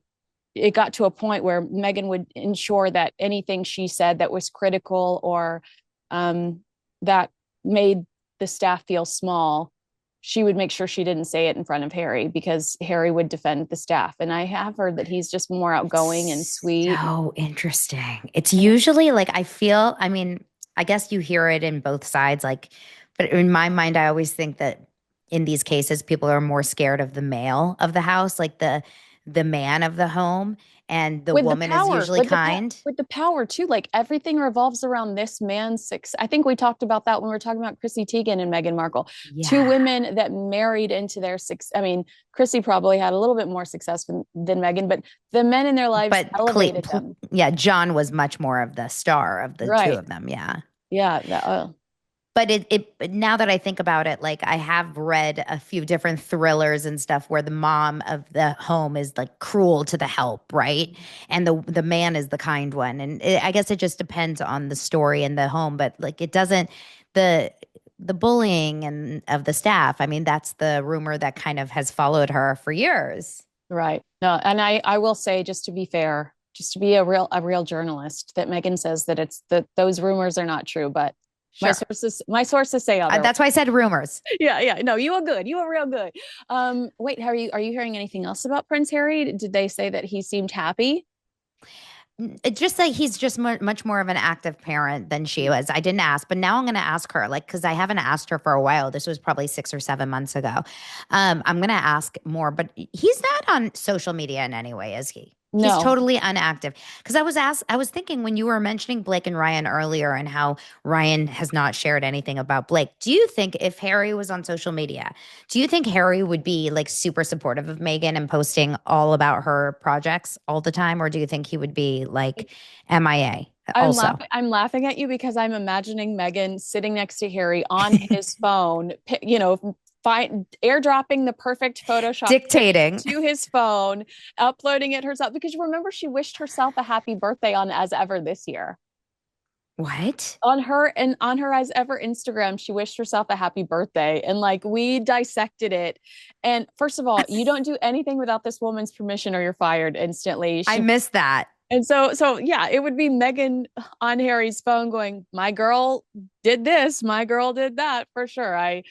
it got to a point where Megan would ensure that anything she said that was critical or that made the staff feel small, she would make sure she didn't say it in front of Harry, because Harry would defend the staff. And I have heard that he's just more outgoing and sweet. So interesting. It's usually like I mean, I guess you hear it in both sides, like, but in my mind, I always think that in these cases, people are more scared of the male of the house, like the man of the home and the With the woman is power, usually kind. with the power too. Like everything revolves around this man's success. I think we talked about that when we were talking about Chrissy Teigen and Meghan Markle, two Yeah. women that married into their success. I mean, Chrissy probably had a little bit more success than Meghan, but the men in their lives But elevated them. yeah, John was much more of the star of the two Right. of them. Yeah. Yeah. But it now that I think about it, like I have read a few different thrillers and stuff where the mom of the home is like cruel to the help, right? And the man is the kind one. And I guess it just depends on the story and the home, but like it doesn't the the bullying and of the staff. I mean, that's the rumor that kind of has followed her for years. Right. No, and I will say, just to be fair, just to be a real journalist, that Meghan says that it's that those rumors are not true, but Sure. my sources say otherwise. That's why I said rumors. Yeah, yeah. No, you were good. You were real good. Wait, are you hearing anything else about Prince Harry? Did they say that he seemed happy? It's just like he's just much more of an active parent than she was. I didn't ask, but now I'm going to ask her, like, because I haven't asked her for a while. This was probably 6 or 7 months ago. I'm going to ask more, but he's not on social media in any way, is he? He's No. totally unactive. Because I was thinking when you were mentioning Blake and Ryan earlier and how Ryan has not shared anything about Blake. Do you think if Harry was on social media, do you think Harry would be like super supportive of Meghan and posting all about her projects all the time? Or do you think he would be like MIA also? I'm laughing at you because I'm imagining Meghan sitting next to Harry on his phone, you know, airdropping the perfect Photoshop Dictating. to his phone, uploading it herself. Because remember, she wished herself a happy birthday on As Ever this year. What? On her As Ever Instagram, she wished herself a happy birthday. And like we dissected it. And first of all, you don't do anything without this woman's permission or you're fired instantly. I She missed that. And so yeah, it would be Meghan on Harry's phone going, "My girl did this, my girl did that," for sure.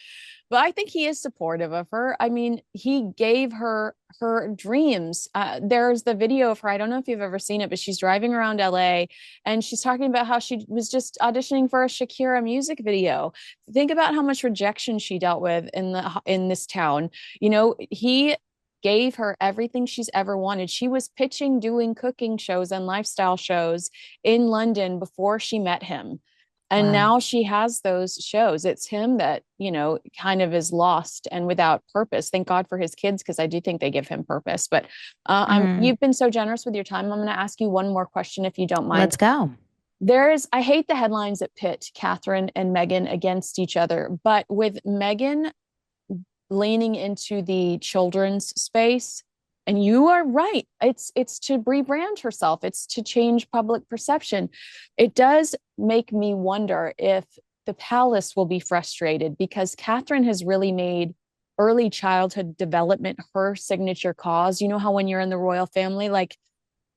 But I think he is supportive of her. I mean, he gave her her dreams. There's the video of her. I don't know if you've ever seen it, but she's driving around LA and she's talking about how she was just auditioning for a Shakira music video. Think about how much rejection she dealt with in this town. You know, he gave her everything she's ever wanted. She was pitching doing cooking shows and lifestyle shows in London before she met him. And Wow. now she has those shows. It's him that, you know, kind of is lost and without purpose. Thank God for his kids, because I do think they give him purpose. But Mm, you've been so generous with your time. I'm going to ask you one more question, if you don't mind. let's go. I hate the headlines that pit Catherine and Meghan against each other, but with Meghan leaning into the children's space. And you are right. It's to rebrand herself. It's to change public perception. It does make me wonder if the palace will be frustrated, because Catherine has really made early childhood development her signature cause. You know how when you're in the royal family, like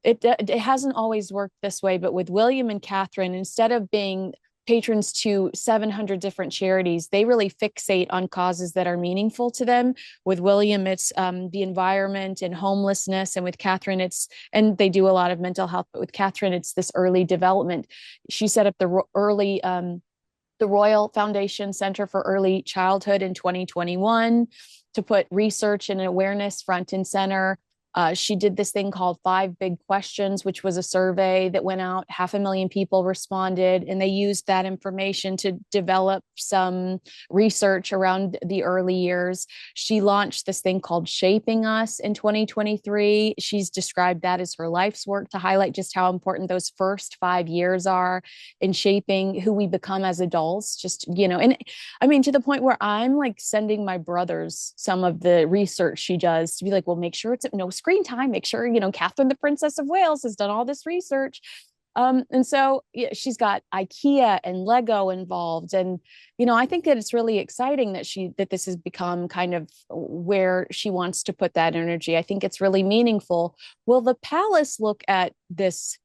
it hasn't always worked this way, but with William and Catherine, instead of being patrons to 700 different charities, they really fixate on causes that are meaningful to them. With William, it's the environment and homelessness, and with Catherine, and they do a lot of mental health, but with Catherine, it's this early development. She set up the Royal Foundation Center for Early Childhood in 2021 to put research and awareness front and center. She did this thing called Five Big Questions, which was a survey that went out. 500,000 people responded, and they used that information to develop some research around the early years. She launched this thing called Shaping Us in 2023. She's described that as her life's work to highlight just how important those first 5 years are in shaping who we become as adults. Just, you know, and I mean, to the point where I'm like sending my brothers some of the research she does to be like, well, make sure it's no screen time. Make sure, you know, Catherine, the Princess of Wales, has done all this research. And so yeah, she's got IKEA and Lego involved. And, you know, I think that it's really exciting that this has become kind of where she wants to put that energy. I think it's really meaningful. Will the palace look at this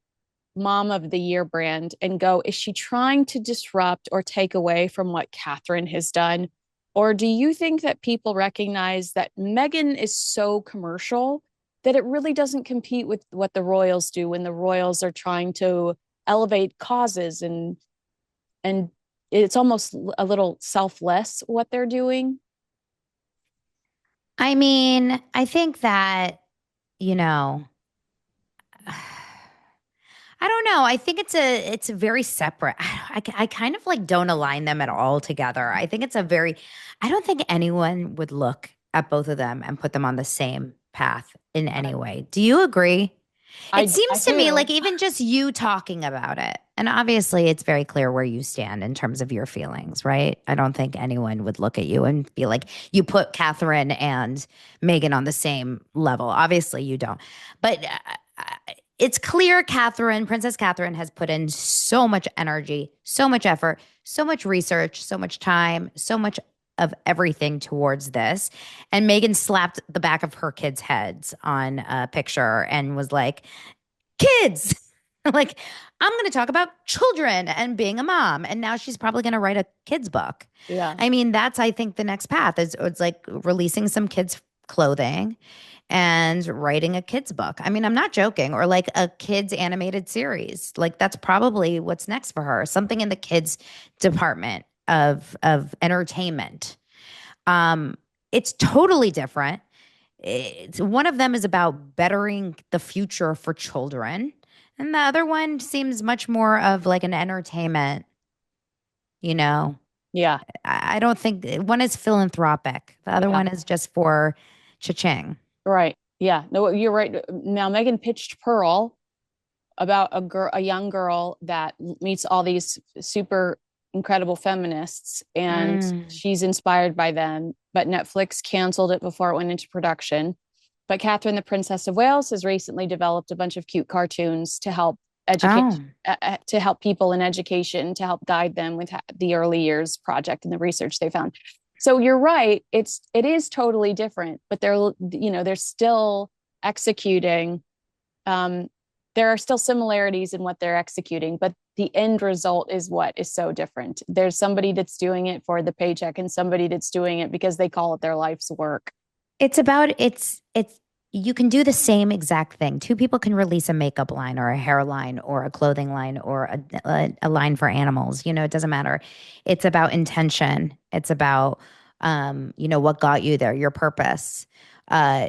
Mom of the Year brand and go, is she trying to disrupt or take away from what Catherine has done? Or do you think that people recognize that Meghan is so commercial that it really doesn't compete with what the royals do when the royals are trying to elevate causes, and it's almost a little selfless what they're doing? I mean, I think that you know, I don't know. I think it's a very separate. I kind of like don't align them at all together. I think it's a very, I don't think anyone would look at both of them and put them on the same path in any way. Do you agree? It I seems to me do. like even just you talking about it, and obviously it's very clear where you stand in terms of your feelings, right? I don't think anyone would look at you and be like, you put Catherine and Megan on the same level. Obviously you don't. But it's clear Princess Catherine has put in so much energy, so much effort, so much research, so much time, so much of everything towards this. And Megan slapped the back of her kids' heads on a picture and was like, kids. Like, I'm going to talk about children and being a mom. And now she's probably going to write a kids book. Yeah. I mean, that's, I think, the next path is it's like releasing some kids' clothing and writing a kids book. I mean, I'm not joking. Or like a kids animated series. Like that's probably what's next for her. Something in the kids department of entertainment. It's totally different. One of them is about bettering the future for children, and the other one seems much more of like an entertainment, you know. Yeah. I don't think one is philanthropic. The other Yeah. one is just for cha-ching. Right. Yeah. No, you're right. Now, Megan pitched Pearl about a young girl that meets all these super incredible feminists, and Mm. she's inspired by them. But Netflix canceled it before it went into production. But Catherine, the Princess of Wales, has recently developed a bunch of cute cartoons to help educate, Oh, to help people in education, to help guide them with the early years project and the research they found. So you're right. It is totally different, but they're still executing. Um, there are still similarities in what they're executing, but the end result is what is so different. There's somebody that's doing it for the paycheck and somebody that's doing it because they call it their life's work. it's you can do the same exact thing. Two people can release a makeup line or a hair line or a clothing line or a line for animals. You know, it doesn't matter. It's about intention. It's about what got you there, your purpose. Uh,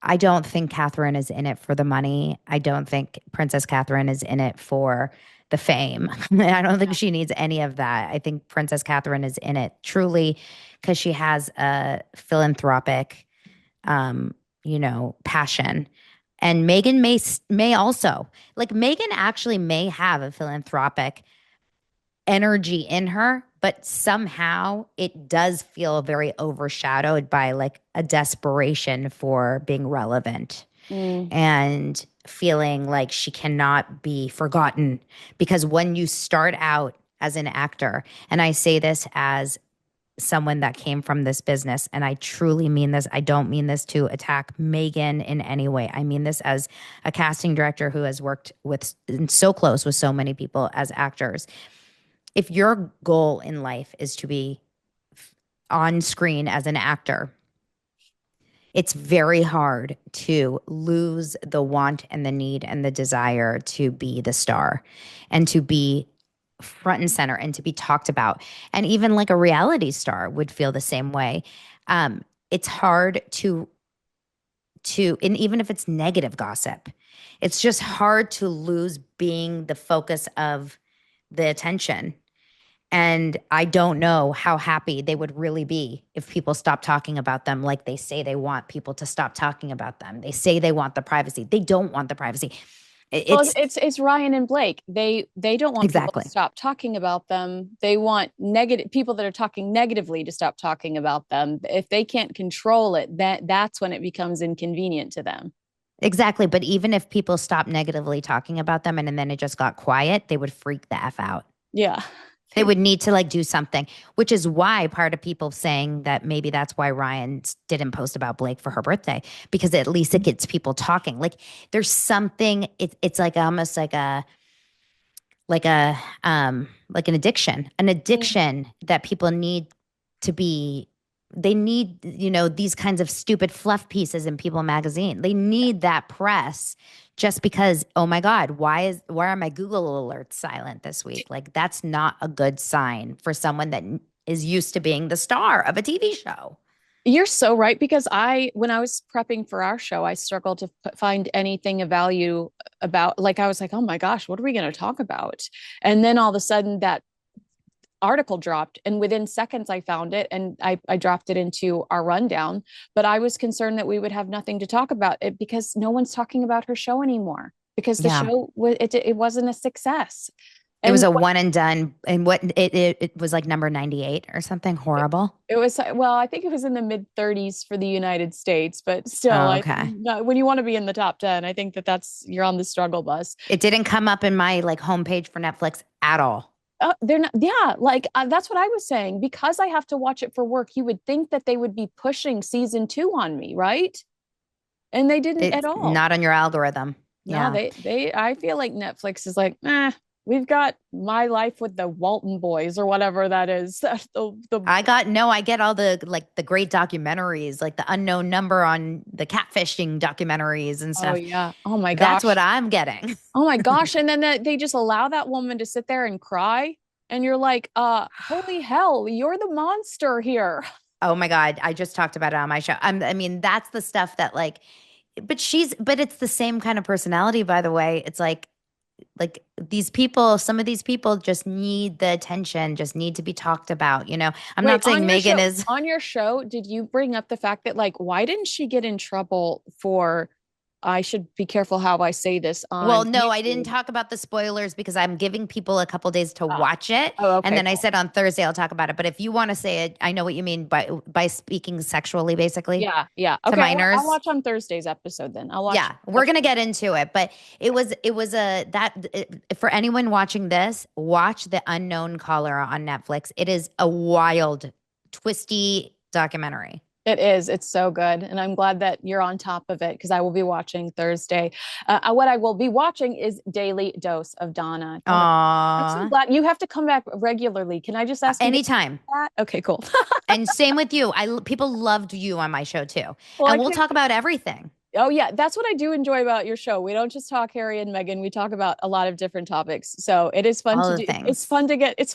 I don't think Catherine is in it for the money. I don't think Princess Catherine is in it for the fame. I don't think she needs any of that. I think Princess Catherine is in it truly because she has a philanthropic, passion. And Megan may also like Megan actually may have a philanthropic energy in her, but somehow it does feel very overshadowed by like a desperation for being relevant Mm. and feeling like she cannot be forgotten. Because when you start out as an actor, and I say this as someone that came from this business, and I truly mean this. I don't mean this to attack Megan in any way. I mean this as a casting director who has worked with so close with so many people as actors. If your goal in life is to be on screen as an actor, it's very hard to lose the want and the need and the desire to be the star and to be front and center and to be talked about. And even like a reality star would feel the same way. It's hard and even if it's negative gossip, it's just hard to lose being the focus of the attention. And I don't know how happy they would really be if people stopped talking about them like they say they want people to stop talking about them. They say they want the privacy. They don't want the privacy. Well, It's it's Ryan and Blake. They don't want people to exactly. stop talking about them. They want negative people that are talking negatively to stop talking about them. If they can't control it, that's when it becomes inconvenient to them. Exactly. But even if people stop negatively talking about them and then it just got quiet, they would freak the F out. Yeah. They would need to like do something, which is why part of people saying that maybe that's why Ryan didn't post about Blake for her birthday, because at least it gets people talking. Like there's something, it's like almost like an addiction that people need to be they need these kinds of stupid fluff pieces in People magazine. They need that press just because, oh my God, why are my Google alerts silent this week? Like that's not a good sign for someone that is used to being the star of a TV show. You're so right because when I was prepping for our show, I struggled to find anything of value about, like, I was like, oh my gosh, what are we going to talk about? And then all of a sudden that article dropped, and within seconds I found it, and I dropped it into our rundown. But I was concerned that we would have nothing to talk about it because no one's talking about her show anymore because the Yeah. show it wasn't a success. It was And a one and done, and what it was like number 98 or something horrible. it was, well, I think it was in the mid 30s for the United States, but still, Oh, I okay. when you want to be in the top 10, I think that's you're on the struggle bus. It didn't come up in my like homepage for Netflix at all. They're not, yeah, like that's what I was saying. Because I have to watch it for work, you would think that they would be pushing season 2 on me, right? And they didn't at It's all. not on your algorithm. No, Yeah. I feel like Netflix is like, we've got My Life with the Walton Boys or whatever that is. I get all the like the great documentaries, like the Unknown Number on the catfishing documentaries and Oh stuff. yeah. Oh my That's what gosh. I'm getting. Oh my gosh. And then they just allow that woman to sit there and cry. And you're like, holy hell, you're the monster here. Oh my God. I just talked about it on my show. I mean, that's the stuff that like, but it's the same kind of personality, by the way. It's like these people, some of these people just need the attention, just need to be talked about. I'm Wait, not saying Megan is. on your show, did you bring up the fact that, like, why didn't she get in trouble for, I should be careful how I say this Well, on no, I didn't YouTube? talk about the spoilers because I'm giving people a couple days to Ah, watch it. oh, And okay, then I cool. said on Thursday I'll talk about it. But if you want to say it, I know what you mean by speaking sexually, basically, Yeah, yeah. to Okay, I'll minors. watch on Thursday's episode then. I'll watch. Yeah, we're gonna get into it, but for anyone watching this, watch The Unknown Caller on Netflix. It is a wild, twisty documentary. It is. It's so good. And I'm glad that you're on top of it because I will be watching Thursday. What I will be watching is Daily Dose of Donna. Oh my, I'm so Aww. glad you have to come back regularly. Can I just ask you to do Anytime. that? Okay, cool. And same with you. People loved you on my show too, Well, I and we'll can't. talk about everything. Oh yeah, that's what I do enjoy about your show. We don't just talk Harry and Meghan. We talk about a lot of different topics. So it is fun All to the do. things. It's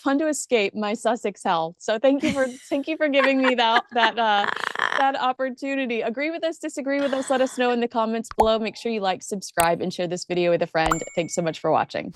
fun to escape my Sussex hell. So thank you for giving me that opportunity. Agree with us, disagree with us, let us know in the comments below. Make sure you like, subscribe, and share this video with a friend. Thanks so much for watching.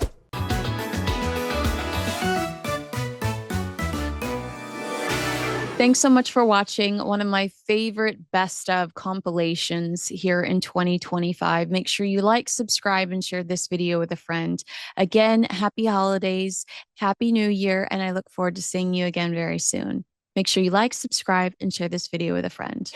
Thanks so much for watching one of my favorite best of compilations here in 2025. Make sure you like, subscribe, and share this video with a friend. Again, happy holidays, happy new year, and I look forward to seeing you again very soon. Make sure you like, subscribe, and share this video with a friend.